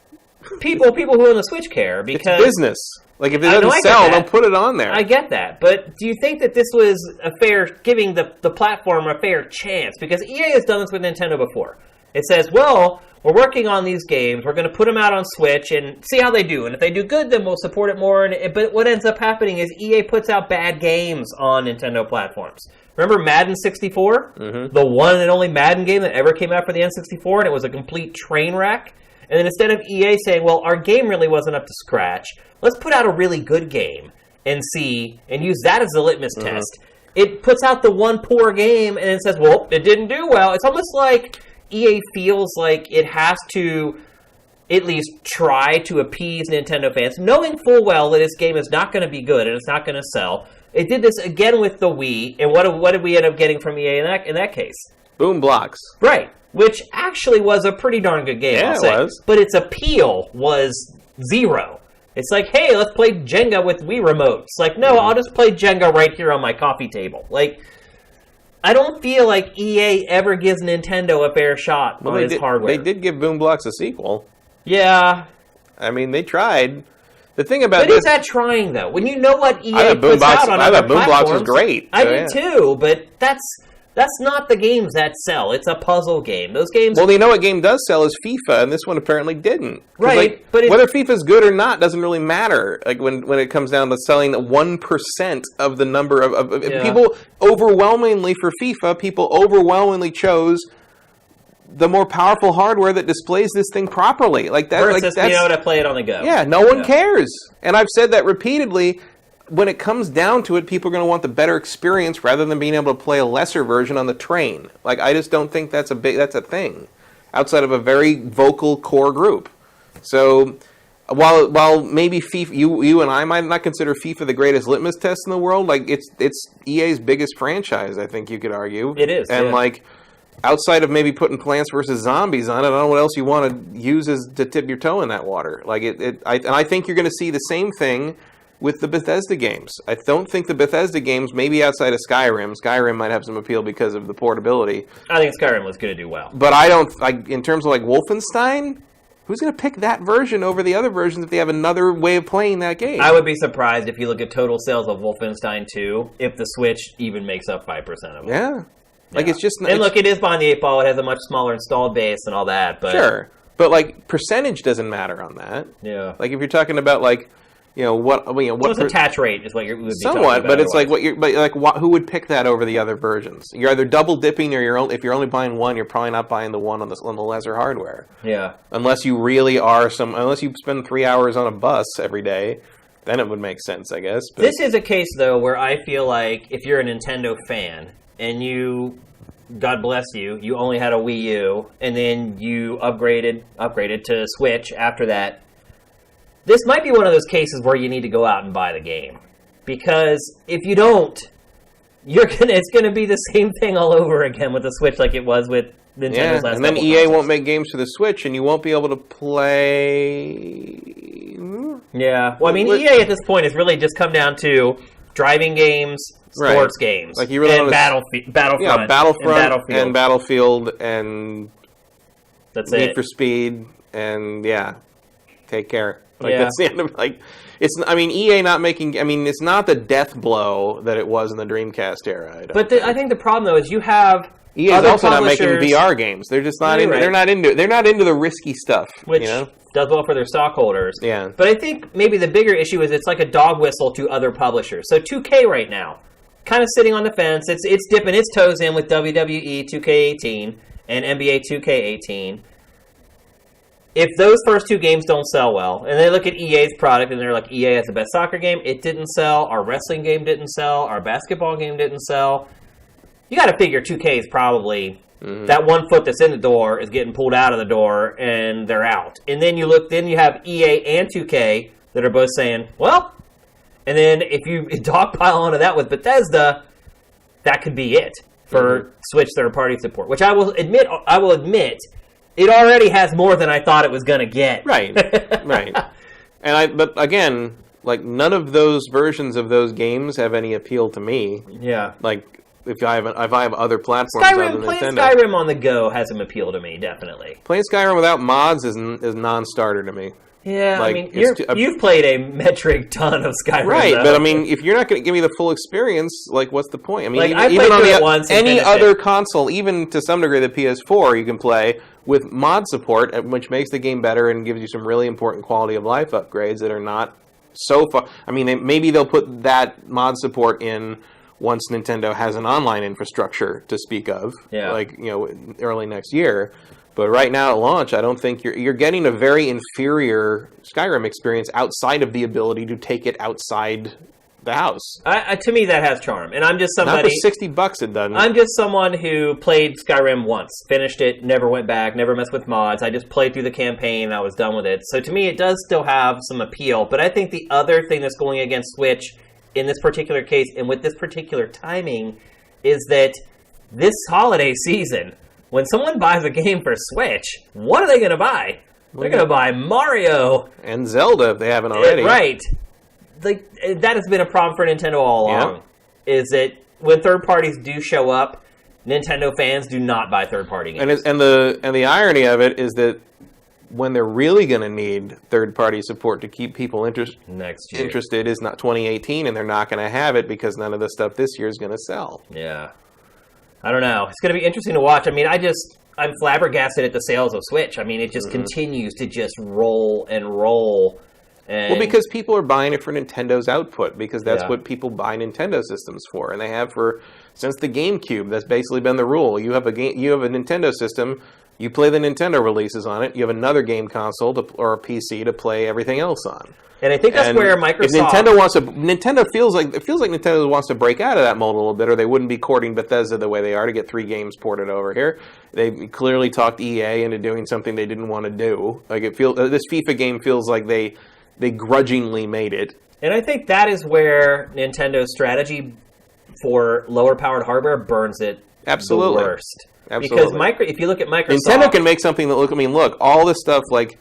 People who own the Switch care, because It's business. Like, if it I know, doesn't I get sell, that. don't put it on there. I get that, but do you think that this was a fair, giving the platform a fair chance? Because EA has done this with Nintendo before. It says, well, we're working on these games, we're going to put them out on Switch and see how they do, and if they do good, then we'll support it more. But what ends up happening is EA puts out bad games on Nintendo platforms. Remember Madden 64? Mm-hmm. The one and only Madden game that ever came out for the N64, and it was a complete train wreck? And then instead of EA saying, well, our game really wasn't up to scratch, let's put out a really good game and use that as the litmus test. It puts out the one poor game and it says, well, it didn't do well. It's almost like EA feels like it has to at least try to appease Nintendo fans, knowing full well that this game is not going to be good and it's not going to sell. It did this again with the Wii, and what did we end up getting from EA in that case? Boom blocks. Right. Which actually was a pretty darn good game, Yeah, I'll say. it was. But its appeal was zero. It's like, hey, let's play Jenga with Wii remotes. Like, no, I'll just play Jenga right here on my coffee table. Like, I don't feel like EA ever gives Nintendo a fair shot on its hardware. They did give Boom Blocks a sequel. Yeah. I mean, they tried. The thing about But this... is that trying, though? When you know what EA I thought puts out on other Boom Blocks was platforms... great. I So, did yeah. too, but that's not the games that sell. It's a puzzle game. Those games... Well, you know what game does sell is FIFA, and this one apparently didn't. 'Cause, Right, like, but whether FIFA's good or not doesn't really matter. Like when it comes down to selling 1% of the number of Yeah. people overwhelmingly for FIFA, people overwhelmingly chose the more powerful hardware that displays this thing properly. Like that. versus Like, being that's, able to play it on the go. yeah, no one cares. And I've said that repeatedly. When it comes down to it, people are going to want the better experience rather than being able to play a lesser version on the train. Like, I just don't think that's a thing outside of a very vocal core group. So while maybe FIFA, you and I might not consider FIFA the greatest litmus test in the world, like it's EA's biggest franchise, I think you could argue. It is, and yeah. like outside of maybe putting Plants vs. Zombies on it, I don't know what else you want to use as to dip your toe in that water. Like I think you're going to see the same thing with the Bethesda games. I don't think the Bethesda games, maybe outside of Skyrim might have some appeal because of the portability. I think Skyrim was going to do well. But I don't, like, in terms of like Wolfenstein, who's going to pick that version over the other versions if they have another way of playing that game? I would be surprised if you look at total sales of Wolfenstein 2, if the Switch even makes up 5% of it. Yeah. Like, Yeah. it's just... And look, it is behind the 8 ball. It has a much smaller installed base and all that. But Sure. But, like, percentage doesn't matter on that. Yeah. Like, if you're talking about, like, what So its attach rate is what you would be talking somewhat, about but it's like otherwise. who would pick that over the other versions? You're either double dipping, or if you're only buying one, you're probably not buying the one on the lesser hardware. Yeah. Unless you really are unless you spend 3 hours on a bus every day, then it would make sense, I guess. But This is a case, though, where I feel like if you're a Nintendo fan and you, God bless you, you only had a Wii U and then you upgraded to Switch after that, this might be one of those cases where you need to go out and buy the game. Because if you don't, it's gonna be the same thing all over again with the Switch like it was with Nintendo's last and then couple EA consoles. won't make games for the Switch, and you won't be able to play. Yeah. Well, I mean, EA at this point has really just come down to driving games, sports games, Like you really and Battlefront. Yeah, Battlefront and Battlefield and That's Need it. for Speed, and take care. Like Yeah. that's the end of EA not making. I mean, it's not the death blow that it was in the Dreamcast era. But I think the problem though is you have EA is other also not making publishers- VR games. They're just not You're into. right. They're not into the risky stuff. which you know? does well for their stockholders. Yeah. But I think maybe the bigger issue is it's like a dog whistle to other publishers. So 2K right now, kind of sitting on the fence. It's dipping its toes in with WWE 2K18 and NBA 2K18. If those first two games don't sell well, and they look at EA's product and they're like, EA has the best soccer game, it didn't sell, our wrestling game didn't sell, our basketball game didn't sell, you got to figure 2K is probably, that 1 foot that's in the door is getting pulled out of the door, and they're out. And then you have EA and 2K that are both saying, well, and then if you dogpile onto that with Bethesda, that could be it for Switch third-party support, which I will admit it already has more than I thought it was going to get. Right, right. But again, like, none of those versions of those games have any appeal to me. Yeah. Like, if I have other platforms other than playing Nintendo. Skyrim on the go has some appeal to me, definitely. Playing Skyrim without mods is non-starter to me. Yeah, like, I mean, you've played a metric ton of Skyrim, right? though. But I mean, if you're not going to give me the full experience, like, what's the point? I mean, like, even on once any other console, even to some degree the PS4, you can play with mod support, which makes the game better and gives you some really important quality of life upgrades that are not so far. I mean, maybe they'll put that mod support in once Nintendo has an online infrastructure to speak of, like, you know, early next year. But right now at launch, I don't think you're getting a very inferior Skyrim experience outside of the ability to take it outside the house. To me, that has charm, and I'm just somebody. Not for $60, it doesn't. I'm just someone who played Skyrim once, finished it, never went back, never messed with mods. I just played through the campaign, and I was done with it. So to me, it does still have some appeal. But I think the other thing that's going against Switch in this particular case, and with this particular timing, is that this holiday season, when someone buys a game for Switch, what are they going to buy? They're going to buy Mario. And Zelda, if they haven't already. Right. Like, that has been a problem for Nintendo all along. Is that when third parties do show up, Nintendo fans do not buy third-party games. And the irony of it is that when they're really going to need third-party support to keep people interested is not 2018, and they're not going to have it because none of the stuff this year is going to sell. Yeah. I don't know. It's going to be interesting to watch. I mean, I'm flabbergasted at the sales of Switch. I mean, it just continues to just roll and roll. And well, because people are buying it for Nintendo's output, because that's what people buy Nintendo systems for, and they have since the GameCube. That's basically been the rule. You have a Nintendo system, you play the Nintendo releases on it. You have another game console or a PC to play everything else on. And I think that's where Microsoft. If Nintendo feels like Nintendo wants to break out of that mold a little bit, or they wouldn't be courting Bethesda the way they are to get 3 games ported over here. They clearly talked EA into doing something they didn't want to do. Like this FIFA game feels like they grudgingly made it. And I think that is where Nintendo's strategy for lower-powered hardware burns it the worst. Absolutely. Because if you look at Microsoft... Nintendo can make something that look, all this stuff like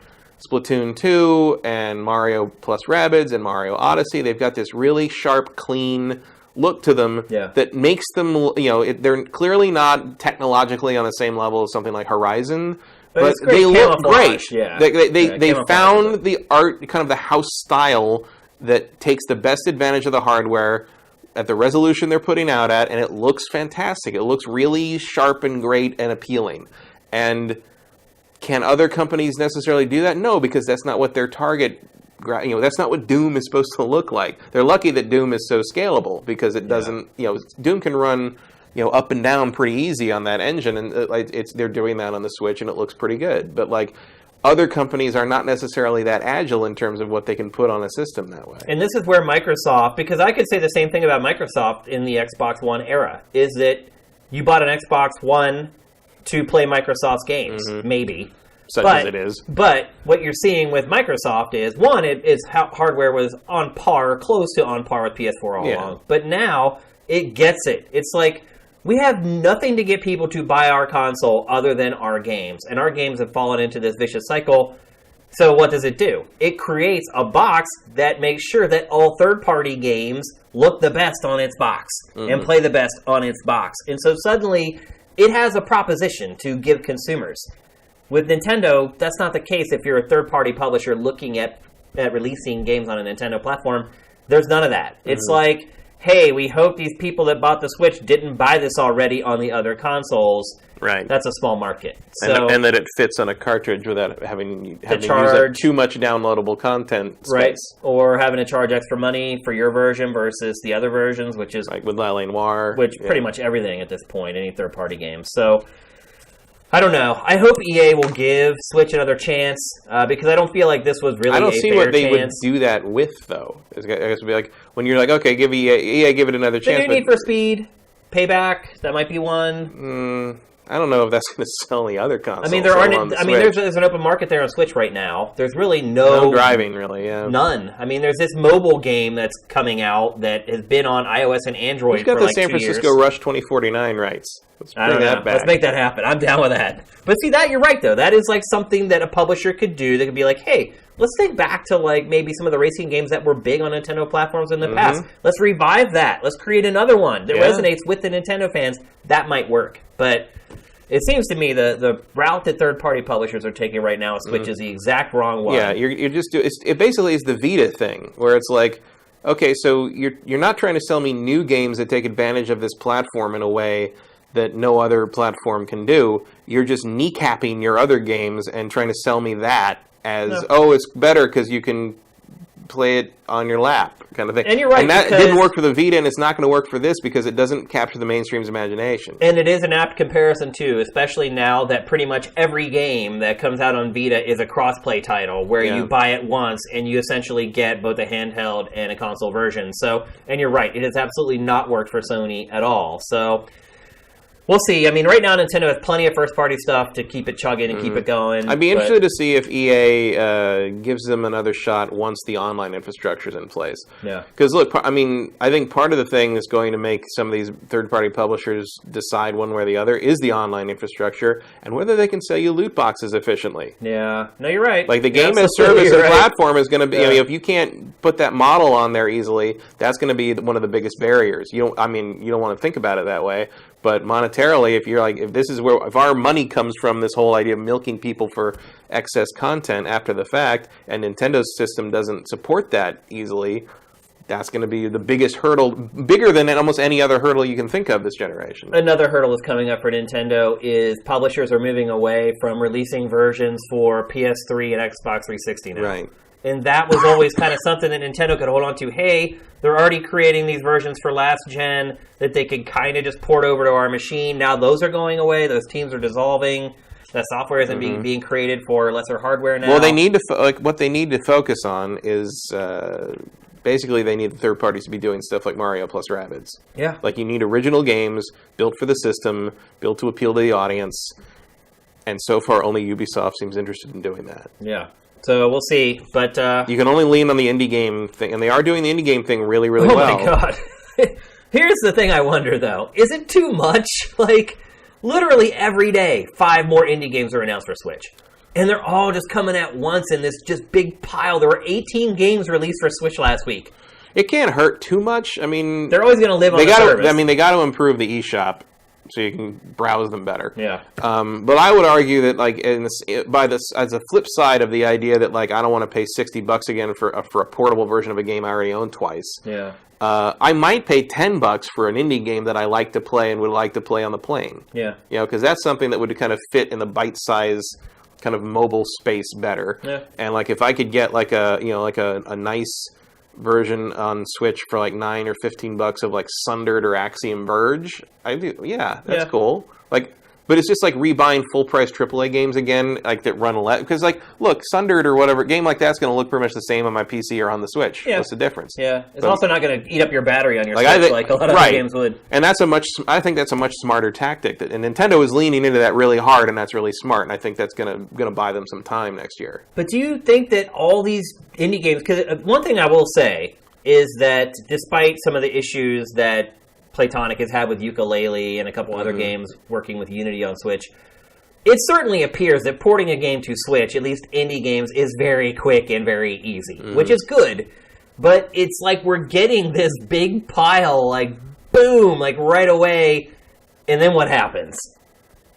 Splatoon 2 and Mario plus Rabbids and Mario Odyssey, they've got this really sharp, clean look to them that makes them, they're clearly not technologically on the same level as something like Horizon, but they look great. Yeah. They found the art, kind of the house style that takes the best advantage of the hardware at the resolution they're putting out at, and it looks fantastic. It looks really sharp and great and appealing. And can other companies necessarily do that? No, because that's not what their target, that's not what Doom is supposed to look like. They're lucky that Doom is so scalable, because it doesn't, Doom can run, up and down pretty easy on that engine, and they're doing that on the Switch, and it looks pretty good. But other companies are not necessarily that agile in terms of what they can put on a system that way. And this is where Microsoft, because I could say the same thing about Microsoft in the Xbox One era, is that you bought an Xbox One to play Microsoft's games, maybe. As it is. But what you're seeing with Microsoft is, one, hardware was on par, close to on par with PS4 all along. But now, it gets it. It's like, we have nothing to get people to buy our console other than our games. And our games have fallen into this vicious cycle. So what does it do? It creates a box that makes sure that all third-party games look the best on its box and play the best on its box. And so suddenly, it has a proposition to give consumers. With Nintendo, that's not the case if you're a third-party publisher looking at releasing games on a Nintendo platform. There's none of that. It's like, hey, we hope these people that bought the Switch didn't buy this already on the other consoles. Right. That's a small market. And that it fits on a cartridge without having to use too much downloadable content space. Right. Or having to charge extra money for your version versus the other versions, which is... like with Nightwar. Which pretty much everything at this point, any third-party game. So, I don't know. I hope EA will give Switch another chance, because I don't feel like this was really a fair chance. I don't see what they would do that with, though. I guess it would be like, when you're like, okay, give EA give it another chance. Need for Speed, Payback, that might be one. I don't know if that's going to sell any other consoles. I mean, there's an open market there on Switch right now. There's really no driving, really. Yeah, none. I mean, there's this mobile game that's coming out that has been on iOS and Android for like 2 years. Who's got the San Francisco Rush 2049 rights? Let's bring that back. Let's make that happen. I'm down with that. But see, you're right though. That is like something that a publisher could do. They could be like, hey, let's think back to like maybe some of the racing games that were big on Nintendo platforms in the past. Let's revive that. Let's create another one that resonates with the Nintendo fans. That might work. But it seems to me the route that third-party publishers are taking right now with Switch is the exact wrong one. Yeah, you're just it basically is the Vita thing, where it's like, okay, so you're not trying to sell me new games that take advantage of this platform in a way that no other platform can do. You're just kneecapping your other games and trying to sell me that as, it's better because you can play it on your lap kind of thing. And you're right. And that didn't work for the Vita, and it's not going to work for this because it doesn't capture the mainstream's imagination. And it is an apt comparison, too, especially now that pretty much every game that comes out on Vita is a cross-play title where you buy it once and you essentially get both a handheld and a console version. So, and you're right, it has absolutely not worked for Sony at all. So we'll see. I mean, right now Nintendo has plenty of first-party stuff to keep it chugging and keep it going. I'd be interested to see if EA gives them another shot once the online infrastructure is in place. Yeah. Because, look, I mean, I think part of the thing that's going to make some of these third-party publishers decide one way or the other is the online infrastructure and whether they can sell you loot boxes efficiently. Yeah. No, you're right. Like, the game-as-service platform is going to be, I mean, if you can't put that model on there easily, that's going to be one of the biggest barriers. You don't want to think about it that way. But monetarily, if our money comes from this whole idea of milking people for excess content after the fact, and Nintendo's system doesn't support that easily, that's going to be the biggest hurdle, bigger than almost any other hurdle you can think of this generation. Another hurdle that's coming up for Nintendo is publishers are moving away from releasing versions for PS3 and Xbox 360 now. Right. And that was always kind of something that Nintendo could hold on to. Hey, they're already creating these versions for last gen that they could kind of just port over to our machine. Now those are going away. Those teams are dissolving. That software isn't being created for lesser hardware now. Well, they need to what they need to focus on is basically they need the third parties to be doing stuff like Mario plus Rabbids. Yeah. Like you need original games built for the system, built to appeal to the audience. And so far, only Ubisoft seems interested in doing that. Yeah. So we'll see, but you can only lean on the indie game thing, and they are doing the indie game thing really, really well. Oh my god! Here's the thing I wonder though: is it too much? Like, literally every day, 5 more indie games are announced for Switch, and they're all just coming at once in this just big pile. There were 18 games released for Switch last week. It can't hurt too much. I mean, they're always going to live on the service. I mean, they got to improve the eShop. So you can browse them better. Yeah. But I would argue that, like, as a flip side of the idea that, like, I don't want to pay $60 again for a portable version of a game I already own twice. Yeah. I might pay $10 for an indie game that I like to play and would like to play on the plane. Yeah. You know, because that's something that would kind of fit in the bite-size kind of mobile space better. Yeah. And like, if I could get like a nice version on Switch for like $9 or $15 of like Sundered or Axiom Verge, that's cool. Like, but it's just like rebuying full price AAA games again, like that run because like, look, Sundered or whatever game like that's going to look pretty much the same on my PC or on the Switch. Yeah. What's the difference? Yeah, it's also not going to eat up your battery on your Switch like a lot of other games would. And I think that's a much smarter tactic. And Nintendo is leaning into that really hard, and that's really smart. And I think that's going to buy them some time next year. But do you think that all these indie games? Because one thing I will say is that despite some of the issues that Playtonic has had with Yooka-Laylee and a couple other games working with Unity on Switch, it certainly appears that porting a game to Switch, at least indie games, is very quick and very easy, which is good. But it's like we're getting this big pile, like, boom, like right away, and then what happens?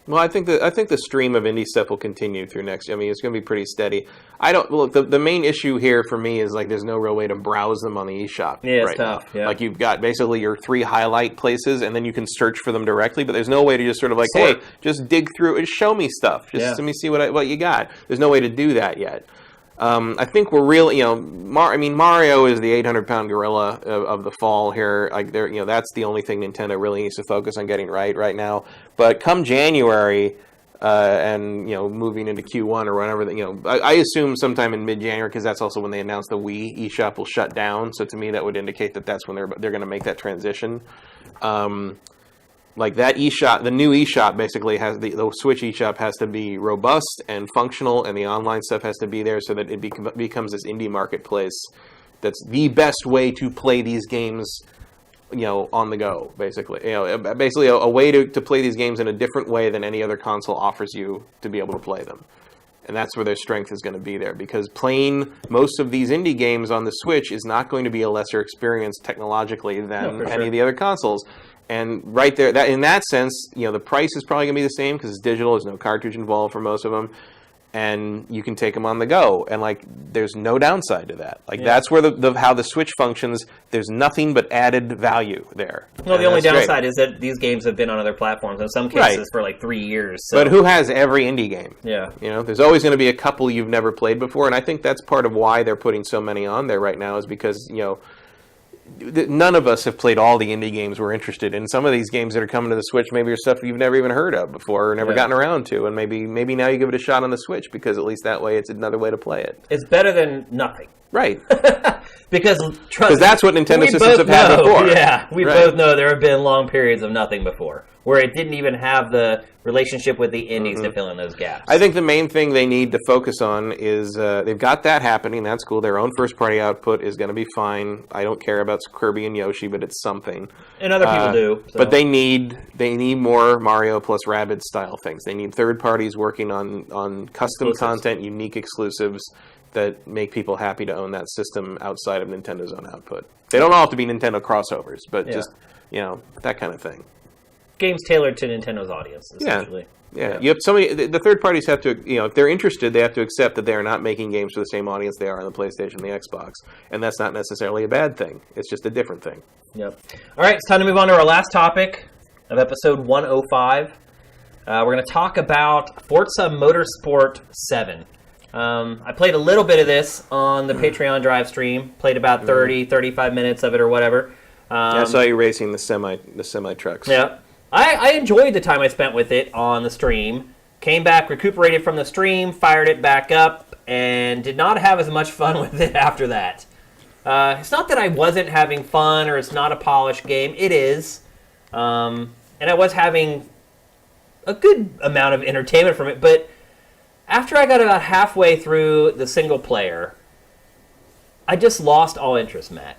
Well, I think the stream of indie stuff will continue through next year. I mean, it's going to be pretty steady. The main issue here for me is like there's no real way to browse them on the eShop. Yeah, it's tough. Yeah. Like you've got basically your 3 highlight places, and then you can search for them directly. But there's no way to just sort of like, hey, just dig through and show me stuff. Just let me see what you got. There's no way to do that yet. I think we're really, Mario is the 800-pound gorilla of the fall here. Like, that's the only thing Nintendo really needs to focus on getting right now. But come January, and moving into Q1 or whatever, I assume sometime in mid-January, because that's also when they announced the Wii eShop will shut down. So to me, that would indicate that that's when they're going to make that transition. like that eShop, the new eShop basically has the Switch eShop has to be robust and functional, and the online stuff has to be there so that it becomes this indie marketplace that's the best way to play these games, on the go, basically. Basically a way to play these games in a different way than any other console offers you to be able to play them. And that's where their strength is going to be there, because playing most of these indie games on the Switch is not going to be a lesser experience technologically than any of the other consoles. And right there, in that sense, the price is probably going to be the same because it's digital. There's no cartridge involved for most of them. And you can take them on the go, and there's no downside to that. That's where how the Switch functions. There's nothing but added value there. Well, the only downside is that these games have been on other platforms in some cases for 3 years. So. But who has every indie game? Yeah, there's always going to be a couple you've never played before, and I think that's part of why they're putting so many on there right now. Is because none of us have played all the indie games we're interested in. Some of these games that are coming to the Switch maybe are stuff you've never even heard of before or never gotten around to, and maybe now you give it a shot on the Switch because at least that way it's another way to play it. It's better than nothing. Right. Because that's what Nintendo systems have had before. Yeah, we both know there have been long periods of nothing before, where it didn't even have the relationship with the indies to fill in those gaps. I think the main thing they need to focus on is they've got that happening. That's cool. Their own first-party output is going to be fine. I don't care about Kirby and Yoshi, but it's something. And other people do. So. But they need more Mario plus Rabbids style things. They need third parties working on custom content, unique exclusives that make people happy to own that system outside of Nintendo's own output. They don't all have to be Nintendo crossovers, but just that kind of thing. Games tailored to Nintendo's audience, essentially. Yeah. You have the third parties have to, if they're interested, they have to accept that they are not making games for the same audience they are on the PlayStation and the Xbox. And that's not necessarily a bad thing. It's just a different thing. Yep. All right, it's time to move on to our last topic of episode 105. We're going to talk about Forza Motorsport 7. I played a little bit of this on the Patreon drive stream. Played about 35 minutes of it or whatever. I saw you racing the semi trucks. Yeah. I enjoyed the time I spent with it on the stream. Came back, recuperated from the stream, fired it back up, and did not have as much fun with it after that. It's not that I wasn't having fun or it's not a polished game. It is. And I was having a good amount of entertainment from it, but after I got about halfway through the single player, I just lost all interest, Matt.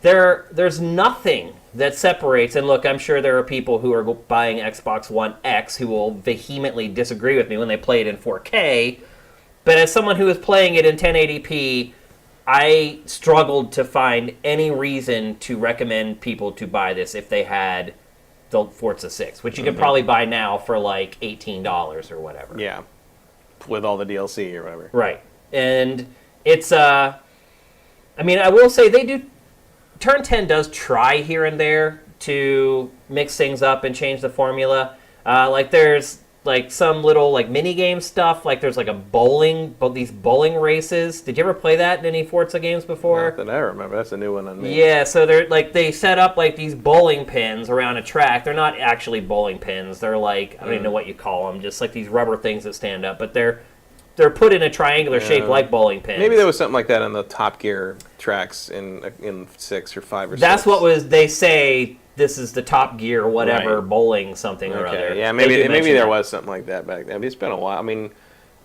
There's nothing that separates, and look, I'm sure there are people who are buying Xbox One X who will vehemently disagree with me when they play it in 4K, but as someone who is playing it in 1080p, I struggled to find any reason to recommend people to buy this if they had the Forza 6, which you can probably buy now for like $18 or whatever. Yeah. With all the DLC or whatever. Right. And it's, I will say they do, Turn 10 does try here and there to mix things up and change the formula. There's some little mini game stuff. There's these bowling races. Did you ever play that in any Forza games before? Not that I remember. That's a new one on me. Yeah, so they're they set up these bowling pins around a track. They're not actually bowling pins. They're I don't even know what you call them. Just these rubber things that stand up, but they're put in a triangular shape like bowling pins. Maybe there was something like that on the Top Gear tracks in 6 or 5 or 6. That's what they say. This is the Top Gear or whatever bowling something or other. Yeah, maybe there was something like that back then. It's been a while.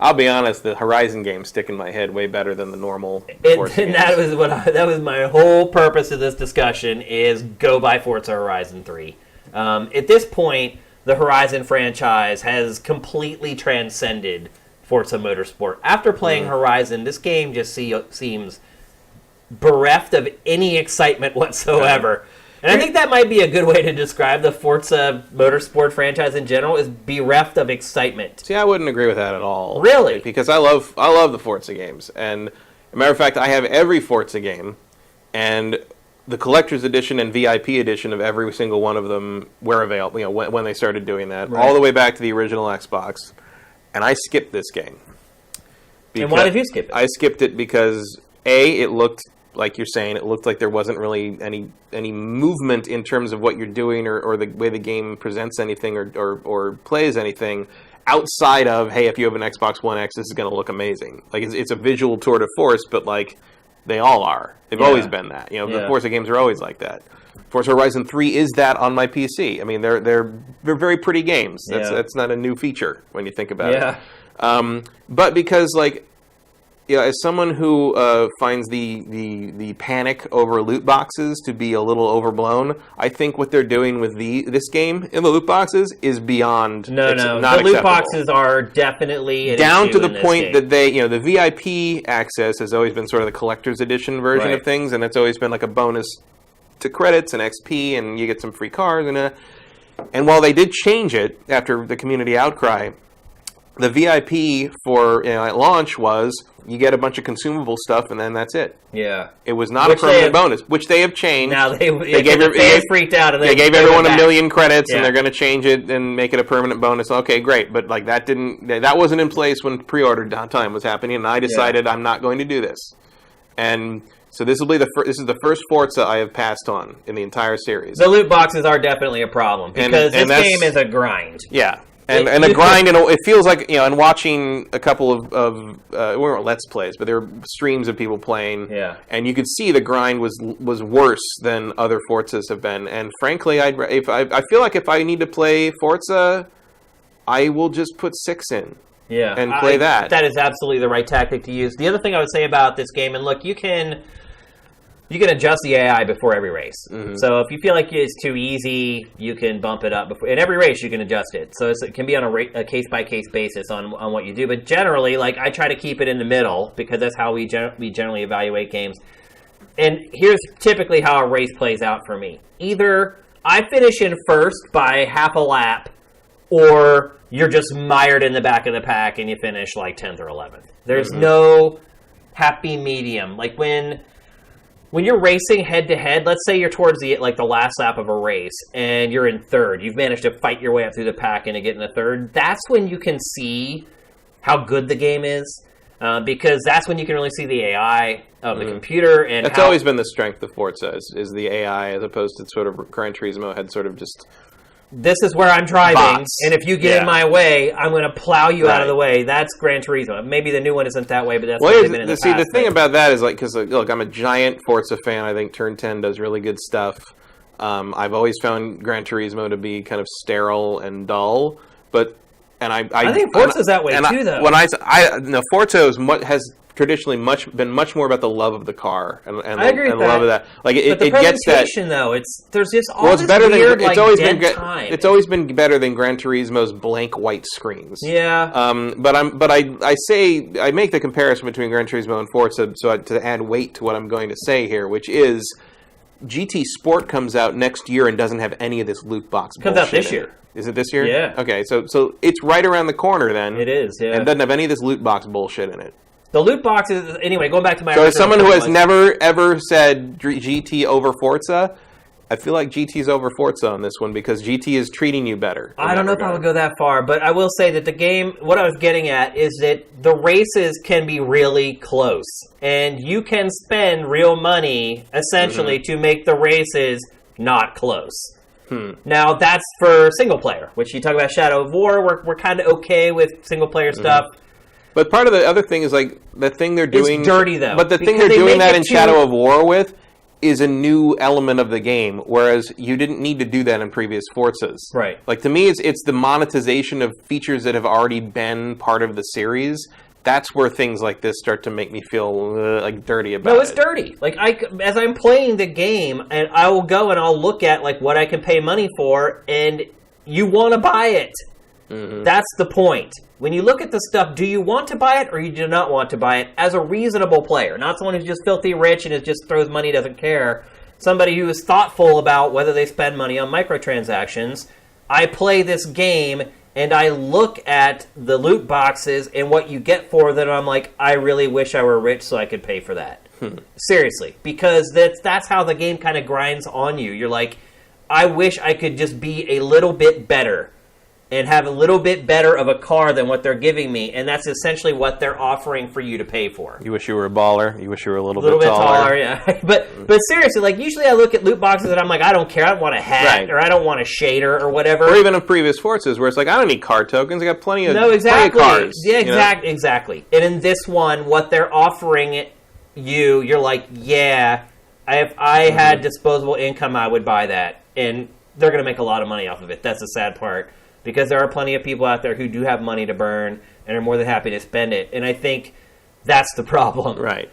I'll be honest. The Horizon games stick in my head way better than the normal Forza games. That was my whole purpose of this discussion is go buy Forza Horizon 3. At this point, the Horizon franchise has completely transcended Forza Motorsport. After playing Horizon, this game just seems bereft of any excitement whatsoever. And I think that might be a good way to describe the Forza Motorsport franchise in general, is bereft of excitement. See, I wouldn't agree with that at all. Really? Because I love the Forza games. And as a matter of fact, I have every Forza game, and the Collector's Edition and VIP Edition of every single one of them were available, when they started doing that, all the way back to the original Xbox. And I skipped this game. And why did you skip it? I skipped it because, A, it looked, like you're saying, it looked like there wasn't really any movement in terms of what you're doing or the way the game presents anything or plays anything outside of, hey, if you have an Xbox One X, this is going to look amazing. It's a visual tour de force, but They all are. They've always been that. The Forza games are always like that. Forza Horizon 3 is that on my PC. I mean, they're very pretty games. That's not a new feature when you think about it. But because, like, as someone who finds the panic over loot boxes to be a little overblown, I think what they're doing with this game in the loot boxes is beyond not the acceptable. Loot boxes are definitely down to the point that the VIP access has always been sort of the collector's edition version of things, and it's always been like a bonus to credits and XP, and you get some free cars and while they did change it after the community outcry, the VIP for at launch was you get a bunch of consumable stuff and then that's it. Yeah, it was not a permanent bonus, which they have changed. Now they gave freaked out. And they gave everyone a million credits, and they're going to change it and make it a permanent bonus. Okay, great, but like that wasn't in place when pre-order time was happening, and I decided I'm not going to do this. And so this is the first Forza I have passed on in the entire series. The loot boxes are definitely a problem because this game is a grind. Yeah. And a grind, and it feels like, and watching a couple of we weren't Let's Plays, but there were streams of people playing, and you could see the grind was worse than other Forzas have been. And frankly, I feel like if I need to play Forza, I will just put 6 in. Yeah, and play that. That is absolutely the right tactic to use. The other thing I would say about this game, and look, you can adjust the AI before every race. Mm-hmm. So if you feel like it's too easy, you can bump it up before. In every race, you can adjust it. So it can be on a case-by-case basis on what you do. But generally, like, I try to keep it in the middle because that's how we generally evaluate games. And here's typically how a race plays out for me. Either I finish in first by half a lap, or you're just mired in the back of the pack and you finish like 10th or 11th. There's no happy medium. Like when you're racing head-to-head, let's say you're towards the last lap of a race, and you're in third. You've managed to fight your way up through the pack and to get in the third. That's when you can see how good the game is, because that's when you can really see the AI of the computer. And that's always been the strength of Forza, is the AI, as opposed to sort of Gran Turismo had sort of just... This is where I'm driving, bots. And if you get in my way, I'm going to plow you out of the way. That's Gran Turismo. Maybe the new one isn't that way, but that's what they've been in the past. The thing about that is, because look, I'm a giant Forza fan. I think Turn 10 does really good stuff. I've always found Gran Turismo to be kind of sterile and dull, I think Forza's that way too, though. Forza has traditionally been much more about the love of the car and I agree with the love of that. Like but the presentation, though, there's just all it's this better weird, than, it's always been time. It's always been better than Gran Turismo's blank white screens. Yeah. But I make the comparison between Gran Turismo and Forza to add weight to what I'm going to say here, which is GT Sport comes out next year and doesn't have any of this loot box bullshit. Comes out this year. Is it this year? Yeah. Okay, so it's right around the corner then. It is, yeah. And doesn't have any of this loot box bullshit in it. The loot boxes, anyway, going back to my... So as someone who has never, ever said GT over Forza, I feel like GT's over Forza on this one because GT is treating you better. I don't know if I would go that far, but I will say that the game, what I was getting at is that the races can be really close. And you can spend real money, essentially, to make the races not close. Now, that's for single player, which you talk about Shadow of War. We're kind of okay with single player stuff. But part of the other thing is, like, the thing they're doing... It's dirty, though. But the thing they're doing that in Shadow of War with is a new element of the game, whereas you didn't need to do that in previous Forzas. Right. Like, to me, it's the monetization of features that have already been part of the series. That's where things like this start to make me feel, like, dirty about it. No, it's dirty. Like, as I'm playing the game, and I will go and I'll look at, like, what I can pay money for, and you want to buy it. That's the point. When you look at the stuff, do you want to buy it or you do not want to buy it as a reasonable player? Not someone who's just filthy rich and just throws money, doesn't care. Somebody who is thoughtful about whether they spend money on microtransactions. I play this game and I look at the loot boxes and what you get for them. I'm like, I really wish I were rich so I could pay for that. Seriously. Because that's how the game kind of grinds on you. You're like, I wish I could just be a little bit better and have a little bit better of a car than what they're giving me, and that's essentially what they're offering for you to pay for. You wish you were a baller. You wish you were a little bit taller. Yeah. But seriously, like, usually I look at loot boxes and I'm like, I don't care. I don't want a hat, or I don't want a shader or whatever. Or even in previous Forzas where it's like, I don't need car tokens. I got plenty of exactly. cars. Yeah, exactly. And in this one, what they're offering you're like, yeah, if I had disposable income, I would buy that. And they're going to make a lot of money off of it. That's the sad part. Because there are plenty of people out there who do have money to burn and are more than happy to spend it. And I think that's the problem. Right.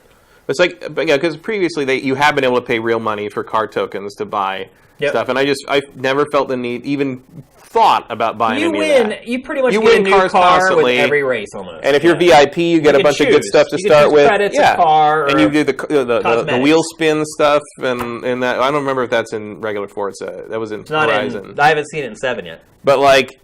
It's like, because previously you have been able to pay real money for card tokens to buy stuff. And I never felt the need, even thought about buying any of that. You pretty much get a new car constantly. With every race almost. And if you're VIP, you get a bunch of good stuff to start with. Credits, a car, and you do the wheel spin stuff, and that, I don't remember if that's in regular Forza. That was in Horizon. I haven't seen it in 7 yet. But like,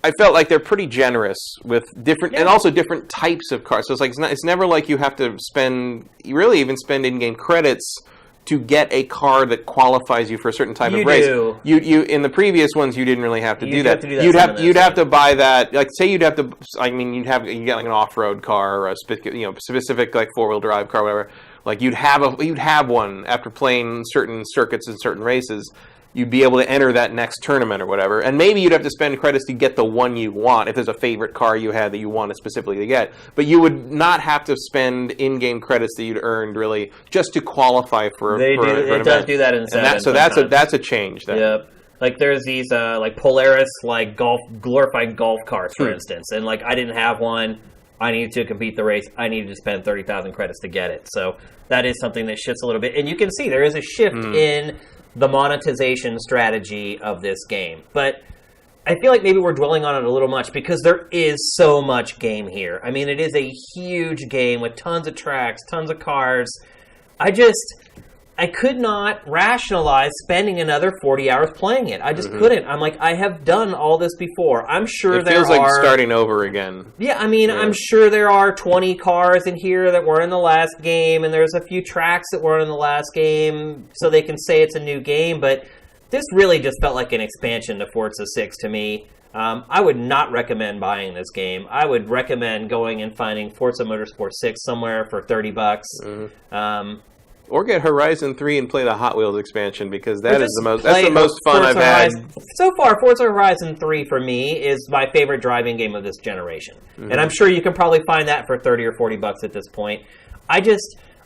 I felt like they're pretty generous with different, and also different types of cars. So it's like it's never like you have to spend in-game credits to get a car that qualifies you for a certain type of race. You in the previous ones you didn't really have to do that. You'd have to buy that. Like say you'd have to. I mean you get like an off-road car or a specific like 4-wheel drive car, whatever. Like you'd have one after playing certain circuits and certain races. You'd be able to enter that next tournament or whatever. And maybe you'd have to spend credits to get the one you want, if there's a favorite car you had that you wanted specifically to get. But you would not have to spend in-game credits that you'd earned, really, just to qualify for an event. It does do that in 7. So that's a change then. Yep. Like there's these like Polaris like glorified golf carts, for instance. And like I didn't have one. I needed to compete the race. I needed to spend 30,000 credits to get it. So that is something that shifts a little bit. And you can see there is a shift in the monetization strategy of this game. But I feel like maybe we're dwelling on it a little much because there is so much game here. I mean, it is a huge game with tons of tracks, tons of cars. I could not rationalize spending another 40 hours playing it. I just couldn't. I'm like, I have done all this before. I'm sure it feels like starting over again. Yeah, I mean, I'm sure there are 20 cars in here that were in the last game, and there's a few tracks that were in the last game, so they can say it's a new game, but this really just felt like an expansion to Forza 6 to me. I would not recommend buying this game. I would recommend going and finding Forza Motorsport 6 somewhere for $30. Or get Horizon 3 and play the Hot Wheels expansion, because that's the most fun I've had. So far, Forza Horizon 3 for me is my favorite driving game of this generation. And I'm sure you can probably find that for $30 or $40 at this point.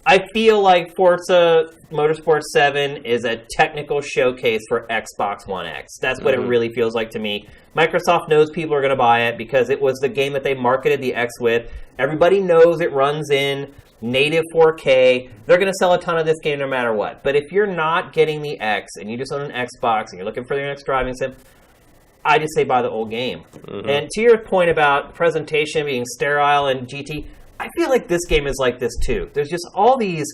I feel like Forza Motorsport 7 is a technical showcase for Xbox One X. That's what it really feels like to me. Microsoft knows people are going to buy it because it was the game that they marketed the X with. Everybody knows it runs in native 4K. They're going to sell a ton of this game no matter what. But if you're not getting the X and you just own an Xbox and you're looking for your next driving sim, I just say buy the old game. And to your point about presentation being sterile and GT, I feel like this game is like this too. There's just all these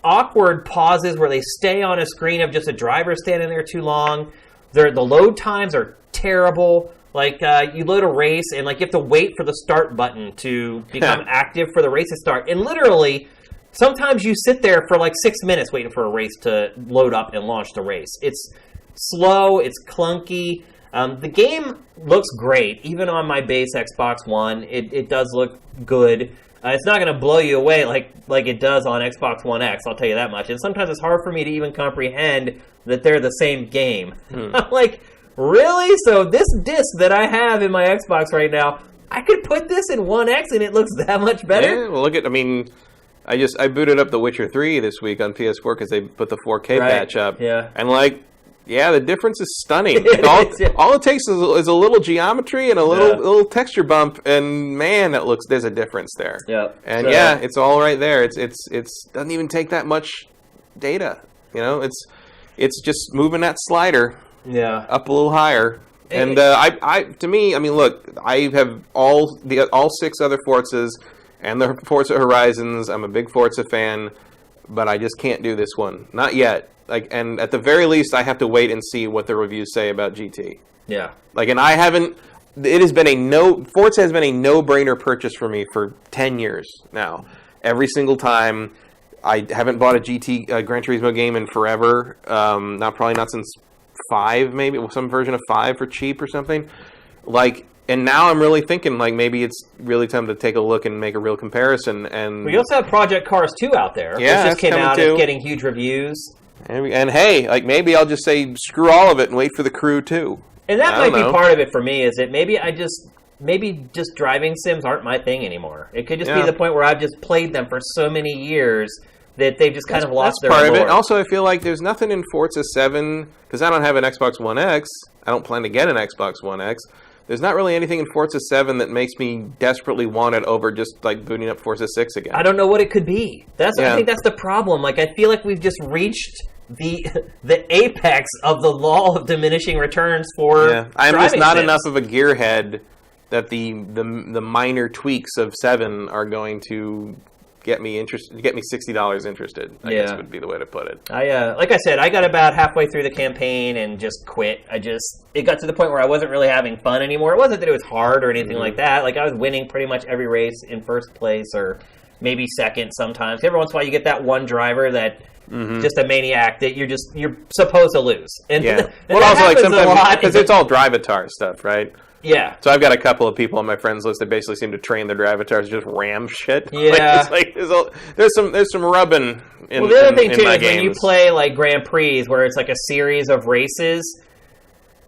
awkward pauses where they stay on a screen of just a driver standing there too long. The load times are terrible. Like, you load a race, and, like, you have to wait for the start button to become active for the race to start. And literally, sometimes you sit there for, like, 6 minutes waiting for a race to load up and launch the race. It's slow. It's clunky. The game looks great. Even on my base Xbox One, it does look good. It's not going to blow you away like it does on Xbox One X, I'll tell you that much. And sometimes it's hard for me to even comprehend that they're the same game. I'm like, really? So this disc that I have in my Xbox right now, I could put this in One X and it looks that much better? Yeah, well, I booted up The Witcher 3 this week on PS4 because they put the 4K patch up. Yeah. And the difference is stunning. All it takes is a little geometry and a little texture bump, and man, there's a difference there. Yep. And it's all right there. It's doesn't even take that much data. It's just moving that slider up a little higher. And to me, look, I have all 6 other Forzas and the Forza Horizons. I'm a big Forza fan, but I just can't do this one. Not yet. And at the very least, I have to wait and see what the reviews say about GT. Yeah. And I haven't. It has been Forza has been a no-brainer purchase for me for 10 years now. Every single time, I haven't bought a GT Gran Turismo game in forever. Probably not since 5, maybe some version of 5 for cheap or something. And now I'm really thinking maybe it's really time to take a look and make a real comparison. And we also have Project Cars 2 out there. Yeah, which just came out. It's getting huge reviews. And hey, maybe I'll just say screw all of it and wait for the Crew 2. And that might be part of it for me, is that maybe just driving sims aren't my thing anymore. It could just be the point where I've just played them for so many years that they've just kind of lost their part allure. of it. Also, I feel like there's nothing in Forza 7, because I don't have an Xbox One X. I don't plan to get an Xbox One X. There's not really anything in Forza 7 that makes me desperately want it over just like booting up Forza 6 again. I don't know what it could be. I think that's the problem. Like, I feel like we've just reached the apex of the law of diminishing returns for I'm just not sims. enough of a gearhead that the minor tweaks of 7 are going to get me $60 interested. I guess would be the way to put it. Like I said, I got about halfway through the campaign and just quit. It got to the point where I wasn't really having fun anymore. It wasn't that it was hard or anything like that. Like, I was winning pretty much every race in first place or maybe second sometimes. Every once in a while you get that one driver that just a maniac that you're supposed to lose. And, and well, also like sometimes because it's all drivatar stuff, right? Yeah. So I've got a couple of people on my friends list that basically seem to train their drivatars to just ram shit. Yeah. There's some rubbing in. Well, the other thing too is games. when you play like Grand Prix, where it's like a series of races,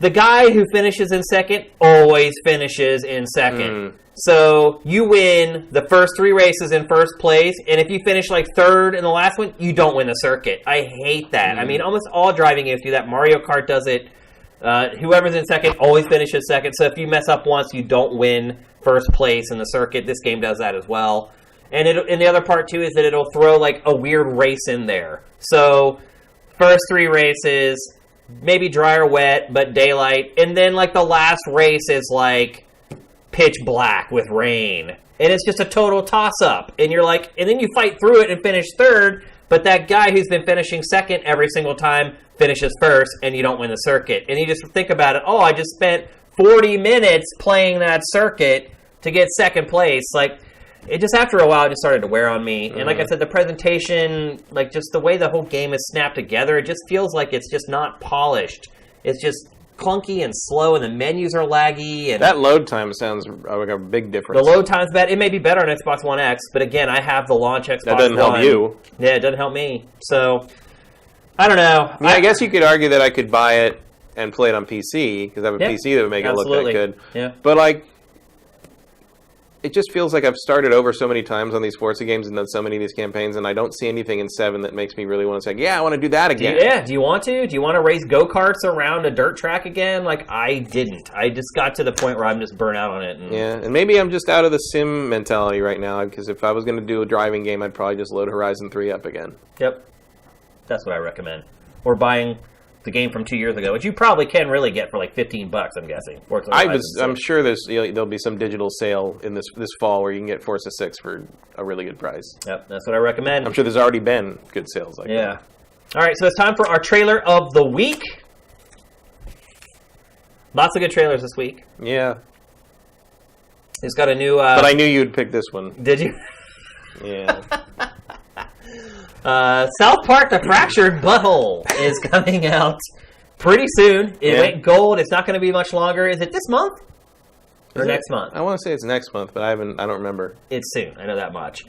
the guy who finishes in second always finishes in second. So you win the first 3 races in first place, and if you finish like third in the last one, you don't win the circuit. I hate that. I mean, almost all driving games do that. Mario Kart does it. Whoever's in second always finishes second. So if you mess up once, you don't win first place in the circuit. This game does that as well. And the other part too is that it'll throw like a weird race in there. So first 3 races, maybe dry or wet, but daylight, and then like the last race is like pitch black with rain, and it's just a total toss-up, and you're like, and then you fight through it and finish third, but that guy who's been finishing second every single time finishes first, and you don't win the circuit. And you just think about it, I just spent 40 minutes playing that circuit to get second place. Like, it just, after a while, it just started to wear on me. And like I said, the presentation, like just the way the whole game is snapped together, it just feels like it's just not polished. It's just clunky and slow, and the menus are laggy. And that load time sounds like a big difference. The load time's bad. It may be better on Xbox One X, but again, I have the launch Xbox One. That doesn't help you. Yeah, it doesn't help me. So, I don't know. I guess you could argue that I could buy it and play it on PC, because I have a PC that would make it look that good. Yeah. But, like, it just feels like I've started over so many times on these Forza games and done so many of these campaigns, and I don't see anything in 7 that makes me really want to say, yeah, I want to do that again. Do you want to? Do you want to race go-karts around a dirt track again? Like, I didn't. I just got to the point where I'm just burnt out on it. And maybe I'm just out of the sim mentality right now, because if I was going to do a driving game, I'd probably just load Horizon 3 up again. Yep. That's what I recommend. Or buying the game from 2 years ago, which you probably can really get for like $15, I'm guessing. I'm sure there'll be some digital sale in this fall where you can get Forza 6 for a really good price. Yep, that's what I recommend. I'm sure there's already been good sales like that. All right, so it's time for our trailer of the week. Lots of good trailers this week. Yeah. It's got a new... but I knew you'd pick this one. Did you? Yeah. South Park: The Fractured Butthole is coming out pretty soon. It went gold. It's not going to be much longer. Is it this month or next month? I want to say it's next month, but I don't remember. It's soon. I know that much.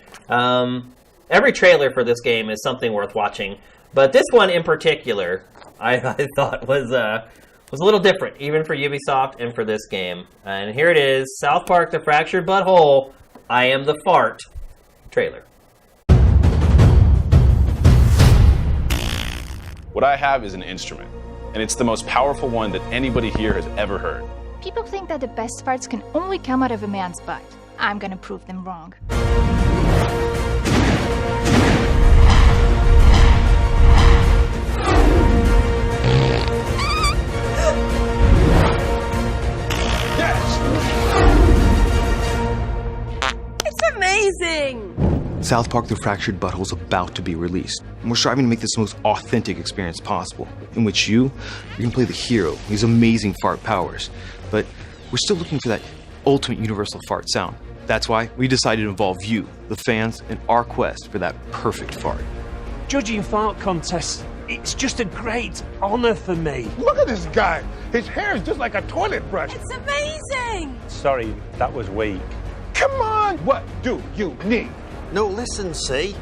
Every trailer for this game is something worth watching, but this one in particular, I thought was a little different, even for Ubisoft and for this game. And here it is: South Park: The Fractured Butthole. I am the fart trailer. What I have is an instrument, and it's the most powerful one that anybody here has ever heard. People think that the best farts can only come out of a man's butt. I'm gonna prove them wrong. It's amazing! South Park: The Fractured Butthole is about to be released, and we're striving to make this the most authentic experience possible, in which you can play the hero with these amazing fart powers, but we're still looking for that ultimate universal fart sound. That's why we decided to involve you, the fans, in our quest for that perfect fart. Judging fart contests, it's just a great honor for me. Look at this guy. His hair is just like a toilet brush. It's amazing! Sorry, that was weak. Come on! What do you need? No, listen, see?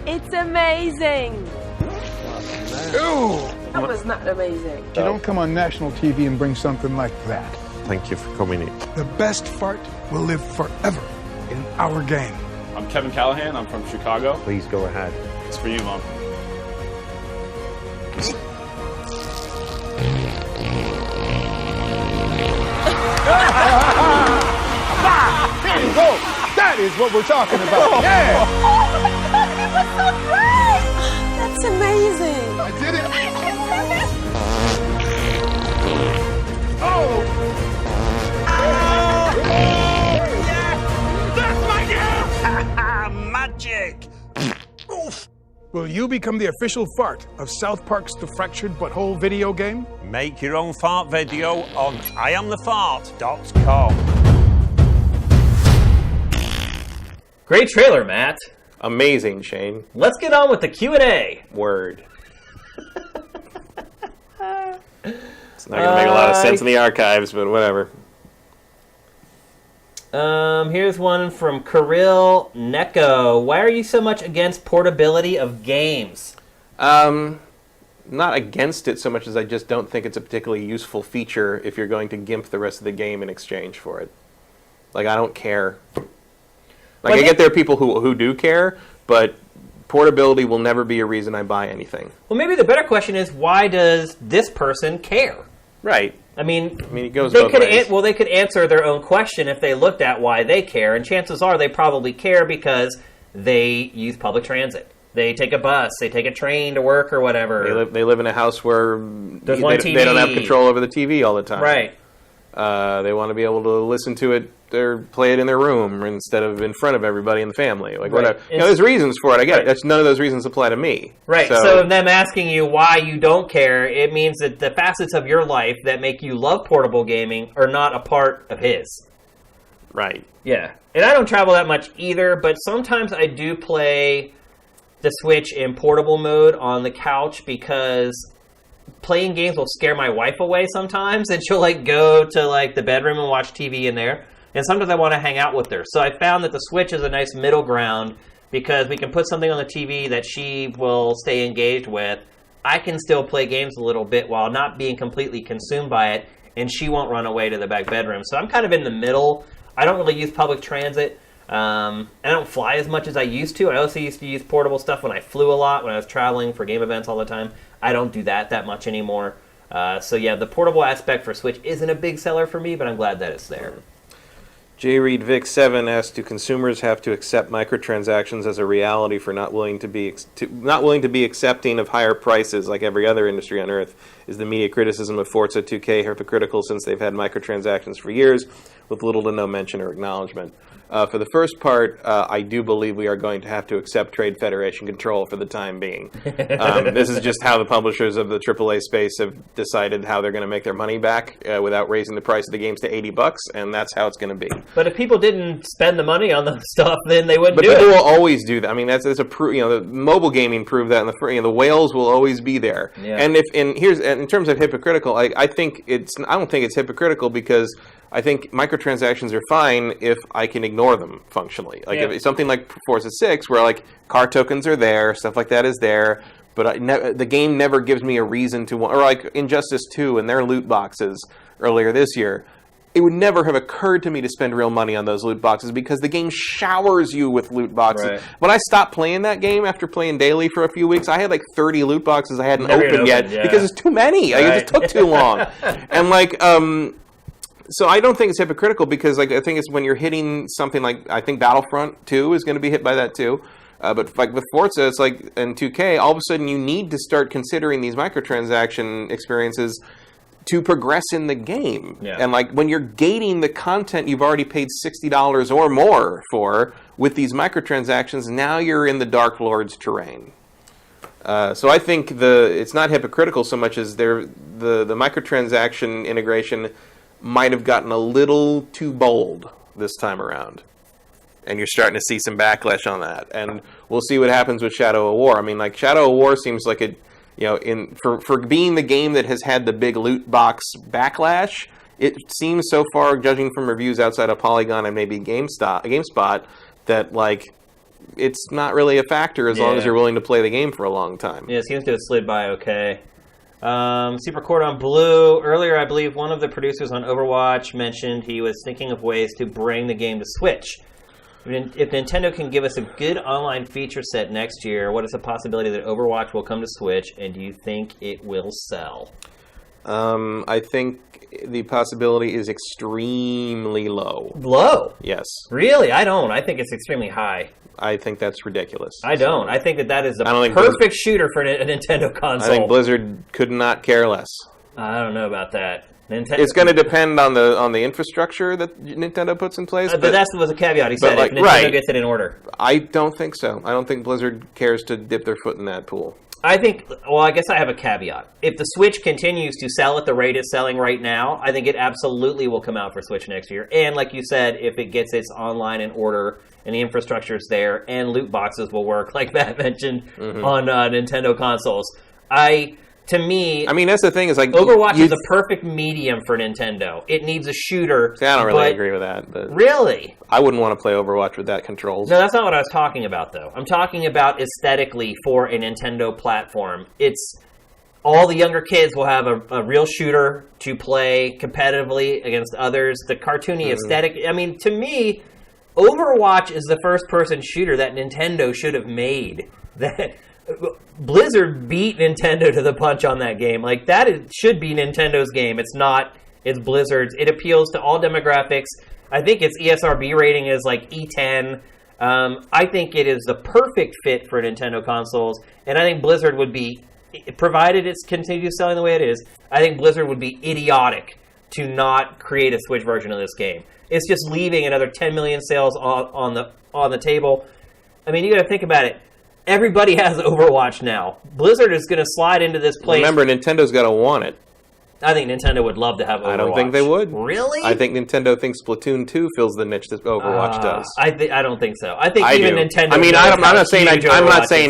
It's amazing! Ooh! That was not amazing. You don't come on national TV and bring something like that. Thank you for coming in. The best fart will live forever in our game. I'm Kevin Callahan. I'm from Chicago. Please go ahead. It's for you, Mom. There you go. That is what we're talking about. Yeah. It was so great! That's amazing. I did it. Oh. Magic! Oof! Will you become the official fart of South Park's The Fractured Butthole video game? Make your own fart video on IamTheFart.com. Great trailer, Matt. Amazing, Shane. Let's get on with the Q&A. Word. It's not going to make a lot of sense in the archives, but whatever. Here's one from Kirill Neko. Why are you so much against portability of games? Not against it so much as I just don't think it's a particularly useful feature if you're going to gimp the rest of the game in exchange for it. Like, I don't care. Like, I get there are people who do care, but portability will never be a reason I buy anything. Well, maybe the better question is, why does this person care? Right. I mean, it goes both ways. They could answer their own question if they looked at why they care, and chances are they probably care because they use public transit. They take a bus, they take a train to work or whatever. They live in a house where they don't have control over the TV all the time. Right. They want to be able to listen to it or play it in their room instead of in front of everybody in the family. Like, right. Whatever. There's reasons for it. I get it. That's, none of those reasons apply to me. Right. So them asking you why you don't care, it means that the facets of your life that make you love portable gaming are not a part of his. Right. Yeah. And I don't travel that much either, but sometimes I do play the Switch in portable mode on the couch because playing games will scare my wife away sometimes, and she'll go to the bedroom and watch TV in there. And sometimes I want to hang out with her. So I found that the Switch is a nice middle ground because we can put something on the TV that she will stay engaged with. I can still play games a little bit while not being completely consumed by it, and she won't run away to the back bedroom. So I'm kind of in the middle. I don't really use public transit. I don't fly as much as I used to. I also used to use portable stuff when I flew a lot, when I was traveling for game events all the time. I don't do that much anymore. So yeah, the portable aspect for Switch isn't a big seller for me, but I'm glad that it's there. J. Reed Vic 7 asks, do consumers have to accept microtransactions as a reality for not willing to be accepting of higher prices like every other industry on Earth? Is the media criticism of Forza 2K hypocritical since they've had microtransactions for years with little to no mention or acknowledgement? For the first part, I do believe we are going to have to accept Trade Federation control for the time being. This is just how the publishers of the AAA space have decided how they're going to make their money back without raising the price of the games to $80, and that's how it's going to be. But if people didn't spend the money on the stuff, then they wouldn't do it. But people will always do that. I mean, that's a the mobile gaming proved that. The whales will always be there. Yeah. And in terms of hypocritical, I don't think it's hypocritical because I think microtransactions are fine if I can ignore them functionally. Like if it's something like Forza 6, where car tokens are there, stuff like that is there, but the game never gives me a reason to want. Or like Injustice 2 and their loot boxes earlier this year, it would never have occurred to me to spend real money on those loot boxes because the game showers you with loot boxes. Right. When I stopped playing that game after playing daily for a few weeks, I had 30 loot boxes I hadn't opened yet because it's too many. Right. It just took too long. And so I don't think it's hypocritical because I think it's when you're hitting something I think Battlefront 2 is going to be hit by that too. But with Forza, it's and 2K, all of a sudden you need to start considering these microtransaction experiences to progress in the game. Yeah. And when you're gating the content you've already paid $60 or more for with these microtransactions, now you're in the Dark Lord's terrain. So I think it's not hypocritical so much as the microtransaction integration might have gotten a little too bold this time around. And you're starting to see some backlash on that. And we'll see what happens with Shadow of War. I mean, Shadow of War seems like it, for being the game that has had the big loot box backlash, it seems so far, judging from reviews outside of Polygon and maybe GameSpot, that it's not really a factor as long as you're willing to play the game for a long time. Yeah, it seems to have slid by okay. Super Cordon Bleu. Earlier, I believe one of the producers on Overwatch mentioned he was thinking of ways to bring the game to Switch. If Nintendo can give us a good online feature set next year, what is the possibility that Overwatch will come to Switch, and do you think it will sell? I think the possibility is extremely low. Low? Yes. Really? I don't. I think it's extremely high. I think that's ridiculous. I don't. I think that is the perfect perfect shooter for a Nintendo console. I think Blizzard could not care less. I don't know about that. It's going to depend on the infrastructure that Nintendo puts in place. But that was a caveat. He said if Nintendo gets it in order. I don't think so. I don't think Blizzard cares to dip their foot in that pool. I think, well, I guess I have a caveat. If the Switch continues to sell at the rate it's selling right now, I think it absolutely will come out for Switch next year. And like you said, if it gets its online in order and the infrastructure is there and loot boxes will work, like Matt mentioned, on Nintendo consoles. To me, I mean, that's the thing is like Overwatch is a perfect medium for Nintendo. It needs a shooter. See, I don't really agree with that. But really? I wouldn't want to play Overwatch with that controls. No, that's not what I was talking about, though. I'm talking about aesthetically for a Nintendo platform. It's all the younger kids will have a real shooter to play competitively against others. The cartoony aesthetic. I mean, to me, Overwatch is the first-person shooter that Nintendo should have made. That Blizzard beat Nintendo to the punch on that game. Like, should be Nintendo's game. It's not. It's Blizzard's. It appeals to all demographics. I think its ESRB rating is like E10. I think it is the perfect fit for Nintendo consoles. And I think Blizzard would be, provided it continues selling the way it is, I think Blizzard would be idiotic to not create a Switch version of this game. It's just leaving another 10 million sales on the table. I mean, you got to think about it. Everybody has Overwatch now. Blizzard is going to slide into this place. Remember, Nintendo's got to want it. I think Nintendo would love to have Overwatch. I don't think they would. Really? I think Nintendo thinks Splatoon 2 fills the niche that Overwatch does. I don't think so. I think even Nintendo. I mean, I'm not saying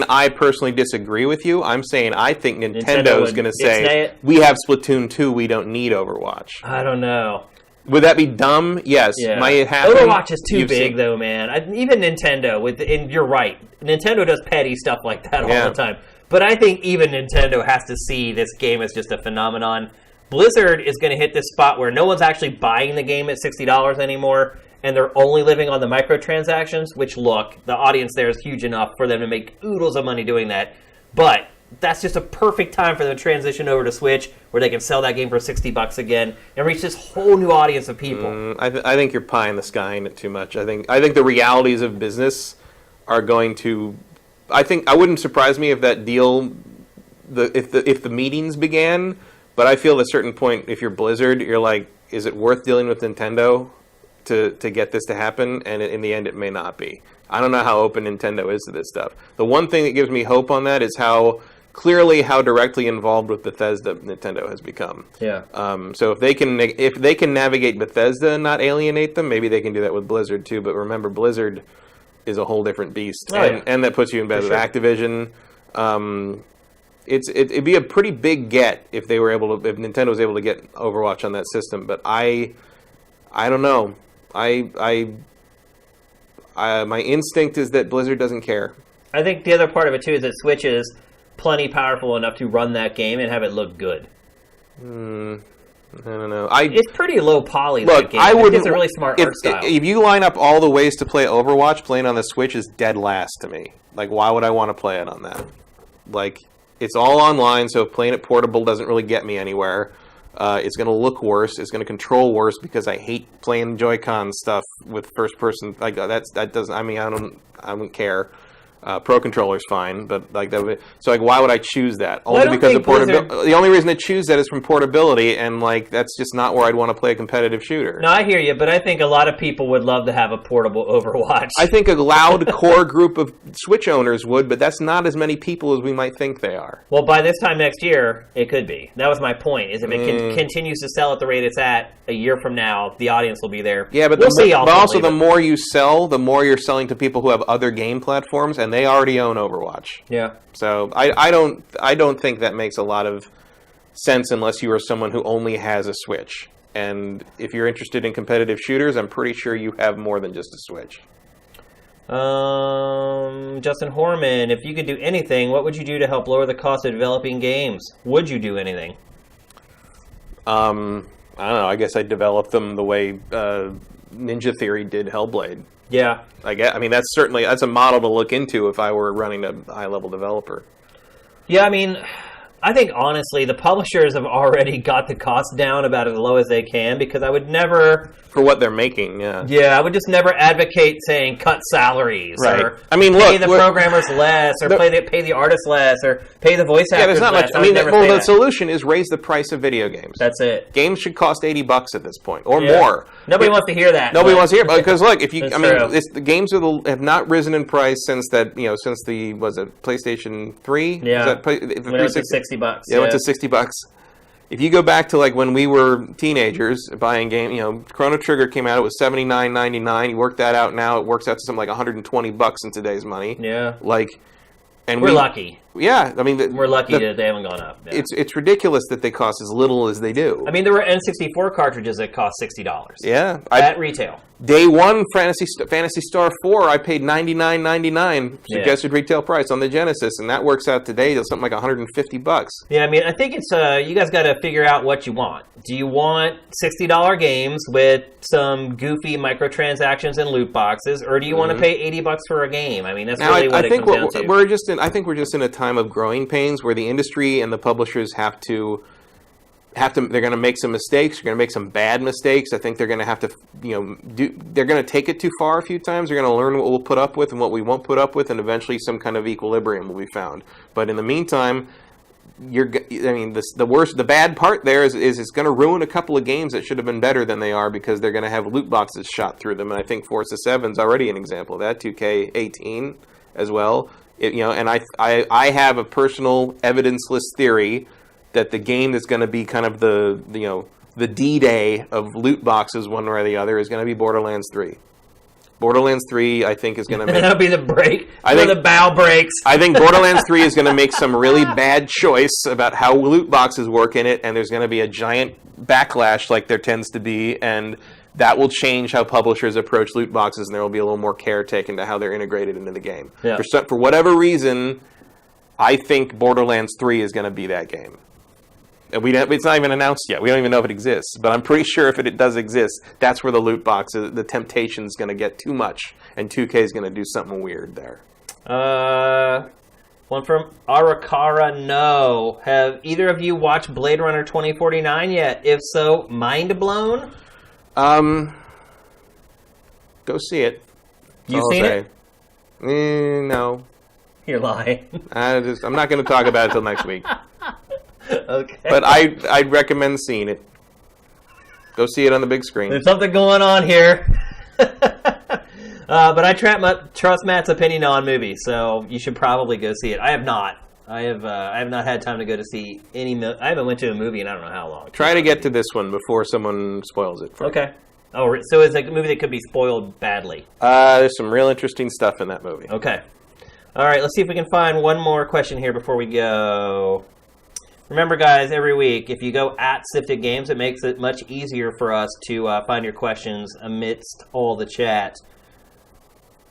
I personally disagree with you. I'm saying I think Nintendo is going to say we have Splatoon 2. We don't need Overwatch. I don't know. Would that be dumb? Yes. Yeah. Might it happen? Overwatch is too big, though, man. Even Nintendo, and you're right. Nintendo does petty stuff like that all the time. But I think even Nintendo has to see this game as just a phenomenon. Blizzard is going to hit this spot where no one's actually buying the game at $60 anymore, and they're only living on the microtransactions, which, look, the audience there is huge enough for them to make oodles of money doing that. But that's just a perfect time for them to transition over to Switch, where they can sell that game for $60 again and reach this whole new audience of people. I think you're pie in the sky in it too much. I think the realities of business are going to. I wouldn't surprise me if that deal, if the meetings began. But I feel at a certain point, if you're Blizzard, you're like, is it worth dealing with Nintendo to get this to happen? And in the end, it may not be. I don't know how open Nintendo is to this stuff. The one thing that gives me hope on that is how directly involved with Bethesda Nintendo has become. Yeah. So if they can navigate Bethesda and not alienate them, maybe they can do that with Blizzard too. But remember, Blizzard is a whole different beast, and that puts you in bed with Activision. It'd be a pretty big get if Nintendo was able to get Overwatch on that system. But I don't know. My instinct is that Blizzard doesn't care. I think the other part of it too is that Switch is plenty powerful enough to run that game and have it look good. I don't know. It's pretty low poly. Look, that game. It's a really smart art style. If you line up all the ways to play Overwatch, playing on the Switch is dead last to me. Like, why would I want to play it on that? Like, it's all online, so playing it portable doesn't really get me anywhere. It's going to look worse. It's going to control worse because I hate playing Joy-Con stuff with first person. Like that doesn't. I mean, I don't care. Pro controller's fine, but like that. So like, why would I choose that? Only because of portability. The only reason I choose that is from portability, and like that's just not where I'd want to play a competitive shooter. No, I hear you, but I think a lot of people would love to have a portable Overwatch. I think a loud core group of Switch owners would, but that's not as many people as we might think they are. Well, by this time next year, it could be. That was my point. Is if it continues to sell at the rate it's at, a year from now, the audience will be there. Yeah, but also the more you sell, the more you're selling to people who have other game platforms, and they already own Overwatch. Yeah. So I don't think that makes a lot of sense unless you are someone who only has a Switch. And if you're interested in competitive shooters, I'm pretty sure you have more than just a Switch. Justin Horman, if you could do anything, what would you do to help lower the cost of developing games? Would you do anything? I don't know. I guess I'd develop them the way Ninja Theory did Hellblade. Yeah. I mean, that's a model to look into if I were running a high-level developer. Yeah, I mean, I think honestly, the publishers have already got the cost down about as low as they can, because I would never... For what they're making, yeah. Yeah, I would just never advocate saying cut salaries, right. or I mean, pay the programmers less, or pay the artists less, or pay the voice actors there's not less. much. I mean, the solution is raise the price of video games. That's it. Games should cost $80 at this point, or more. Nobody wants to hear that. Nobody wants to hear it, because look, if you, the games have not risen in price since the PlayStation 3? Yeah. The went to $60. Yeah, it went to $60. If you go back to like when we were teenagers buying game, Chrono Trigger came out, it was $79.99. You work that out now, it works out to something like $120 in today's money. Yeah. And we're lucky. Yeah, I mean, we're lucky that they haven't gone up. Yeah. It's ridiculous that they cost as little as they do. I mean, there were N64 cartridges that cost $60. Yeah, at retail. Day one, Phantasy Star 4, I paid $99.99 suggested retail price on the Genesis, and that works out today to something like $150. Yeah, I mean, I think it's you guys got to figure out what you want. Do you want $60 games with some goofy microtransactions and loot boxes, or do you want to pay $80 for a game? I mean, that's really what it comes down to. I think we're just in a time of growing pains where the industry and the publishers have to they're going to make some mistakes. They're going to make some bad mistakes. I think they're going to have to, they're going to take it too far a few times. They're going to learn what we'll put up with and what we won't put up with, and eventually some kind of equilibrium will be found. But in the meantime, the bad part there is it's going to ruin a couple of games that should have been better than they are, because they're going to have loot boxes shot through them. And I think Forza 7 is already an example of that. 2K18 as well. And I have a personal evidenceless theory that the game that's going to be kind of the D-Day of loot boxes, one way or the other, is going to be Borderlands 3. Borderlands 3, I think, is going to make... That'll be the break. The bow breaks. I think Borderlands 3 is going to make some really bad choice about how loot boxes work in it, and there's going to be a giant backlash like there tends to be, and that will change how publishers approach loot boxes, and there will be a little more care taken to how they're integrated into the game. Yeah. For whatever reason, I think Borderlands 3 is going to be that game. And it's not even announced yet. We don't even know if it exists. But I'm pretty sure if it does exist, that's where the loot box, the temptation's going to get too much, and 2K is going to do something weird there. One from Arakara, no. Have either of you watched Blade Runner 2049 yet? If so, mind blown? Go see it. You've seen it? No. You're lying. I'm not going to talk about it until next week. Okay. But I'd recommend seeing it. Go see it on the big screen. There's something going on here. But I trust Matt's opinion on movies, so you should probably go see it. I have not. I have not had time to go to see any. I haven't went to a movie in I don't know how long. Try to get to this one before someone spoils it for you. Okay. Oh, so it's a movie that could be spoiled badly. There's some real interesting stuff in that movie. Okay. All right, let's see if we can find one more question here before we go. Remember, guys, every week, if you go at Sifted Games, it makes it much easier for us to find your questions amidst all the chat.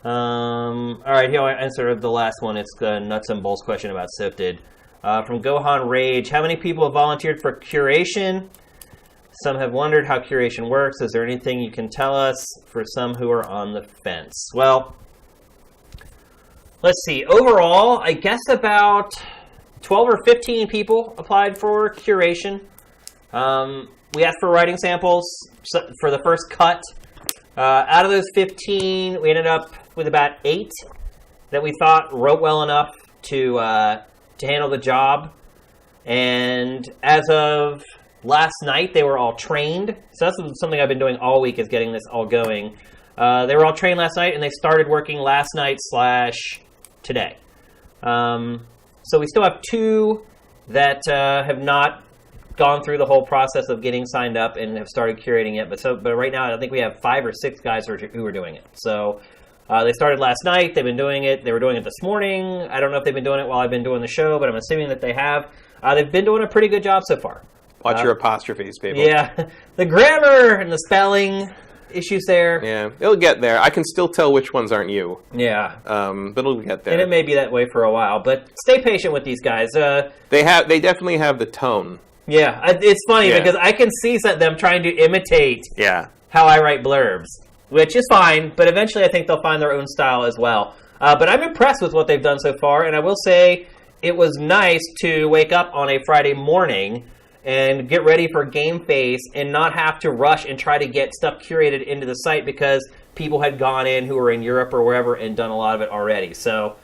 All right, here I'll answer the last one. It's the nuts and bolts question about Sifted. From Gohan Rage, how many people have volunteered for curation? Some have wondered how curation works. Is there anything you can tell us for some who are on the fence? Well, let's see. Overall, I guess about 12 or 15 people applied for curation. We asked for writing samples for the first cut. Out of those 15, we ended up with about 8 that we thought wrote well enough to handle the job. And as of last night, they were all trained. So that's something I've been doing all week, is getting this all going. They were all trained last night, and they started working last night / today. So we still have 2 that have not gone through the whole process of getting signed up and have started curating it. But right now, I think we have 5 or 6 guys who are doing it. So they started last night. They've been doing it. They were doing it this morning. I don't know if they've been doing it while I've been doing the show, but I'm assuming that they have. They've been doing a pretty good job so far. Watch your apostrophes, people. Yeah. The grammar and the spelling issues there. Yeah, it'll get there. I can still tell which ones aren't you. Yeah. But it'll get there. And it may be that way for a while, but stay patient with these guys. They definitely have the tone. Yeah, it's funny because I can see them trying to imitate how I write blurbs. which is fine, but eventually I think they'll find their own style as well. But I'm impressed with what they've done so far, and I will say it was nice to wake up on a Friday morning and get ready for GameFace and not have to rush and try to get stuff curated into the site because people had gone in who were in Europe or wherever and done a lot of it already. So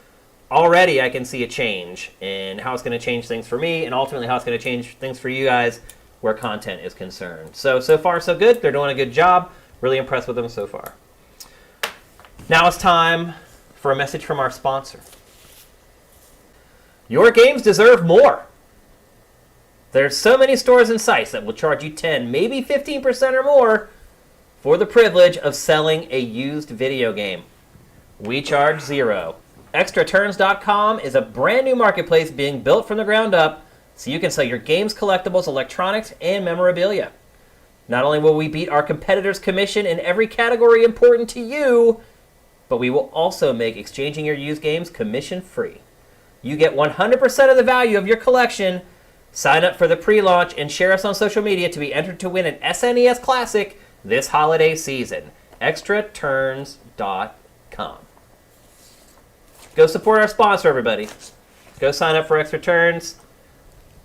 already I can see a change in how it's going to change things for me and ultimately how it's going to change things for you guys where content is concerned. So far so good. They're doing a good job. Really impressed with them so far. Now it's time for a message from our sponsor. Your games deserve more. There's so many stores and sites that will charge you 10, maybe 15% or more for the privilege of selling a used video game. We charge zero. ExtraTurns.com is a brand new marketplace being built from the ground up so you can sell your games, collectibles, electronics, and memorabilia. Not only will we beat our competitors' commission in every category important to you, but we will also make exchanging your used games commission-free. You get 100% of the value of your collection. Sign up for the pre-launch and share us on social media to be entered to win an SNES Classic this holiday season. ExtraTurns.com. Go support our sponsor, everybody. Go sign up for Extra Turns.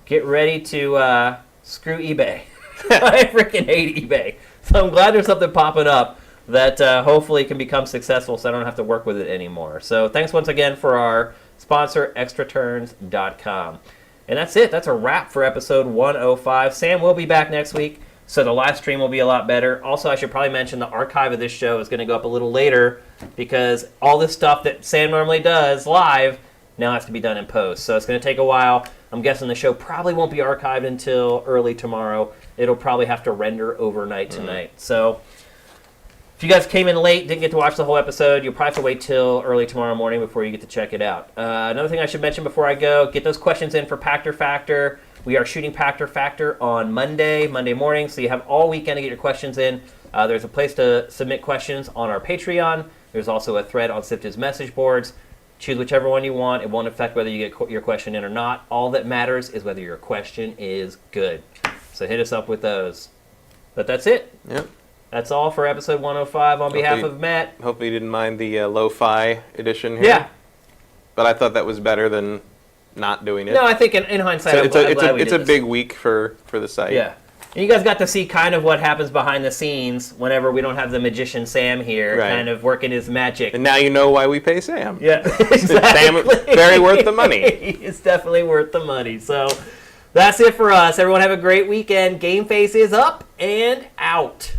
Get ready to screw eBay. I freaking hate eBay. So I'm glad there's something popping up that hopefully can become successful so I don't have to work with it anymore. So thanks once again for our sponsor, ExtraTurns.com. And that's it. That's a wrap for episode 105. Sam will be back next week, so the live stream will be a lot better. Also, I should probably mention the archive of this show is going to go up a little later because all this stuff that Sam normally does live now has to be done in post. So it's going to take a while. I'm guessing the show probably won't be archived until early tomorrow. It'll probably have to render overnight tonight. So if you guys came in late, didn't get to watch the whole episode, you'll probably have to wait till early tomorrow morning before you get to check it out. Another thing I should mention before I go, get those questions in for Pactor Factor. We are shooting Pactor Factor on Monday morning, so you have all weekend to get your questions in. There's a place to submit questions on our Patreon. There's also a thread on Sifted message boards. Choose whichever one you want. It won't affect whether you get your question in or not. All that matters is whether your question is good. So hit us up with those. But that's it. Yep. That's all for episode 105 on behalf of Matt. Hopefully you didn't mind the lo-fi edition here. Yeah. But I thought that was better than not doing it. No, I think in hindsight, so I'm glad we it's did a this. big week for the site. Yeah. And you guys got to see kind of what happens behind the scenes whenever we don't have the magician Sam here, Right. kind of working his magic. And now you know why we pay Sam. Yeah, exactly. Sam, very worth the money. It's definitely worth the money. So that's it for us. Everyone have a great weekend. GameFace is up and out.